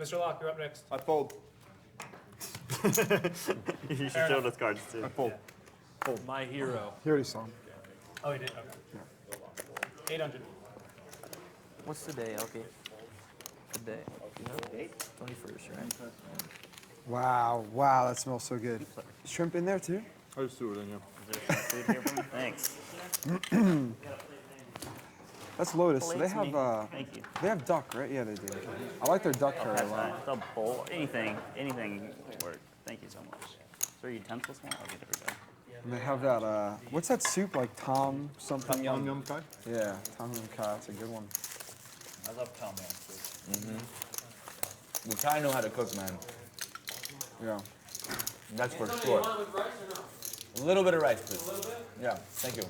Mr. Locke, you're up next. I fold. You should show those cards too. I fold. My hero. He already saw him. Oh, you did? Okay. 800. What's the day, okay? The day. 21st, right? Wow, wow, that smells so good. Shrimp in there too? I just threw it in, yeah. Is there some food here for me? Thanks. That's Lotus. So they Plates me. have Thank you. they have duck, right? Yeah, they do. I like their duck curry a That's lot. fine. The bowl, anything will work. Thank you so much. Is there utensils more? Okay, there we go. And they have that what's that soup like Tom something? Yum yum kai? Yeah, Tom Yum Kai. It's a good one. I love Tom Yum too. The Thai know how to cook, man. Yeah. That's for sure. A little bit of rice, please. Yeah, thank you.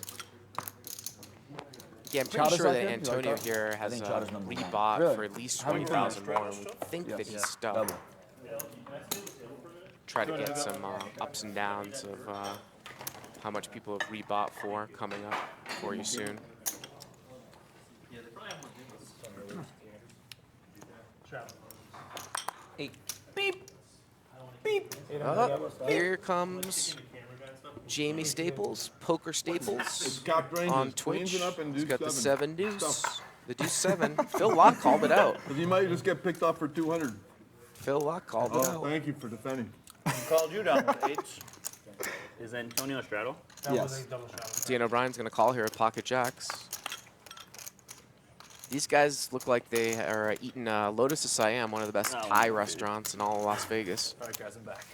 Yeah, I'm pretty Chowder's sure not that good? You like Antonio that? here I has think chowder's number one. rebought Really? for at least How many 20,000 more. We think that he's stuck. Double. try to get some ups and downs of how much people have rebought for coming up for you soon. Eight. Beep. Beep. Oh, here comes Jamie Staples, Poker Staples capped ranges, on queens Twitch. and up and He's deuce got the seven. 7 deuce. Stuff. The deuce 7. Phil Locke called it out. Because he might just get picked up for 200. Phil Locke called it Oh, out. thank you for defending. He called you down with 8s. Is Antonio straddle? That was Yes. a double straddle. Dan O'Brien's going to call here at Pocket Jacks. These guys look like they are eating Lotus of Siam, one of the best Oh, Thai dude. restaurants in all of Las Vegas. All right, guys, I'm back.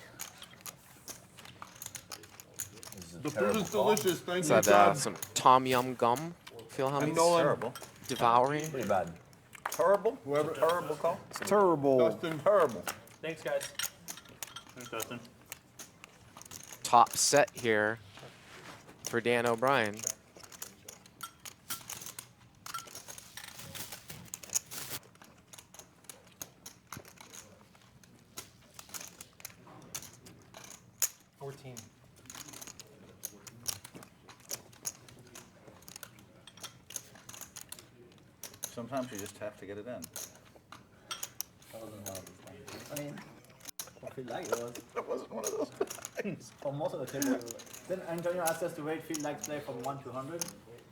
The food is delicious. Thank It's you, had Todd. some Tom Yum Gum. Feel how And he's Nolan. Terrible. devouring. Pretty bad. Terrible? Whoever. Terrible call? It's terrible. Dustin. Terrible. Thanks, guys. Thanks, Dustin. Top set here for Dan O'Brien. Sometimes you just have to get it in. That wasn't one of those things. I mean, I feel like it was. That wasn't one of those things. For most of the table, then Antonio asked us to rate field like play from 1 to 100.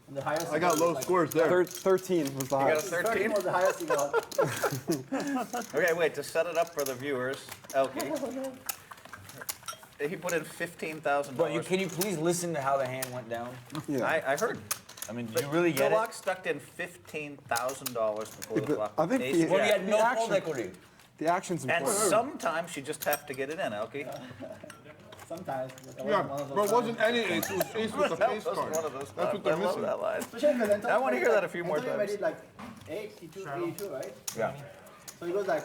And the highest. I got was low like, scores there. 13 was the You got a highest. 13? was the highest he got. Okay, wait, to set it up for the viewers, Elkie, he put in $15,000. But can you please listen to how the hand went down? Yeah. I heard. I mean, do you really get Phil it? Locke stuck in $15,000 before the flop. I think Ace the- jack. Well, he had The no action- fold equity. The action's And important. sometimes you just have to get it in, Elkie. Sometimes. But that Yeah, wasn't one of those but it wasn't times. any ace. It was ace with the That face wasn't card. one of those That's what times. they're I love missing. that line. Especially because Antonio. I wanna hear that a few more Antonio times. made it like 8, E2, 3, 2, right? Yeah. So it goes like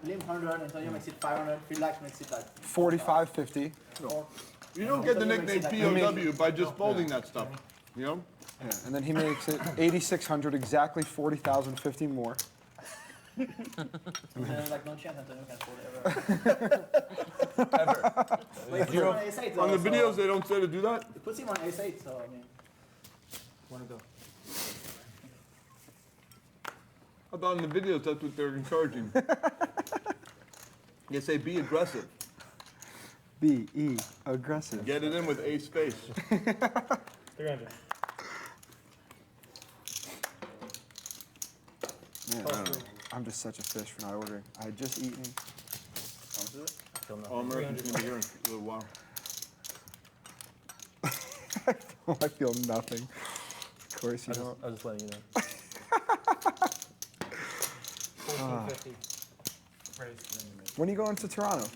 limp 100, Antonio makes it 500, field like makes it like 45, 50. 4. You don't get the nickname POW by just folding that stuff. You know? Yeah. And then he makes it 8,600, exactly 40,000, 50 more. And then like no chance Antonio can fold ever. Wait, it puts him on ace 8 On the though, videos, so they don't say to do that. it puts him on ace 8, so I mean. Wanna go? I thought in the videos that's what they're encouraging. They say be aggressive. B-E, aggressive. Get it in with ace face. 300. Man, I don't know. I'm just such a fish for not ordering. I had just eaten. All Americans gonna be here in a little while. I feel nothing. Of course you don't. I was just letting you know. 1450. Raise. When are you going to Toronto?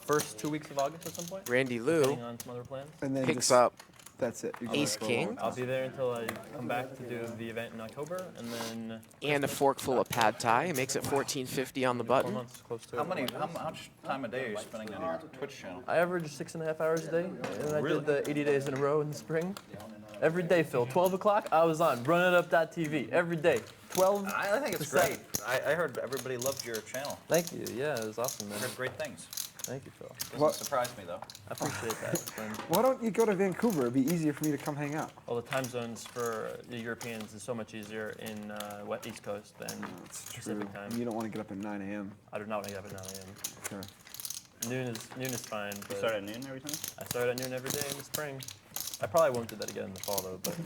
First 2 weeks of August at some point. Randy Lou Depending on some other plans. And then picks just, up That's it. You go Ace for a King. long I'll time. be there until I come back to do the event in October, and then and a fork full of pad thai. He makes it $14.50 on the 4 button. months close to How it. much time a day are you spending on your Twitch channel? I average 6.5 hours a day, and I did the 80 days in a row in the spring. Every day, Phil. 12 o'clock, I was on runitup.tv every day. 12. I think it's to 7. great. I heard everybody loved your channel. Thank you. Yeah, it was awesome, man. I heard great things. Thank you, Phil. Doesn't What- surprise me though. I appreciate that. friend. Why don't you go to Vancouver? It'd be easier for me to come hang out. Well, the time zones for the Europeans is so much easier in East Coast than That's Pacific true. time. You don't want to get up at 9 a.m. I do not want to get up at 9 a.m. Okay. Noon is fine. You But start at noon every time? I start at noon every day in the spring. I probably won't do that again in the fall though. But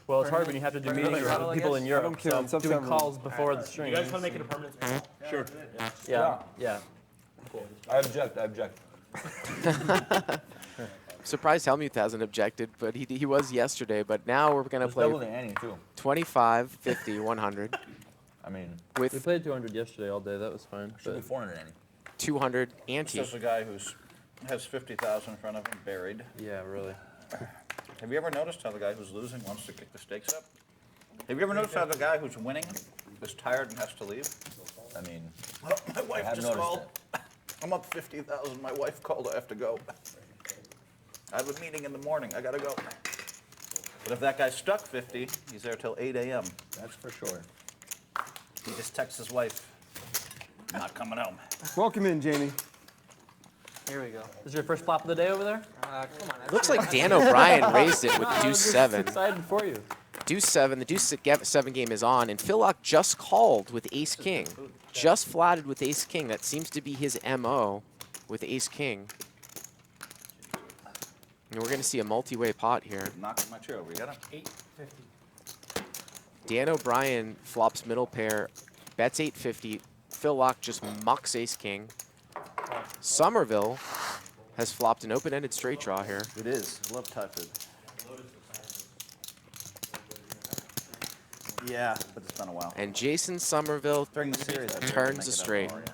well, it's hard when you have to do meetings with people in Europe. don't care. So It's I'm up to doing everyone. calls before the stream. You guys want to make it a permanent spot? Sure. Yeah. Yeah. I object. I object. Surprised Helmuth hasn't objected, but he was yesterday. But now we're gonna It's play double the ante too. 25, 50, 100 I mean, We with played 200 yesterday all day. That was fun. should be But 400 ante. 200 ante. This is a guy has 50,000 in front of him buried. yeah, really. Have you ever noticed how the guy who's losing wants to kick the stakes up? Have you ever noticed how the guy who's winning is tired and has to leave? I mean, My wife have just noticed called. I'm up 50,000. My wife called. I have to go. I have a meeting in the morning. I gotta go. But if that guy's stuck 50, he's there till 8 a.m. that's for sure. He just texts his wife, Not coming home. Welcome in, Jamie. Here we go. This is your first flop of the day over there? Come on. Looks like Dan O'Brien raised it with I was deuce just 7. excited for you. Deuce 7. The deuce 7 game is on, and Phil Lock just called with ace king. Just flatted with ace king. That seems to be his MO with ace king. And we're going to see a multi-way pot here. Knocking my chair over. You got him? 850. Dan O'Brien flops middle pair, bets 850. Phil Lock just mucks ace king. Somerville has flopped an open-ended straight draw here. It is. Love Twyford. Yeah, but it's been a while. And Jason Somerville During the series, I tried to turns make a it up straight. Aria.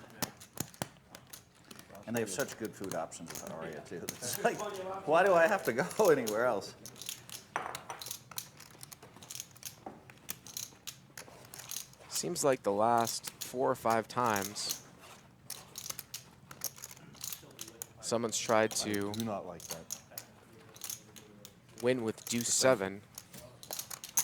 And they have such good food options with Aria, too. It's like, why do I have to go anywhere else? Seems like the last 4 or 5 times someone's tried to Do not like that. win with deuce 7.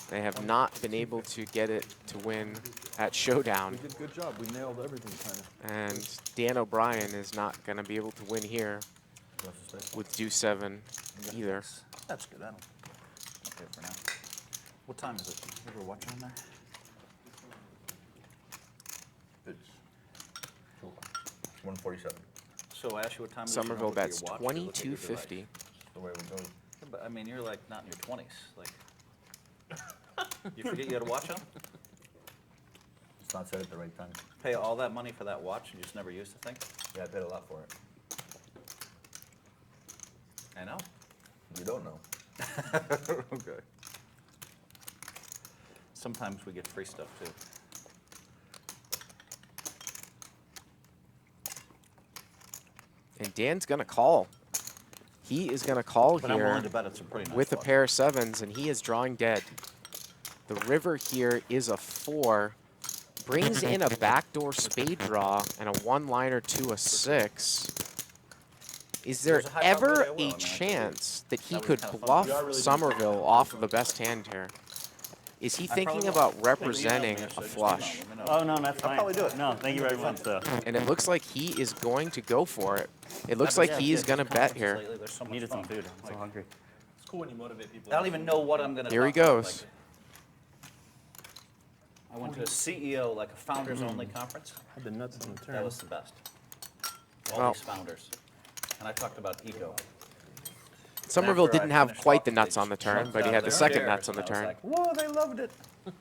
They have not been able to get it to win at Showdown. We did a good job. We nailed everything, kind of. And Dan O'Brien is not going to be able to win here with deuce 7 either. That's good. That'll okay for now. What time is it? You ever watching on there? It's 147. So I asked you what time it is. you know, Somerville look at bets your watch, you look at your device. 2250. The way we go. Yeah, but I mean, you're like not in your 20s. Like, you forget you had a watch on? It's not set at the right time. Pay all that money for that watch and you just never used the thing? Yeah, I paid a lot for it. I know. You don't know. Okay. Sometimes we get free stuff too. And Dan's going to call. He is going to call But I'm here willing to bet it's a pretty nice with a watch. pair of 7s, and he is drawing dead. The river here is a 4. Brings in a backdoor spade draw and a one-liner to a 6. Is there There's a high ever probability I will. I a mean, I chance that he that would could be kinda fun. bluff You are really Somerville off of the best hand here? Is he I probably thinking will. about Maybe you know representing me, a so just flush? email me, let me know. Oh, no, that's I'll fine. probably do it. No, thank you very much, though. And it looks like he is going to go for it. It looks Yeah, like yeah, he is yeah, going to just bet conferences here. lately, there's so much Needed some fun. food. I'm so hungry. It's cool when you motivate people. I don't even know what I'm going to Here he talk about, goes. like, I went to a CEO, like a founders-only conference. Had the nuts on the turn. That was the best. All Well- these founders. And I talked about ego. Somerville after I didn't have finished quite the talking, nuts they on the just turn, jumped but he out had of the their second chairs, nuts on the and I was turn. like, whoa, they loved it. Oh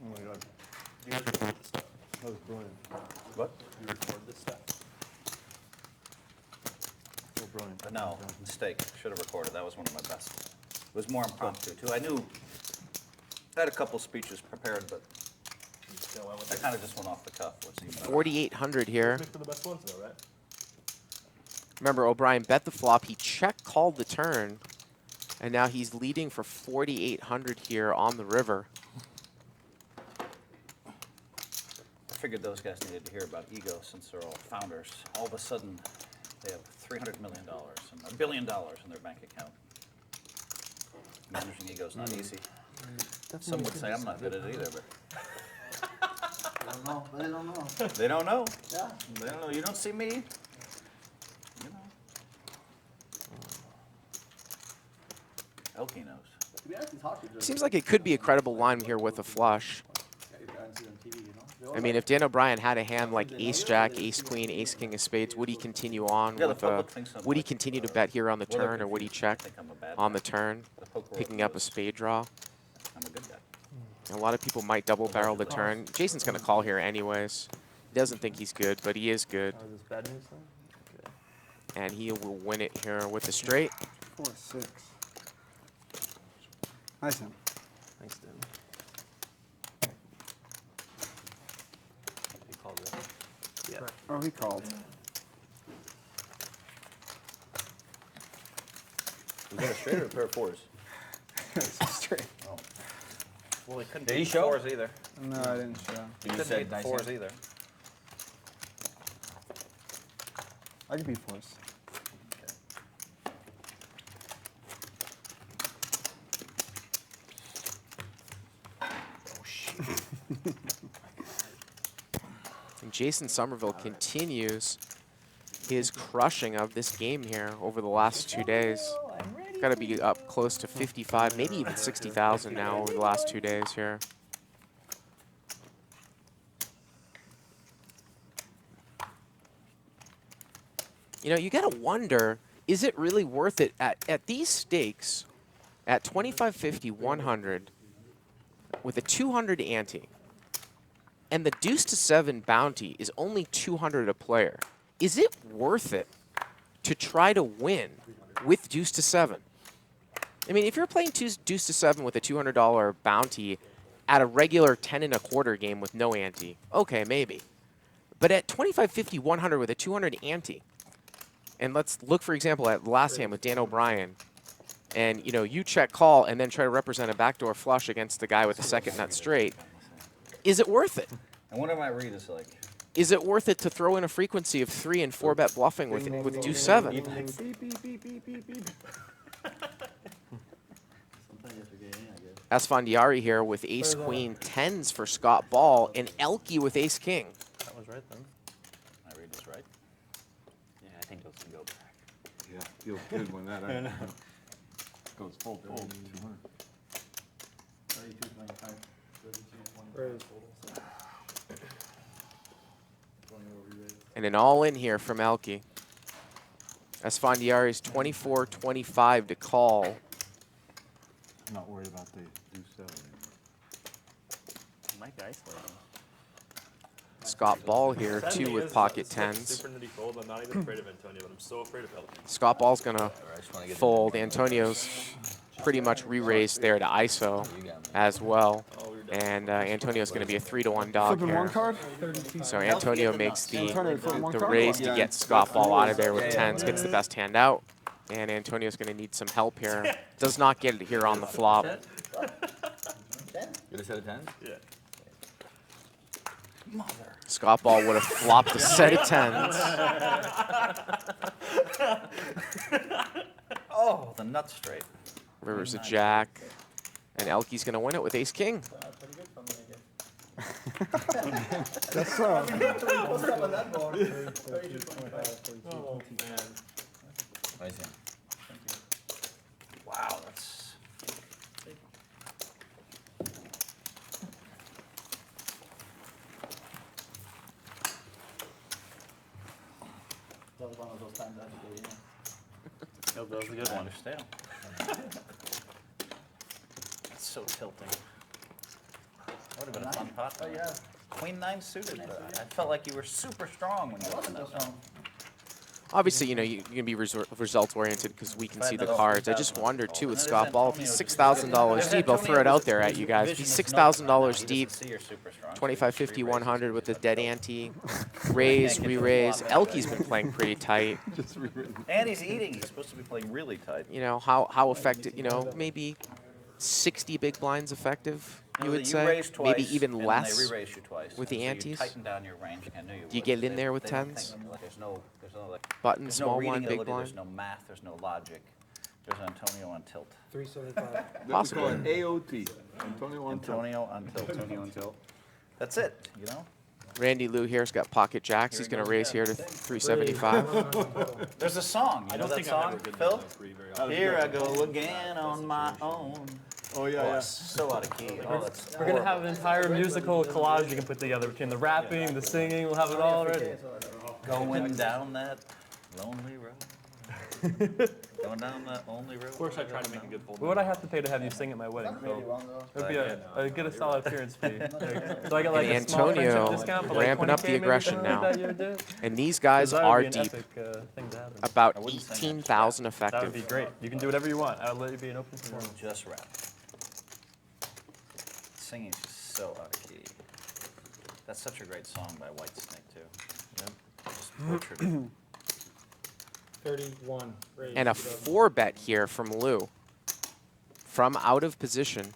my God. That was brilliant. What? You record this stuff? So brilliant. But no, mistake. Should have recorded. That was one of my best. It was more impromptu, too. I had a couple speeches prepared, but I kind of just went off the cuff. What's even better. 4,800 here. Pick for the best ones, though, right? Remember, O'Brien bet the flop. He check-called the turn, and now he's leading for 4,800 here on the river. I figured those guys needed to hear about ego since they're all founders. All of a sudden, they have $300 million and $1 billion in their bank account. Managing ego is not easy. Some would say I'm not good at it either, but I don't know. They don't know. they don't know. Yeah. They don't know. You don't see me. You know. Elkie knows. To be honest, it's hard to judge. Seems like it could be a credible line here with a flush. Yeah, you can't see on TV, you know? I mean, if Dan O'Brien had a hand like ace-jack, ace-queen, ace-king of spades, would he continue on Yeah, the with public thinks I'm would he like- continue to bet here on the Well, they're turn, or would he confused. check They think I'm a bad on guy. the turn, The poker world picking up a knows spade draw? I'm a good guy. A lot of people might double barrel the turn. Jason's going to call here anyways. He doesn't think he's good, but he is good. Oh, is this bad news then? Okay. And he will win it here with the straight. 4, 6. Nice him. Thanks, Dan. He called it. Yeah. Oh, he called. Was that a straight or a pair of fours? Straight. Well, he couldn't Did beat he show? fours either. No, I didn't show. He couldn't said beat the nice fours hand. either. I could be forced. Jason Somerville continues his crushing of this game here over the last 2 days. Got to be up close to 55, maybe even 60,000 now over the last 2 days here. You know, you got to wonder, is it really worth it at these stakes, at 25.50, 100, with a 200 ante, and the deuce to 7 bounty is only 200 a player? Is it worth it to try to win with deuce to 7? I mean, if you're playing deuce to 7 with a $200 bounty at a regular 10 1/4 game with no ante, okay, maybe. But at 25.50, 100 with a 200 ante, and let's look, for example, at the last hand with Dan O'Brien, and you check call and then try to represent a backdoor flush against the guy with the second nut straight. Is it worth it? And what my read is like? Is it worth it to throw in a frequency of 3 and 4 bet bluffing with deuce 7? Esfandiari here with ace queen, 10s for Scott Ball, and Elke with ace king. That was right then. My read is right. Yeah, I think those can go back. Yeah, feels good when that goes full 200. 32.25. Raise. And an all-in here from Elke. Esfandiari's 24-25 to call. I'm not worried about the deuce 7. Mike isolating. Scott Ball here, Sad too, thing with is, pocket it's like 10s. super nitty fold. I'm not even afraid of Antonio, but I'm so afraid of Elke. Scott Ball's going to fold. Antonio's pretty much re-raised there to ISO as well. And Antonio's going to be a 3-1 dog Flipping here. one card. So Antonio makes Antonio, flip one the card? raise to get Scott Ball out of there with 10s, gets the best hand out. And Antonio's going to need some help here. Does not get it here on the flop. Get a set of 10s? Yeah. Scott Ball would have flopped a set of 10s. Oh, the nut straight. River's a jack. And Elke's going to win it with ace king. That's so. Oh, man. Amazing. Wow, that's. That was one of those times I had to go in. That was a good one. Understand. That's so tilting. That would have been a fun pot. Oh, yeah. Queen 9 suited. I felt like you were super strong when you opened that one. Obviously, you can be results oriented because we can see the cards. I just wonder too with Scott Ball, if he's $6,000 deep, I'll throw it out there at you guys. If he's $6,000 deep, 25, 100 with the dead ante, raise, re-raise. Elke's been playing pretty tight. And he's eating. He's supposed to be playing really tight. How effective? Maybe 60 big blinds effective. You would say raised twice, maybe even and less they re-raised you twice. with the So you antes. tighten down your range. I knew you Do you would. get in there with They didn't 10s? think, like, there's no like, Button, there's small no one, reading big ability, blind. There's no math. There's no logic. There's Antonio on tilt. 375. Possibly. AOT. Antonio on tilt. Antonio on tilt. Antonio on tilt. That's it. Randy Lou here's got pocket jacks. He's going to raise here to 375. There's a song. You know that song, Phil? Here I go good. again on my own. Oh, yeah. So out of key. Oh, that's We're gonna have an entire musical collage you can put together between the rapping, the singing. We'll have it all ready. going down that lonely road. Going down that lonely road. Of course, I try to make a good fold. What would I have to pay to have you sing at my wedding, Phil? It would be get a solid appearance fee. So I get like And a small friendship Antonio discount for like ramping up 20K the maybe, aggression something like now. that you would do? And these guys 'Cause that would are be an deep. epic, thing to happen. About wouldn't say 18,000 That would effective. be great. You can do whatever you want. I'll let you be an open forum. Just rap. Singing is just so out of key. That's such a great song by Whitesnake too. Just butchered. 31. Raise. And a 4-bet here from Lou. From out of position.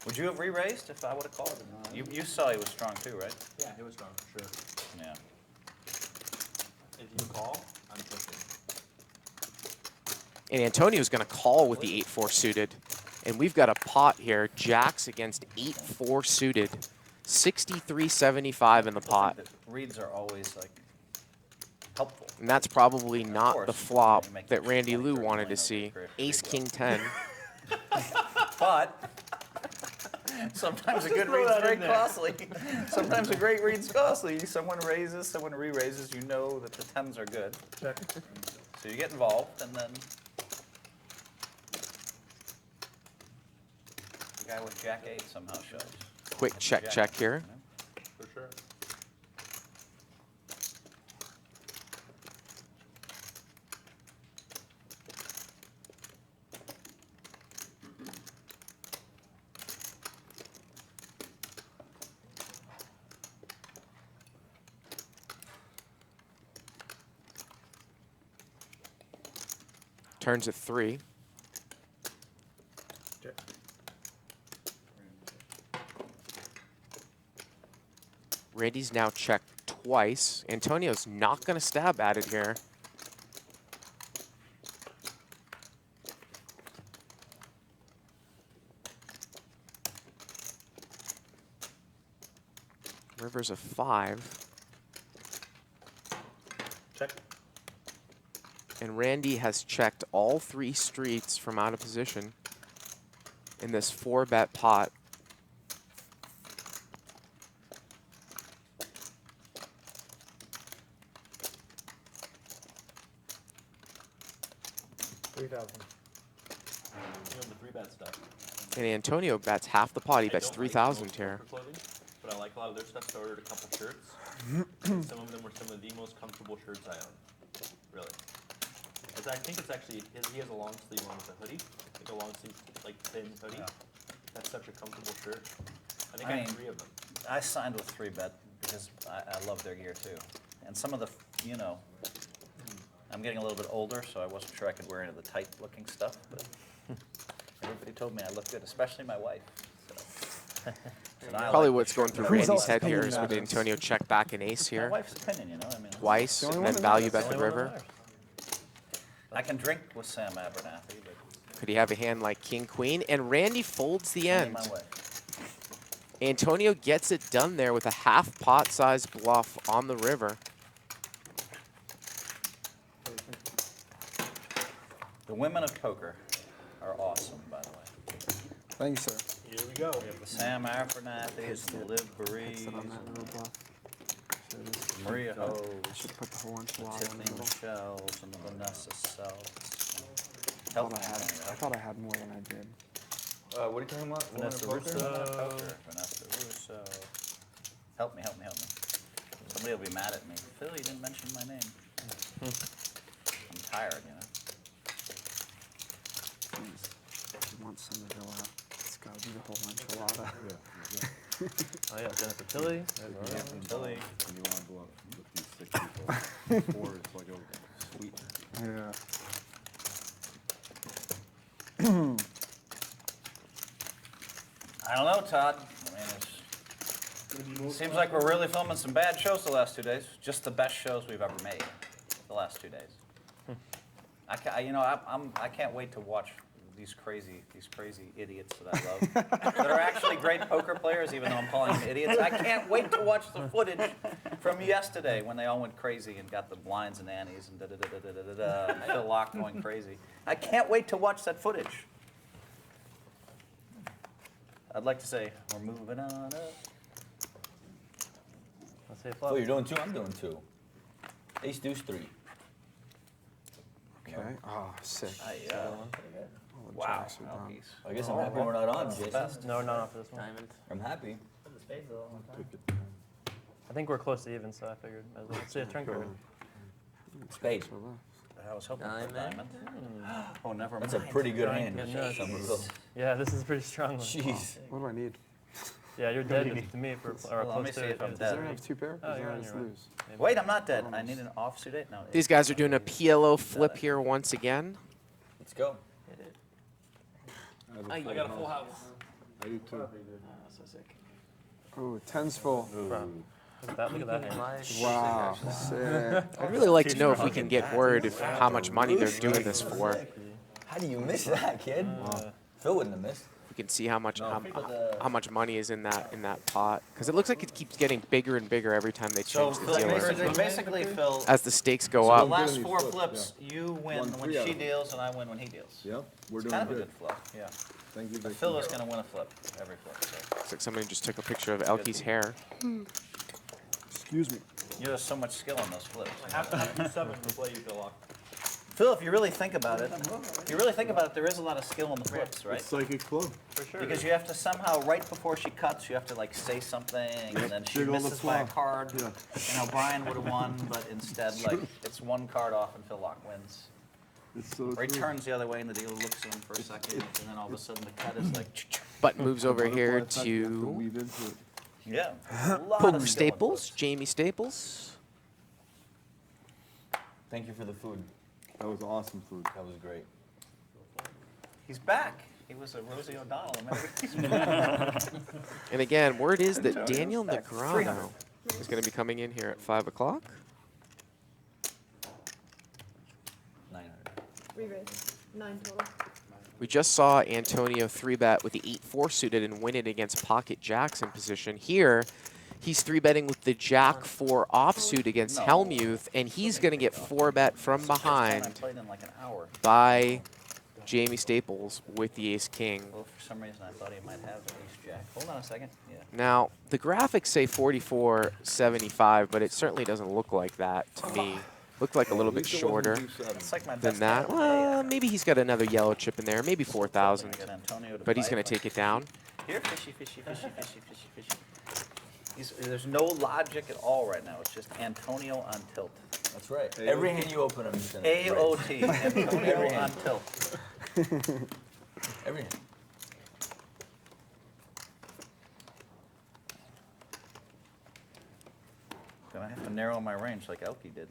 Would you have re-raised if I would have called? You saw he was strong too, right? Yeah, it was strong, for sure. Yeah. If you call, I'm pushing. And Antonio's going to call with the 8-4 suited. And we've got a pot here, jacks against 8-4 suited. 63-75 in the pot. Reads are always like helpful. And that's probably not the course, flop you make that Randy 20, Lou 30 wanted to million see. over your career. Ace, king, 10. But sometimes a good throw read's that very in there. costly. Sometimes a great read's costly. Someone raises, someone re-raises. You know that the 10s are good. Check. So you get involved, and then the guy with Jack 8 somehow shows. Quick check here. For sure. Turns at 3. Randy's now checked twice. Antonio's not going to stab at it here. River's a 5. Check. And Randy has checked all 3 streets from out of position in this 4-bet pot. The 3-bet stuff. And Antonio bets half the pot. He I bets don't like 3,000 most here. poker clothing, but I like a lot of their stuff, so I ordered a couple shirts. Some of them were some of the most comfortable shirts I own. Really. I think it's actually, he has a long sleeve one with a hoodie, like a long sleeve, like thin hoodie. That's such a comfortable shirt. I think I have 3 of them. I signed with 3Bet because I love their gear too. And some of the, you know, I'm getting a little bit older, so I wasn't sure I could wear any of the tight looking stuff, but everybody told me I looked good, especially my wife. So. And I Probably like what's the going shirt through that I Randy's wear. head here is would Antonio check back an ace My here wife's opinion, you know, I mean. twice, only and one then that value matters. bet the river. I can drink with Sam Abernathy, but Could he have a hand like king, queen? And Randy folds the only end. my way. Antonio gets it done there with a half pot size bluff on the river. The women of poker are awesome, by the way. Thank you, sir. Here we go. We have the Sam Abernathy's, the Liv Berees, Maria Ho, Should put the whole enchilada in the Tiffany middle. Michelle's, and the Vanessa Selfs. I Help me, thought I had more than I did. What are you talking about? Vanessa Women of Russo. poker? Vanessa Russo. Help me. Somebody will be mad at me. Phil, you didn't mention my name. I'm tired, you know. You want Somerville out? It's got to be the whole enchilada. Oh yeah, Jennifer Tilly. Tilly. And you want to blow with these 6 people. 4 is like a sweet. Yeah. I don't know, Todd. I mean, it seems like we're really filming some bad shows the last 2 days. Just the best shows we've ever made the last 2 days. I can't wait to watch these crazy idiots that I love that are actually great poker players, even though I'm calling them idiots. I can't wait to watch the footage from yesterday when they all went crazy and got the blinds and annies and da-da-da-da-da-da-da, and Phil Locke going crazy. I can't wait to watch that footage. I'd like to say we're moving on up. Let's say flop. Oh, you're doing 2? I'm doing 2. Ace, deuce, 3. Okay. Oh, sick. Wow. Jacks are done. I guess I'm happy we're not on, Jason. No, not on for this one. Diamond. I'm happy. I think we're close to even, so I figured as well. Let's see a turn card. Spade. I was hoping for a Diamond. diamond. Oh, never mind. That's a pretty good hand. Goodness. Somerville. Yeah, this is a pretty strong one. Jeez. What do I need? Yeah, you're dead to me for or Well, let me close see to if I'm it. dead. Does I have 2 pair? Oh, Does you're I on just your lose? Wait, I'm not dead. I need an offsuit 8? No. These guys are doing a PLO flip here once again. Let's go. I got a full house. I do too. Ooh, 10's full. Look at that hand. Wow, sick. I'd really like to know if we can get word of how much money they're doing this for. How do you miss that, kid? Phil wouldn't have missed. You can see how much No, for the- how much money is in that pot because it looks like it keeps getting bigger and bigger every time they So change the dealer. basically, Phil, As the stakes go so up. the last Doing 4 these flips, flips, you win Won when 3 out she of them. deals, and I win when he deals. Yep, we're It's doing kind of a good. good flip, yeah. Thank you, But Vicky. Phil is going to win a flip every flip. So. Looks like somebody just took a picture of Elke's hair. Excuse me. You have so much skill on those flips. I have to have 2-7 to play you, Phil. Phil, if you really think about it, there is a lot of skill in the flips, right? It's psychic flow. For sure. Because you have to somehow, right before she cuts, you have to like say something, and then she Jiggle the misses by a flop. card. Yeah. You know, Brian would have won, but instead, like, it's 1 card off and Phil Lock wins. It's so Or he true. turns the other way and the dealer looks at him for a second, and then all of a sudden the cut is like, Button moves over Butterfly here effect, you have to to weave into it. yeah. a lot of Poker skill in Staples, flips. Jamie Staples. Thank you for the food. That was awesome food. That was great. He's back. He was a Rosie O'Donnell a minute ago. And again, word is that Antonio's Daniel back. Negreanu 300. is going to be coming in here at 5 o'clock. 900. Re-raise. 9 total. We just saw Antonio 3-bet with the 8-4 suited and win it against Pocket Jacks in position. Here, he's 3-betting with the Jack 4 offsuit against No. Hellmuth, and he's going to get 4-bet from I behind played in like an hour. by Jamie Staples with the Ace King. Well, for some reason I thought he might have the Ace Jack. Hold on a second. Yeah. Now, the graphics say 44.75, but it certainly doesn't look like that to me. Looked like a little bit shorter It's like my than best that. hand of the day. Well, maybe he's got another yellow chip in there, maybe 4,000. I got Antonio to But he's bite. going to take it down. Here, fishy, fishy, fishy, fishy, fishy, fishy. There's no logic at all right now. It's just Antonio on tilt. That's right. Every hand you open, I'm just gonna. AOT. Every Antonio hand. on tilt. Every hand. Gonna have to narrow my range like Elke did.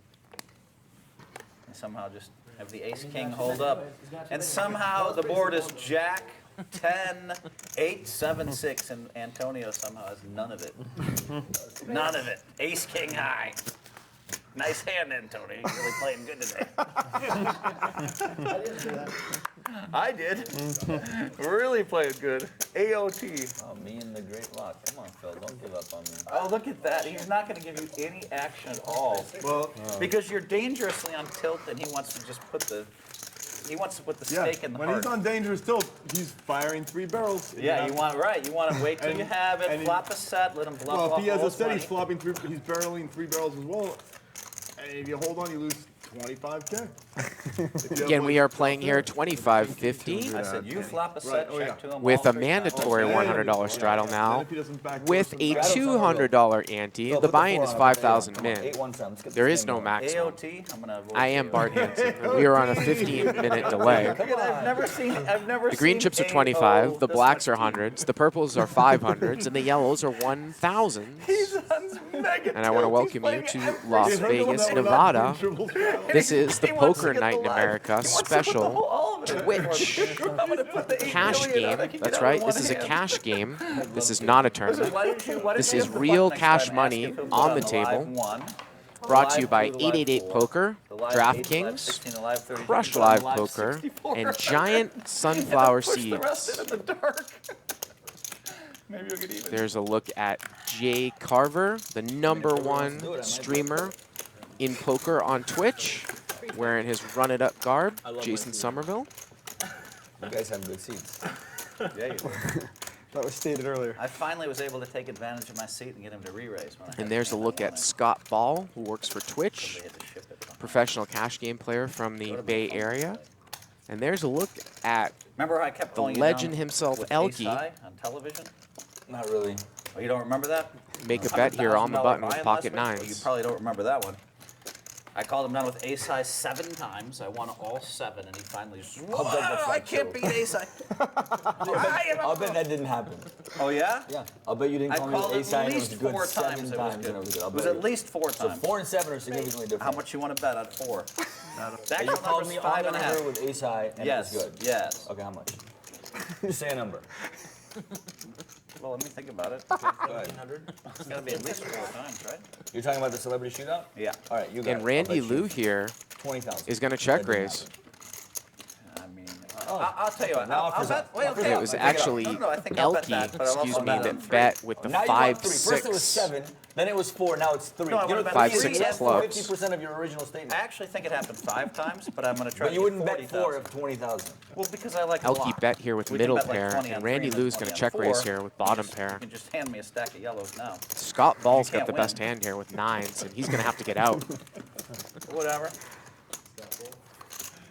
And somehow just have the Ace King hold up. And somehow the board is Jack, 10, 8, 7, 6, and Antonio somehow has none of it. None of it. Ace King high. Nice hand, Antonio. You're really playing good today. I didn't see that. I did. Really playing good. AOT. Oh, me and the great lock. Come on, Phil. Don't give up on me. Oh, look at that. He's not going to give you any action at all. Well, Because you're dangerously on tilt and he wants to just put the yeah, stake in the when heart. he's on dangerous tilt, he's firing 3 barrels. Yeah, you want You want to wait till And- you have it, and he- flop a set, let him bluff Well, off if he has all a his set, money. he's barreling 3 barrels as well. And if you hold on, you lose 25K. If you have, Again, like, we are playing here 25.50 I said you flop a set, Right, oh, check yeah. to him with all a 3 mandatory times. $100 straddle Then now if he doesn't back with down, a then- $200 ante. Phil, The put buy-in 4 is on it. 5,000 Come on, min. 817. Let's get There this is thing no going. maximum. AOT, I'm gonna avoid I am AOT. Bart Hansen. We are on a 15-minute delay. Look at that, I've never seen The green seen chips are AO 25, the this blacks much are hundreds, the purples are 500s, and the yellows are 1,000s. He's on mega And I want to tilt. welcome you He's to playing every Las single Vegas, one. Nevada. Triple straddle. This is the He wants to Poker get Night the in live- America he wants to put the special whole- all of it in Twitch I'm gonna put the 8 cash million on. I game. can get That's out right. with This is one a hand. cash game. This is not a tournament. Why didn't you This hit is the real button next cash time? money Ask if it was on the live table. 1, Brought to live you by 2, the live 888 4, Poker, the live 8, the live DraftKings, 16, the live 32, Crush the Live live Poker, 64. and Giant Sunflower Push the rest Seeds. in the dark. Maybe you'll get even. There's a look at Jay Carver, the #1 streamer in poker on Twitch, wearing his Run It Up garb, Jason Somerville. You guys have good seats. Yeah, you do. That was stated earlier. I finally was able to take advantage of my seat and get him to re-raise. When I had And there's a him look on at line. Scott Ball, who works for Twitch, They had to ship it somehow. professional cash game player from the Bay Area. And there's a look at Remember how I kept the calling you legend down himself, with Elke. Ace High on television? Not really. Oh, you don't remember that? Make a bet here on the $100,000 button with buy-in pocket last week? Well, you nines. probably don't remember that one. I called him down with Ace High 7 times. I won all 7, and he finally just, I'll bet that's "Whoa, I not can't true." beat Ace High. I'll bet that didn't happen. Oh, yeah? Yeah. I'll bet you didn't I call me with called Ace High at and it was least good 4 7 times. It was times and good. it was good. I'll It was bet at you. least 4 So times. 4 and 7 are significantly different. How much you want to bet on 4? And That you called number's me on 5 the and a river half. with Ace High and Yes, it was good. yes. Okay, how much? Just say a number. Well, let me think about it. Go ahead. It's got to be at least 4 times, right? You're talking about the celebrity shootout? Yeah. All right, you got it. And I'll Randy bet you Lou here 20,000. is going to check That didn't raise. I mean, I'll tell you what. I'll bet. Wait, okay. It was actually No, I think I'll bet Elkie, that, but I'll excuse also me, bet that bet with the Now you want 3. 5-6. First it was 7, then it was 4, now it's 3. No, I You know, would've bet 5-6 three is clubs. 50% of your original I statement. actually think it happened 5 times, but I'm going to try But to you get wouldn't bet 4 40,000. of 20,000. Well, because I like a Elkie lot. bet here with We can middle bet like pair, 20 on and 3 Randy then Lou's 20 going to on check 4. raise here with bottom pair. You can just hand me a stack of yellows now. Scott Ball's got can't the win. best hand here with 9s, and he's going to have to get out. Whatever.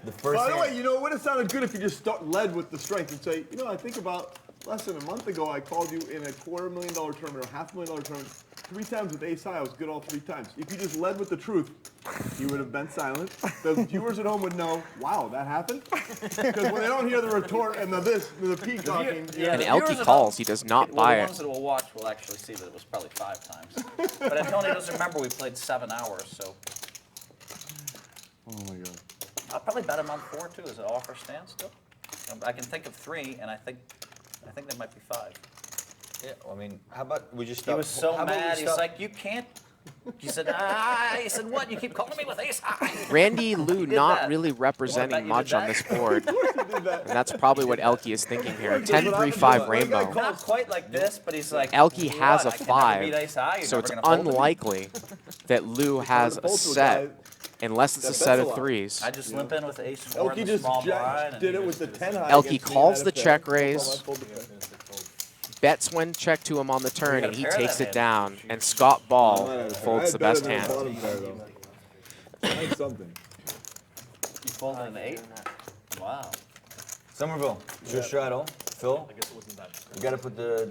The first By the hand- way, you know, it would have sounded good if you just led with the strength and say, you know, I think about less than a month ago, I called you in a $250,000 tournament or $500,000 tournament 3 times with ace high. I was good all 3 times. If you just led with the truth, you would have been silent. The viewers at home would know, wow, that happened? Because when they don't hear the retort and the peacocking. And Elkie calls. He does not buy The it. ones that will watch will actually see that it was probably 5 times. But Antonio doesn't remember we played 7 hours, so Oh my God. I'll probably bet him on 4 too. Is it offer stand still? I can think of 3, and I think there might be 5. Yeah, I mean, how about we just He stop? was so how about we mad. He's stop- like, you can't. He said, He said, what? You keep calling me with ace high. Randy Lou did not that. really bet representing you much did on that? this board. Of course you did that. And that's probably what Elkie is thinking here. That's what happened to 10-3-5 us. rainbow. Not quite like this, but he's like, Elkie has a what? I can never beat 5, ace high. You're so never it's gonna fold to me? unlikely that Lou has a Both of set guys- unless it's a That set bets of a lot. 3s. I just limp in with ace 4 Elkie and the just small blind. and did he it with just- the 10 high. Elkie against me, calls and I the had a check pair. raise. I fold the pair. Bets when check to him on the turn, got and a he pair of takes that it down. And Scott I Ball had a pair. folds I the had best better than hand. the bottom pair, though. I had something. You folded an 8? Wow. Somerville, it's your straddle. Phil, I guess it wasn't that. you got to put the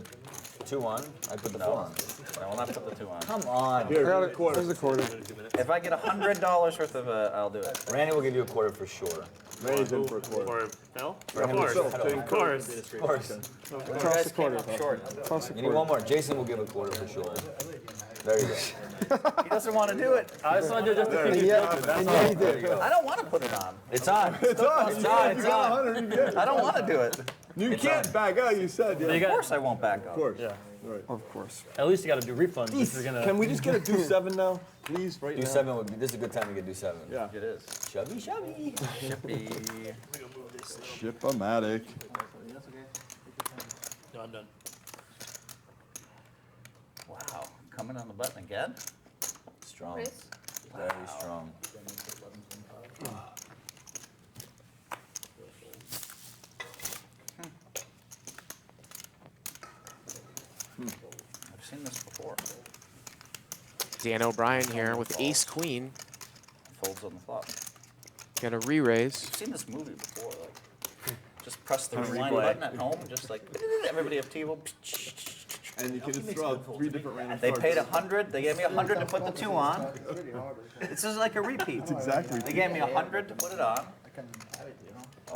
2 on. I put the 4 on. I will not put the 2 on. Come on. Here, I got a it. quarter. There's a quarter. If I get $100 worth of, I'll do it. Randy will give you a quarter for sure. Raise in for a quarter. For Phil? For him, Of course. Phil. Of course. Of course. Toss the quarter. Short. Toss the You need quarter. one more. Jason will give a quarter for sure. There you go. He doesn't want to do it. I just want to do just a And few. yeah, and yeah, he did. I don't want to put it on. It's on. It's on. It's on. You It's got on. 100. You get I don't want to do it. You can't back out. You said. Yeah. You Of got, course I won't back up. Of course. yeah. Right. Of course. At least you got to do refunds if you're gonna. Can we just get a do 7 now, please? Right Do now. 7 would be. This is a good time to get do 7. Yeah. It is. Chubby, chubby. Ship-o-matic. No, I'm done. Wow. Coming on the button again? Strong. Raise. Very strong. I've seen this before. Dan O'Brien here with ace queen. Folds on the flop. Gonna re-raise. I've seen this movie before. Like, just press the On rewind replay. button at home, just like everybody have T-Mobile. And you can just throw out 3 different random They cards. paid 100. They gave me 100 to put the 2 on. This is like a repeat. It's exactly. They gave me 100 to put it on.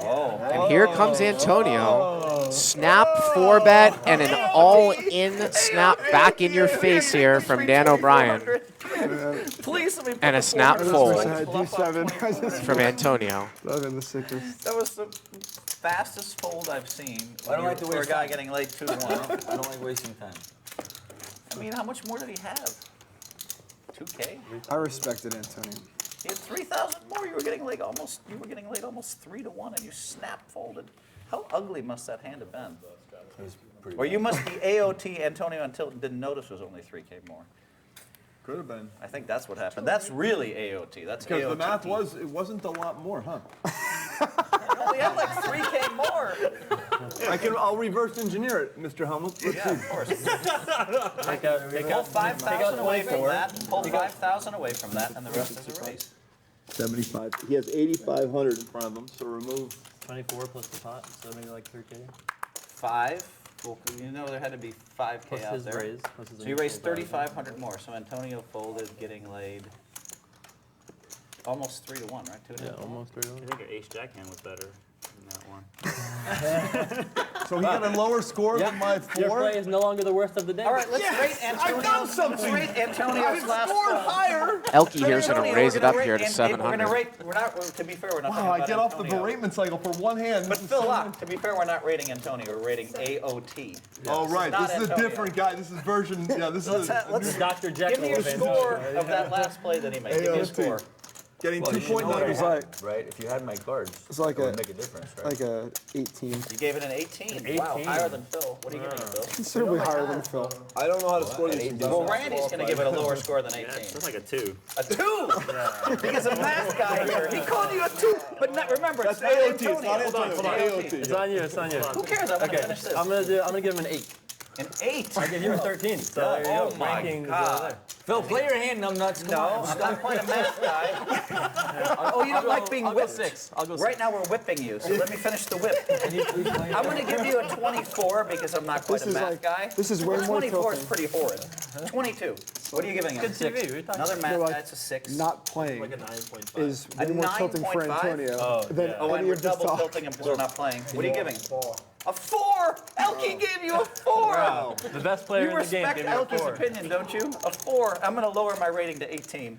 Oh. And here comes Antonio. Snap 4-bet and an all-in snap back in your face here from Dan O'Brien. Please let me put And a the snap 400 fold I had D7. I just from Antonio. Seven, the sickest. That was the fastest fold I've seen I don't like to for a waste guy time. getting laid 2-1. I don't like wasting time. I mean, how much more did he have? 2K? I respected Antonio. He had 3,000 more. You were getting laid almost 3-1, and you snap folded. How ugly must that hand have been? It was pretty Or you must be AOT Antonio until didn't notice it was only 3K more. Could have been. I think that's what happened. That's really AOT. That's Because AOT. the math was, it wasn't a lot more, huh? No, we had like 3K more. I'll reverse engineer it, Mr. Helmut. Let's Yeah, see. of course. Take Pull out 5,000 away from 24. that. Pull 5,000 away from that, and the rest is a raise. 75. He has 8,500 in front of him, so remove. 24 plus the pot, so maybe like 3K. 5. Well, you know there had to be 5K Plus out his there. raise. Plus his So you initial raised value. 3,500 more. So Antonio folded, getting laid. Almost 3-1, right? 2 Yeah, almost 3 I think your ace jack hand was better than that one. So he got a lower score than my Your 4? play is no longer the worst of the day. All right, let's rate Antonio. I found something. Let's rate Antonio's last scored fold. higher. Elkie here's gonna Antonio, raise we're it gonna up here rate to We're 700. gonna rate. We're not. To be fair, we're not. Wow, talking I about get off the Antonio. beratement cycle for one hand. But Phil, to be fair, we're not rating Antonio. We're rating AOT. Oh, right. not This is a Antonio. differ's guy. This is version. Yeah, this Let's is. let's Dr. give Jekyll me your of score Antonio. of that last play that he made. Give me a AOT. score. Getting Well, you know 2.9 what I was had, like- right? If you had my cards, It's like it would a- make a difference, right? Like a 18. You gave it an 18. Wow, higher than Phil. What are you giving it, Phil? Considerably higher than Phil. I don't know how to score these. Eight things. Well, Randy's going to give it a lower score than 18. That's like a 2. A 2? Because a math guy here, he called you a 2. But not, remember, it's That's not AOT. It's Antonio. not Antonio. It's AOT. It's on you. It's on you. Who cares? I want to Okay, finish this. I'm gonna give him an 8. An 8? I give you a 13. So there you Oh go. my Rankings, God. Phil, play your hand, numbnuts. Come No, on. I'm not quite a math guy. Oh, you don't like being I'll go whipped? 6. I'll go 6. Right now we're whipping you, so let me finish the whip. I'm going to give you a 24 because I'm not quite This a is math like- guy. this is way more 24 is tilting. pretty horrid. 22. What are you giving it? Good TV. What are you talking Another about? math You're like guy, it's a 6. Not playing Like a 9.5. is A way more tilting for 9.5? Antonio than Oh, and any we're of this double talk. tilting him because we're not playing. What are you giving? A 4! Elkie gave you a 4! Wow. The best player You in the game respect gave me a Elkie's 4. opinion, don't you? A 4. I'm going to lower my rating to 18.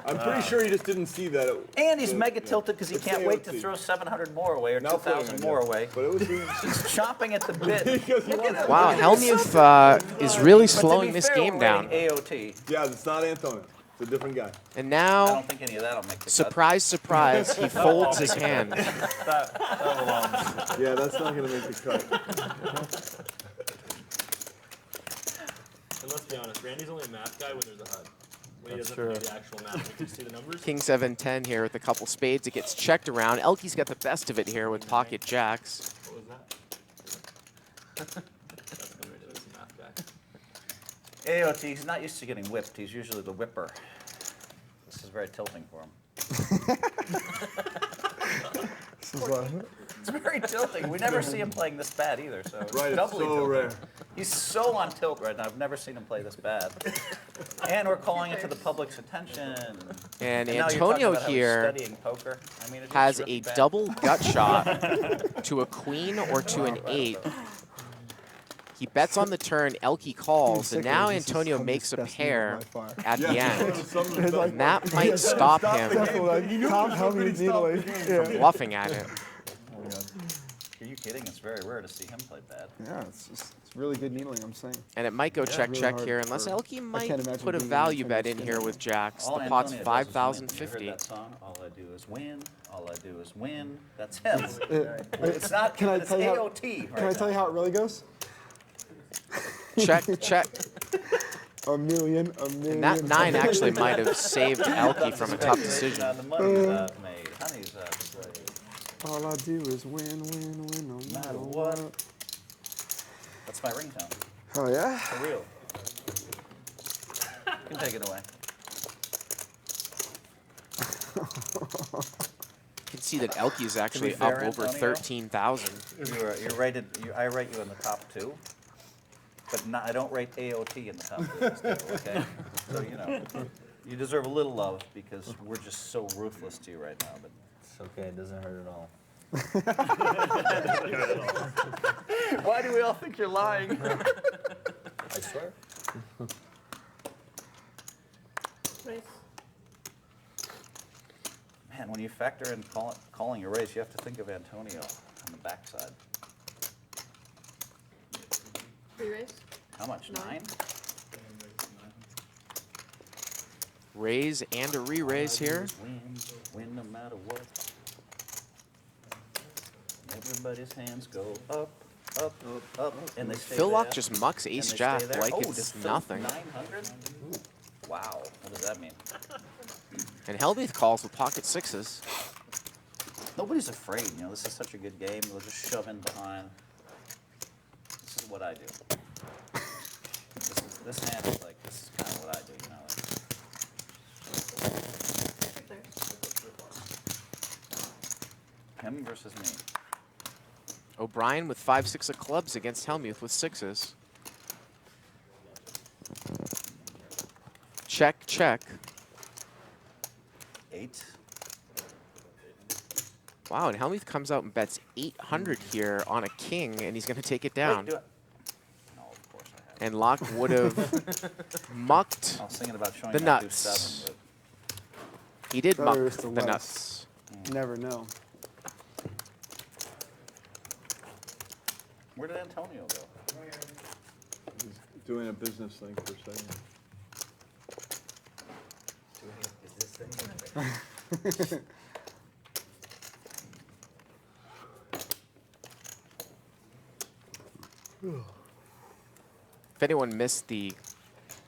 I'm pretty sure he just didn't see that. And he's mega tilted because he It's can't wait to AOT. throw 700 more away or Now put it 2,000 in more there. away. But it was He's chomping at the bit. because he wants to. Wow, Hellmuth is really But to slowing be this fair, game we're down. rating AOT. Yeah, it's not Antonio. It's a different guy. And I now, don't think any of that'll make the cut. surprise, surprise, he folds his hand. Yeah, that's not gonna make the cut. And let's be honest, Randy's only a math guy when there's a HUD. When he That's doesn't do true. the actual math. When you see the numbers, King 7-10 here with a couple spades. It gets checked around. Elkie's got the best of it here with pocket jacks. what was that? That's when Randy was a math guy. AOT, he's not used to getting whipped. He's usually the whipper. This is very tilting for him. This is what- It's very tilting. We never see him playing this bad either, so it's Right, it's doubly so tilting. rare. He's so on tilt right now. I've never seen him play this bad. And we're calling it to the public's attention. And now you're talking Antonio about how he's here studying poker. I mean, it's has really a bad. double gut shot to a queen or to an 8. He bets on the turn, Elkie calls, and now This is Antonio some of makes the a best pair needle by far. at the end. Some of It's the- like- And that might stop him Definitely, like, Tom Hellmuth needling. from Yeah. bluffing at it. Are you kidding? It's very rare to see him play bad. Yeah, it's really good needling, I'm saying. And it might go check, really check hard here, unless for- Elkie I might can't imagine put a being value Antonio's bet in skin. here with jacks. All The pot's Antonio does is win. You 5,050. heard that song? All I do is win. All I do is win. That's him. It's It's not. Can I it's tell you how- AOT. Can I tell you how it really goes? Check, check. A million. And that 9 actually might have saved Elkie from a tough decision. The money's made. Honey's played. All I do is win, win, win, no matter what. That's my ringtone. Oh yeah? For real. You can take it away. You can see that Elkie is actually up fair, over Antonio? 13,000. You're rated. I rate you in the top 2, but not, I don't rate AOT in the top 2. of this table, okay, so you know, you deserve a little love because we're just so ruthless to you right now. But It's okay. It doesn't hurt at all. why do we all think you're lying? I swear. Man, when you factor in calling a race, you have to think of Antonio on the backside. Re-raise? How much? 9? Raise and a re-raise here. Win no matter what. Everybody's hands go up, up, up, and they stay Phil there. just mucks And they ace stay jack there. like Oh, it's does Phil nothing. 900? Wow, what does that mean? And Hellmuth calls with pocket 6s. Nobody's afraid, you know, this is such a good game. They'll just shove in behind. This is what I do. This hand is like, this is kind of what I do, you know. Him versus me. O'Brien with 5-6 of clubs against Hellmuth with 6s. Check, check. 8. Wow, and Hellmuth comes out and bets 800 here on a king, and he's going to take it down. Wait, do it. No, of course I have. And Locke would have mucked I was thinking about showing the that nuts. 2-7, He did muck First the less. nuts. Never know. Where did Antonio go? He's doing a business thing for a second. If anyone missed the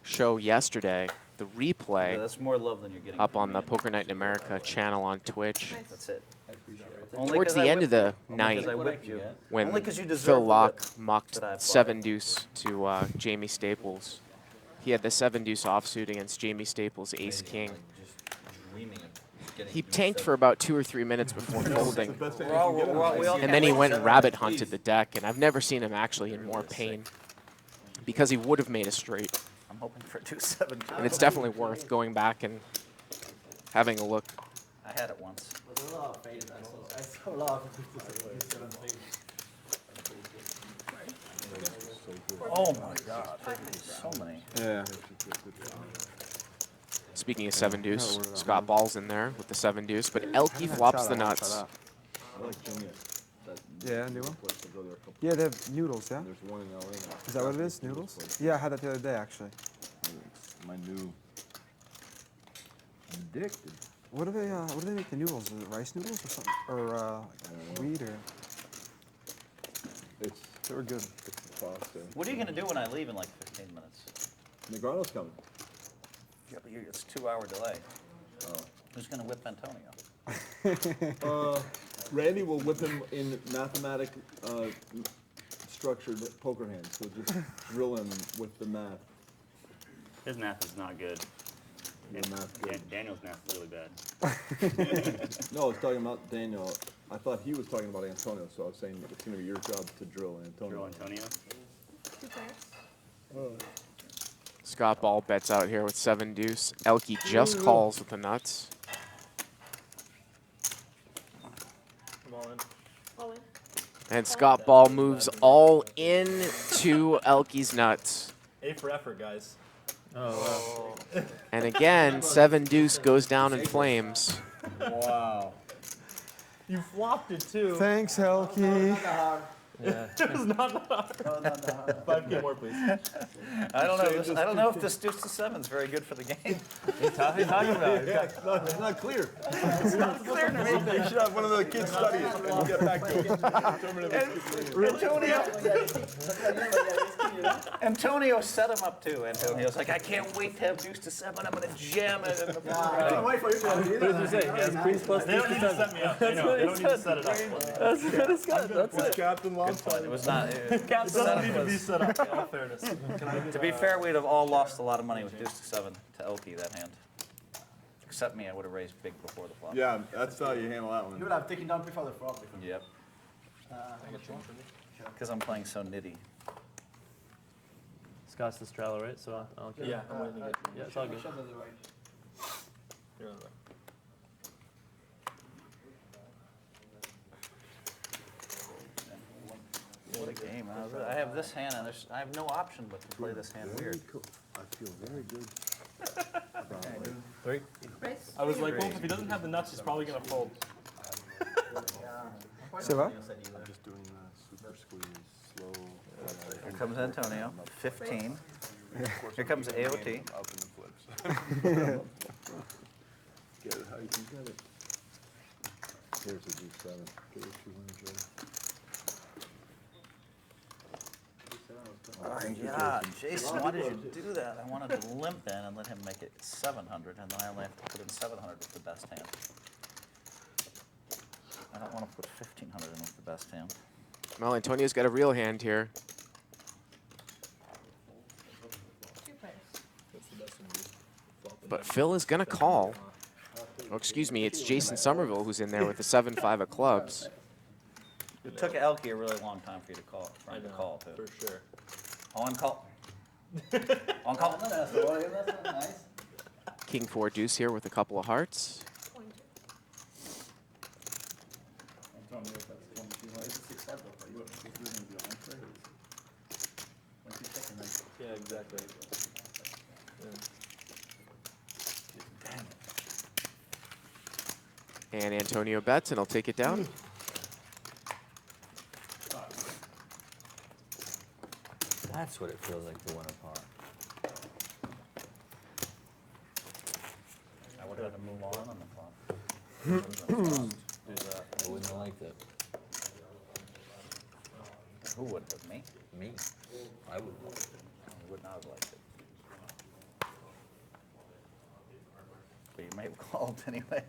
show yesterday, the Yeah, replay that's more love than you're getting. up from on me the and- Poker Night in America channel on Twitch. That's it. Towards the end of the night, I whipped you. when Only 'cause you deserve Phil the Locke whip mocked that I applied. 7-deuce to Jamie Staples, he had the 7-deuce offsuit against Jamie Staples' ace-king. He tanked for about 2 or 3 minutes before folding, and then he went and rabbit hunted the deck, and I've never seen him actually in more pain because he would have made a straight. I'm hoping for 2-7. And it's definitely worth going back and having a look. I had it once. There's a lot of fades. I saw a lot of 2-7 Oh my God. So many. Yeah. Speaking of 7-deuce, Scott Ball's in there with the 7-deuce, but Elke flops the nuts. I like Jimmy. Yeah, new one? Yeah, they have noodles, yeah? There's one in LA now. Is that what it is, noodles? Yeah, I had that the other day, actually. My new. Addicted. What do they make the noodles? Is it rice noodles or something? Or wheat or? They were good. It's pasta. What are you gonna do when I leave in like 15 minutes? Negrano's coming. Yeah, but it's a 2-hour delay. Oh. Who's gonna whip Antonio? Randy will whip him in mathematic structured poker hands. So just drill him with the math. His math is not good. The math good. Daniel's math is really bad. No, I was talking about Daniel. I thought he was talking about Antonio, so I was saying it's going to be your job to drill Antonio. Drill Antonio? 2 pairs. Scott Ball bets out here with 7-deuce. Elke just calls with the nuts. I'm all in. All in. And Scott Ball moves all in to Elke's nuts. A for effort, guys. Oh, wow. And again, 7-deuce goes down in flames. Wow. You flopped it too. Thanks, Helke. Yeah. It was not that hard. 5K more, please. I don't know if this deuce to 7 is very good for the game. He's talking about Yeah, it's not clear. It's not clear to me. You should have one of the kids study it and get back to it. Antonio set him up too. Antonio's like, I can't wait to have deuce to 7. I'm gonna jam it. In the I can't wait for you to do What does he say? He has queens plus They don't need to set me up. They know. They don't need to set it up. That's what it's got. That's Was it. Captain Long It was not. It doesn't need to be set up, in all fairness. To be fair, we'd have all lost a lot of money with deuce to 7 to Elke that hand. Except me, I would have raised big before the flop. Yeah, that's how you handle that You one. would have taken down before the flop. Yep. Because I'm playing so nitty. Scott's the Strala, right? So I'll keep Yeah, I'm waiting to get. Yeah, it's all good. You're on the right. What a game. I have this hand, and I have no option but to play this hand weird. I feel very good. Three. Race. I was like, well, if he doesn't have the nuts, he's probably gonna fold. Say what? I'm just doing super squeeze, slow. Here comes Antonio, 15. Here comes AOT. Up in the flips. Get it how you can get it. Here's a D7. Get what you want to do. Yeah, Jason, why did you do that? I wanted to limp in and let him make it 700, and then I only have to put in 700 with the best hand. I don't want to put 1,500 in with the best hand. Well, Antonio's got a real hand here. 2 pairs. But Phil is going to call. Oh, excuse me, it's Jason Somerville who's in there with the 7-5 of clubs. It took Elke a really long time for you to call, for him to call, too. For sure. On call. On call. Nice. King 4 deuce here with a couple of hearts. Pointer. Yeah, exactly. And Antonio bets, and he'll take it down. That's what it feels like to win a par. to move on the flop. I wouldn't have liked it. Who would have? Me? Me. I would have liked it. I would not have liked it. But you may have called anyway.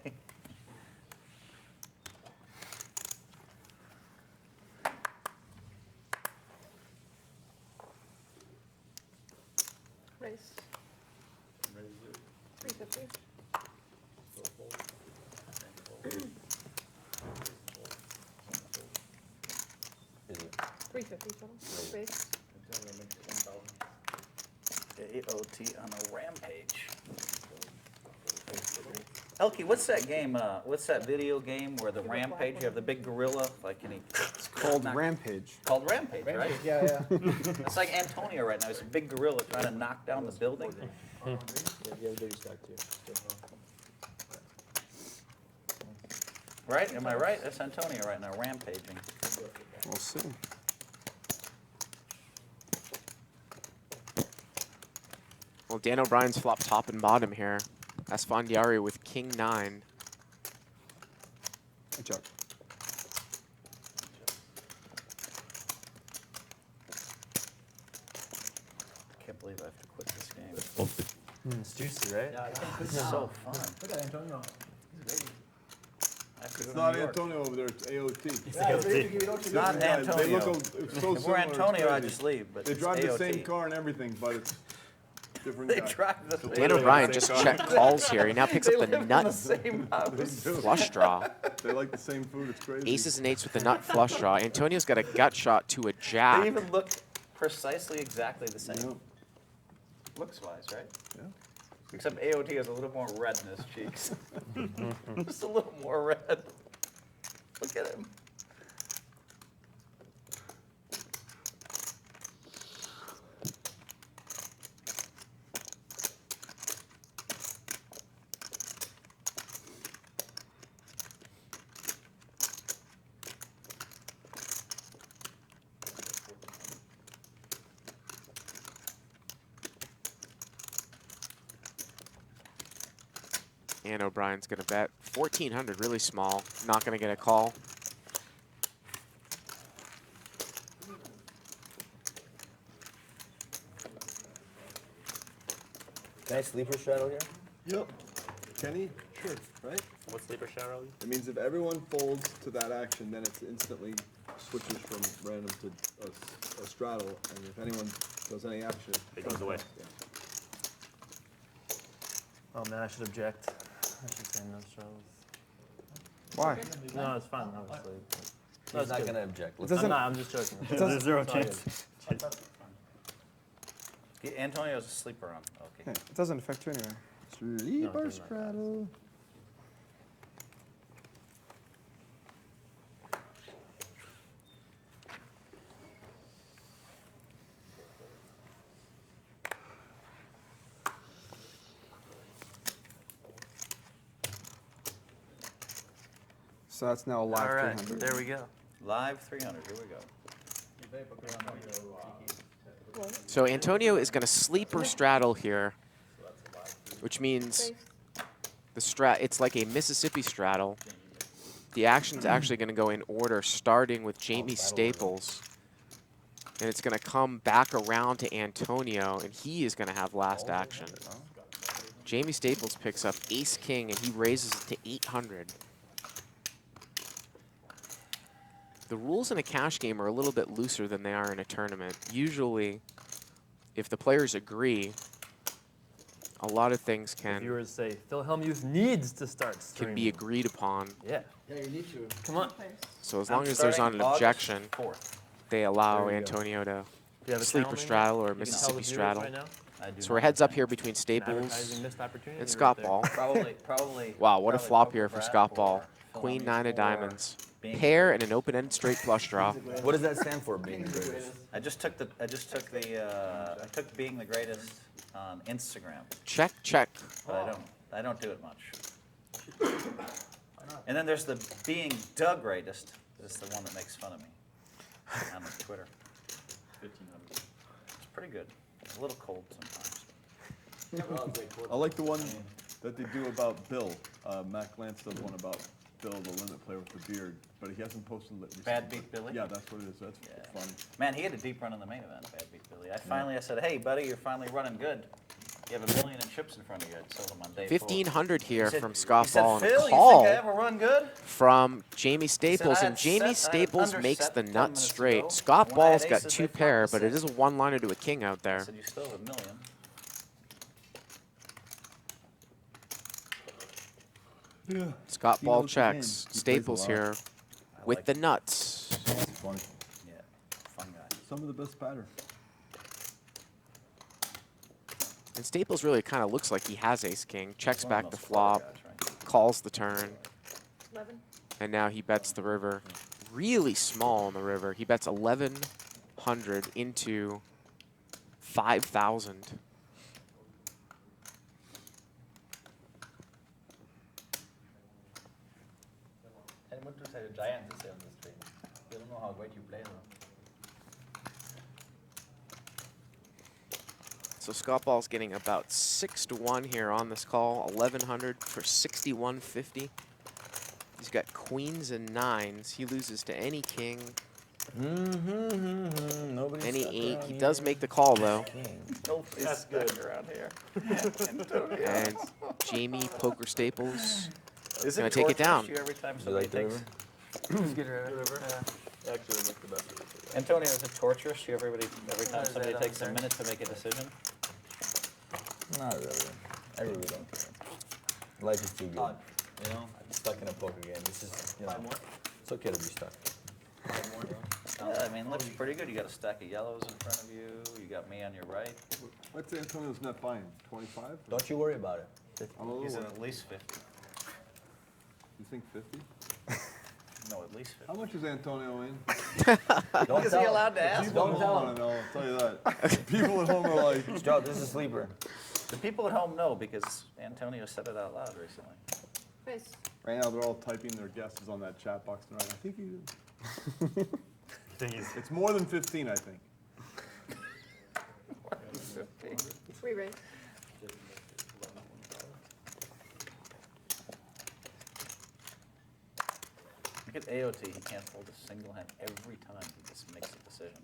Raise. 350. Is it? 350 total. Raise. AOT on a rampage. Elkie, what's that game? What's that video game where the rampage? You have the big gorilla, like, and he. It's called Rampage. Called Rampage, right? Yeah, yeah. It's like Antonio right now. He's a big gorilla trying to knock down the building. Yeah, you have a bigger stack too. Right? Am I right? That's Antonio right now, rampaging. We'll see. Well, Dan O'Brien's flop top and bottom here. Esfandiari with king 9. Hey, Chuck. I can't believe I have to quit this game. It's juicy, right? Yeah, I can't quit This is now. so fun. Look at Antonio. He's ready. I have to go It's to not New York. Antonio over there, it's AOT. Yeah, he's ready to give it out to It's you. not Guys, Antonio. They look so If similar. we're it's Antonio, I crazy. just leave, but They it's drive the AOT. same car and everything, but it's different They guy. drive the same Dan O'Brien just checked calls here. He now picks up the They live in nut the same house. flush draw. They like the same food, it's crazy. Aces and 8s with the nut flush draw. Antonio's got a gut shot to a They jack. even look precisely exactly the same. Looks-wise, right? Yeah. Except AOT has a little more red in his cheeks. Just a little more red. Look at him. And O'Brien's going to bet 1,400, really small. Not going to get a call. Can I sleeper straddle here? Yep. Kenny? Sure, right? What's sleeper shadow? It means if everyone folds to that action, then it instantly switches from random to a straddle, and if anyone does any action, It goes away. Yeah. Oh man, I should object. I should say no straddles. Why? No, it's fine, obviously. He's not going to object. It Let's doesn't- I'm not, I'm just joking. There's zero It's all chance. Yeah, Antonio's a sleeper on. Hey, Okay. it doesn't affect you anyway. Sleeper straddle. So that's now a live All right, 300. there we go. Live 300. Here we go. So Antonio is going to sleeper straddle here, which means it's like a Mississippi straddle. The action's actually going to go in order, starting with Jamie Staples. And it's going to come back around to Antonio, and he is going to have last action. Jamie Staples picks up ace-king, and he raises it to 800. The rules in a cash game are a little bit looser than they are in a tournament. Usually, if the players agree, a lot of things The can viewers say, Phil Hellmuth needs to start streaming. be agreed upon. Yeah. Yeah, you need to. Come on. So as I'm long as there's not starting an August objection, 4th. they allow There you go. Antonio to Do you have a sleeper channel name? straddle or You can tell the Mississippi viewers straddle. Right now? I do So we're not heads up understand. here between Staples Advertising missed opportunity and right Scott there. Ball. Probably. Wow, what a probably flop Poker here for Brad Scott Ball. or Queen Phil 9 of or diamonds. being- Pair and an open-ended straight flush draw. What does that stand for, being the greatest? I took being the greatest on Instagram, Check, check. but I don't do it much. And then there's the being the greatest. Is the one that makes fun of me on Twitter. 1,500. It's pretty good. A little cold sometimes. I like the one that they do about Bill. Matt Lance does one about Bill, the limit player with the beard, but he hasn't posted it recently. Bad Beat Billy? Yeah, that's what it is. That's funny. Man, he had a deep run in the main event, Bad Beat Billy. I said, hey, buddy, you're finally running good. You have $1 million in chips in front of you. I told him on day 1,500 here He said- from Scott he said, Ball and Phil, a you call think I ever run good? from Jamie Staples, I and had Jamie set- I had Staples under makes set the 10 nut minutes straight. ago. Scott When I had Ball's got aces, 2 they flopped pair, to but it is six. a one-liner to a king out I there. said, you still have $1 million. Yeah. Scott He Ball knows the game. checks. He plays a Staples lot. here with the nuts. It's fun. Yeah, fun guy. Some of the best batter. And Staples really kind of looks like he has ace-king. Checks One of back the those clever flop, guys, right? calls the turn, 11. and now he bets the river. Really small on the river. He bets 1,100 into 5,000. And what to say the Giants is there on the stream? They don't know how great you play though. So Scott Ball's getting about 6 to 1 here on this call. 1,100 for 6,150. He's got queens and nines. He loses to any king, Nobody. any 8. He does make the call though. That's good around here. And Jamie Poker Staples Is gonna it take it down. torturous you every time You somebody like the takes? river? Just get rid of it. Yeah. Actually, I like the best of it. Antonio, is it torturous you every time is somebody that takes a on minute to make a decision? Not really. I really don't care. Life is too good. You know, I'm stuck in a poker game. This is, you know, it's okay to be stuck. Yeah, I mean, looks pretty good. You got a stack of yellows in front of you. You got me on your right. What's Antonio's net buying? 25? Don't you worry about it. I'm a little He's worried. at least 50. You think 50? No, at least 50. How much is Antonio in? Don't Is he tell him. allowed to ask? People Don't at tell home him. want to know, I'll tell you that. People at home are like, Joe, this is a sleeper. The people at home know because Antonio said it out loud recently. Face. right now they're all typing their guesses on that chat box tonight. I think it's more than 15, I think. 3 raise. Look at AOT. He can't fold a single hand every time he just makes a decision.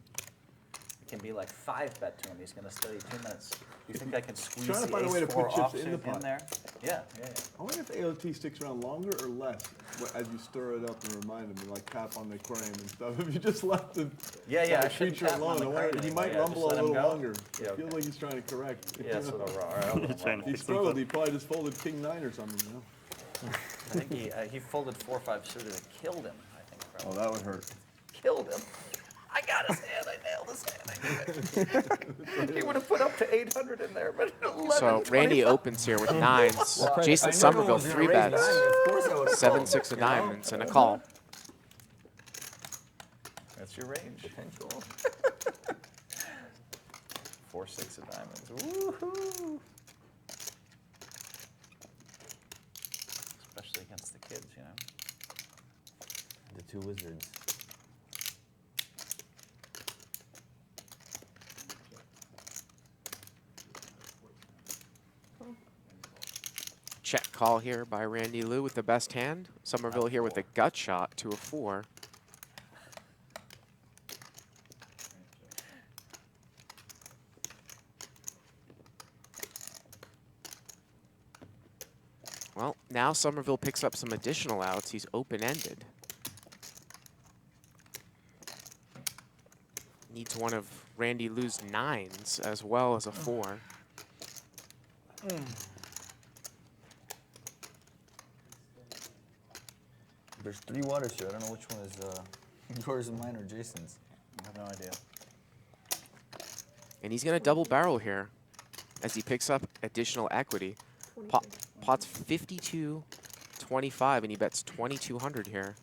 It can be like 5-bet to him. He's going to study 2 minutes. Do you think I can squeeze Trying to the find a way to ace-4 put chips in the offsuit pot. in there? Yeah. I wonder if AOT sticks around longer or less as you stir it up and remind him, and like tap on the aquarium and stuff. If you just left the I shouldn't creature tap him on alone, the I wonder, aquarium he anymore. might Yeah, rumble just a let him little go. longer. Yeah, Feels okay. like he's trying to correct. Yeah, so all right, I'll let him He struggled. He probably just folded King 9 or something. You know? I think he folded 4-5 suited and killed him, I think. Oh, Probably. that would hurt. Killed him. I got his hand. I nailed his hand. He would have put up to 800 in there, but 11, So Randy 25. opens here with nines. Jason Somerville 3 bets. 7, 6 of diamonds and a call. That's your range. Potential. 4, 6 of diamonds. Woohoo! Especially against the kids, you know. The 2 wizards. Check call here by Randy Lou with the best hand. Somerville here with a gut shot to a 4. Well, now Somerville picks up some additional outs. He's open-ended. Needs one of Randy Lou's 9s as well as a 4. There's 3 waters here. I don't know which one is yours and mine or Jason's. I have no idea. And he's going to double barrel here as he picks up additional equity. Pot's 52.25, and he bets 2,200 here.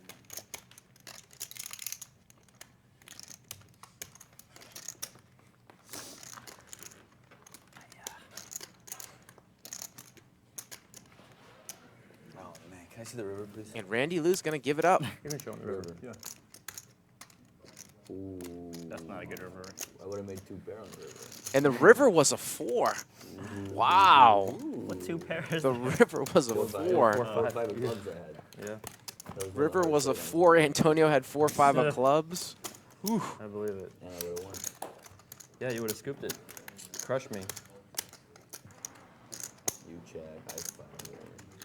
Oh man, can I see the river, please? And Randy Lou's going to give it up. Give me the river. Yeah. Ooh. That's not a good river. I would have made 2 pair on the river. And the river was a 4. Wow. What 2 pairs? The river was a 4. 4 or 5 of clubs I had. Yeah. River was a 4. Antonio had 4 or 5 of clubs. Whew. I believe it. And I would have won. Yeah, you would have scooped it. Crushed me. You check, I fire.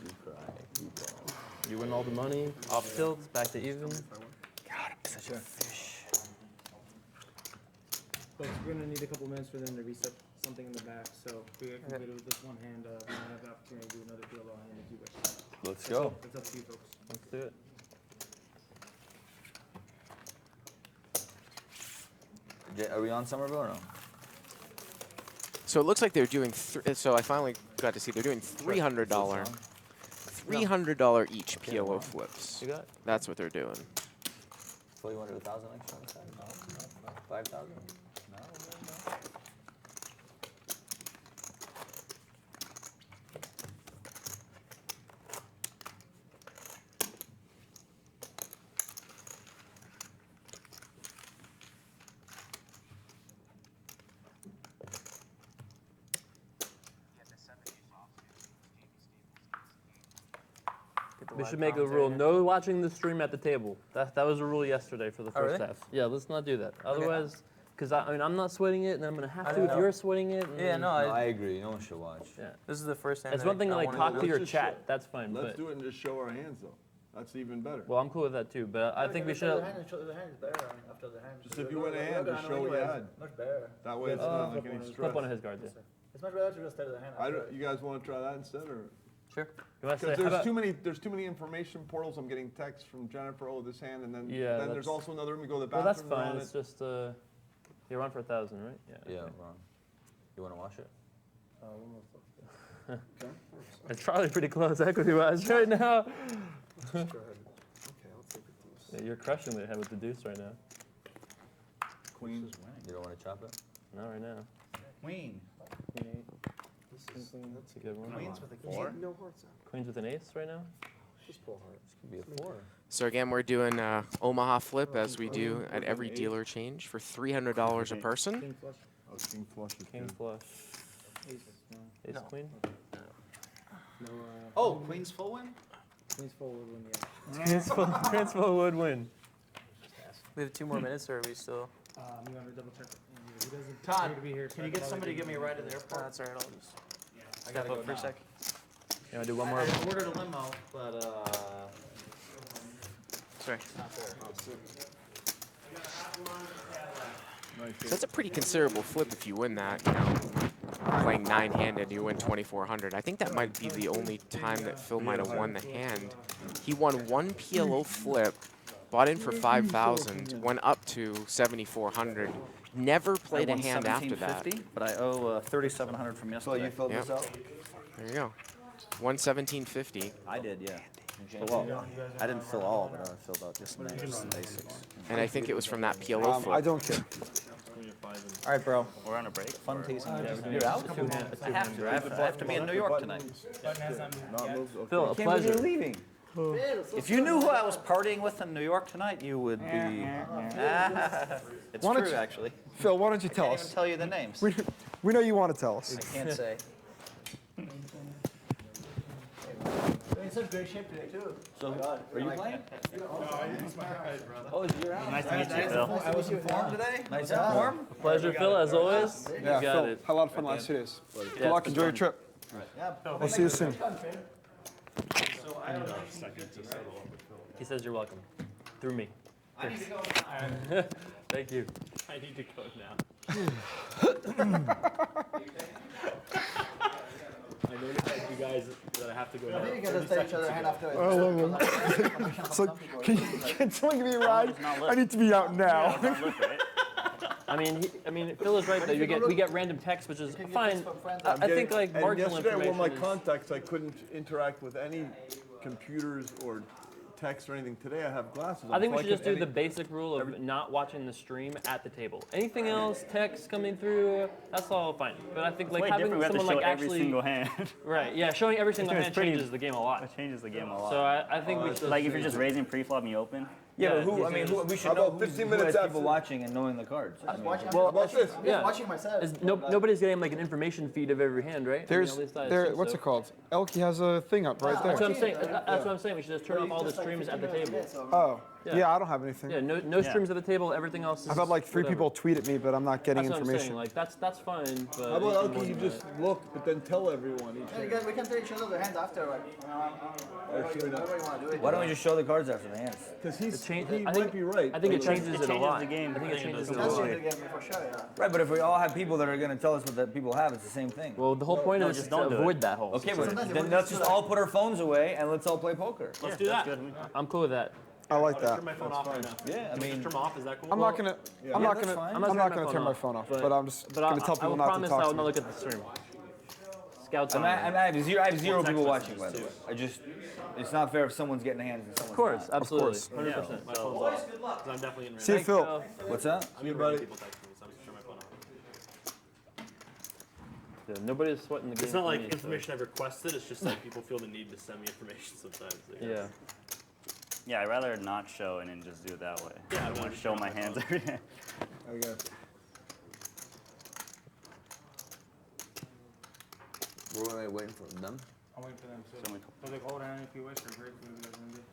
You cry, you ball. You win all the money. Off tilts, back to even. God, I'm such a fish. Folks, we're gonna need a couple minutes for them to reset something in the back, so if we can do it with this one hand, we might have the opportunity to do another PLO hand if you wish. Let's go. It's up to you folks. Let's do it. Are we on Somerville or no? So it looks like they're doing, so I finally got to see they're doing $300 each PLO flips. You got it. That's what they're doing. So you wanted 1,000 extra on the side? No? 5,000? No. We should make a rule: no watching the stream at the table. That was a rule yesterday for the Oh, first really? half. Yeah, let's not do that. Otherwise, because I mean, I'm not sweating it, and I'm gonna have I to don't if know. you're sweating it. Yeah, no, I agree. No one should watch. Yeah. This is the first hand. It's one thing to I like wanna talk do to it. your just chat. show- That's fine. Let's But do it and just show our hands though. That's even better. well, I'm cool with that too. But I think we should. The hand is better after the hand. Just if you win a hand, just show what you had. Much better. That way it's not like any stress. Flip one of his guards. Yeah. It's much better to just study the hand. I don't, you guys want to try that instead, or? Sure. You want to say? Because How there's about, too many information portals. I'm getting texts from Jennifer. Oh, this hand, and then Yeah, then there's that's- also another room. You go to the well, that's bathroom. fine. on It's it. just you're on for 1,000, right? Yeah, wrong. You want to watch it? It's probably pretty close equity-wise right now. Yeah, you're crushing the head with the deuce right now. Queen. You don't want to chop it? Not right now. Queen. Queen 8. That's a good one. Queens with a 4. No hearts out. Queens with an ace right now? Just pull heart. This could be a 4. So again, we're doing Omaha flip as we do at every dealer change for $300 a person. King flush. Oh, king flush is King good. flush. Ace. Ace queen? No, Oh, Queen's full win? Queen's forward when yeah. Transfo would win. We have 2 more minutes, or are we still? You want to double check? He doesn't Todd, appear to be here, so can I you get probably somebody to do give me a ride to the airport? That's all right. I'll just I step gotta up go for a now. sec. You want to do one more? I ordered a limo, but Sorry. it's not there. So that's a pretty considerable flip if you win that, you know. Playing 9-handed, you win 2,400. I think that might be the only time that Phil might have won the hand. He won 1 PLO flip, bought in for 5,000, went up to 7,400. Never played I a won hand after that. $1,750, but I owe $3,700 from yesterday. you filled Yep. this out? There you go. 117.50. I did, yeah. Well, I didn't fill all of it. I filled out just the basics. And I think it was from that PLO I flip. don't care. All right, bro. We're on a break. Fun teasing. You're out? I have to. I have to be in New York tonight. Not moved. Okay. Phil, a pleasure. leaving. If you knew who I was partying with in New York tonight, you would be. It's Why don't true, you- actually. Phil, why don't you tell I can't even us? tell you the names. We know you want to tell us. I can't say. You're in such great shape today, too. So, are you playing? Oh, you're out. Nice to meet you, Phil. I was informed today. Nice and warm. Pleasure, Phil, as always. Yeah, You got Phil, it. had a lot of fun last 2 days. Good Yeah, luck. it's Enjoy your fun. trip. We'll see you soon. He says you're welcome. Through me. I need to go. Thank you. I need to go now. I notified you guys that I have to go now. I think you can just take each other hand after It's like, can someone give me a ride? I need to be out now. I mean, Phil is right though. We get random text, which is fine. I think like And marginal yesterday, information. one of my is- contacts, I couldn't interact with any computers or text or anything. Today, I have glasses on. I think so we should just do can the basic rule of not watching the stream at the table. Anything else, text coming through, that's all fine. But I think It's like way having different. We have to someone show like every actually single hand. right, yeah, showing every single It's hand pretty- changes the game a lot. It changes the game a lot. So I think we should Like if you're just raising pre-flop and you open, Yeah, but Yeah, who? he's I mean, gonna we How should know about 15 who minutes has after- people watching and knowing the cards. I mean, Well, How about this? yeah. Watching myself. Nobody's getting like an information feed of every hand, right? There's, I mean, at least I there. assume What's so. it called? Elky has a thing up right That's what there. I'm saying. That's what I'm saying. We should just turn off all the streams at the table. Oh, Yeah. yeah. I don't have anything. Yeah, no streams at the table. Everything else is. I've had like 3 whatever. people tweet at me, but I'm not getting That's what I'm information. saying. Like that's fine. But How about anything more Elky, you than just look, but then tell everyone each Yeah, hand? we can tell each other the hand after, like, whatever you want to do it. Why don't we just show the cards after the hands? Because that. he I might think be right. I think it It changes it a changes lot. the game. I think it changes it a That's lot. the game for sure, yeah. Right, but if we all have people that are going to tell us what the people have, it's the same thing. Well, the whole point is just to don't do it. avoid that whole. Okay, situation. but then let's just all put our phones away and let's all play poker. Let's do that. I'm cool with that. I like I'll that. turn my phone off right now. Yeah, I Can we mean, just turn them off. Is that cool? I'm not gonna. I'm not that's gonna. fine. I'm not gonna turn my phone off. But I'm just But gonna tell I people will not to promise I talk will to not me. look at the stream. Scouts on. I have zero people watching, messages by the too. way. I just, it's not fair if someone's getting hands and someone's Of course, not. absolutely, course. 100%. My phone's off. 'Cause I'm definitely getting See you, random. Phil. What's that? I'm getting random people texting me, so I'm just turning my phone off. Yeah, nobody's sweating the game. It's not for like me, so- information I've requested. It's just like people feel the need to send me information sometimes. I guess. Yeah. Yeah, I'd rather not show and then just do it that way. Yeah, I I'd don't want rather to show show my my hands phone. every day. Okay. We're waiting for them. I'm waiting for them. Show me. So like hold on if you wish or break whatever you guys want to do.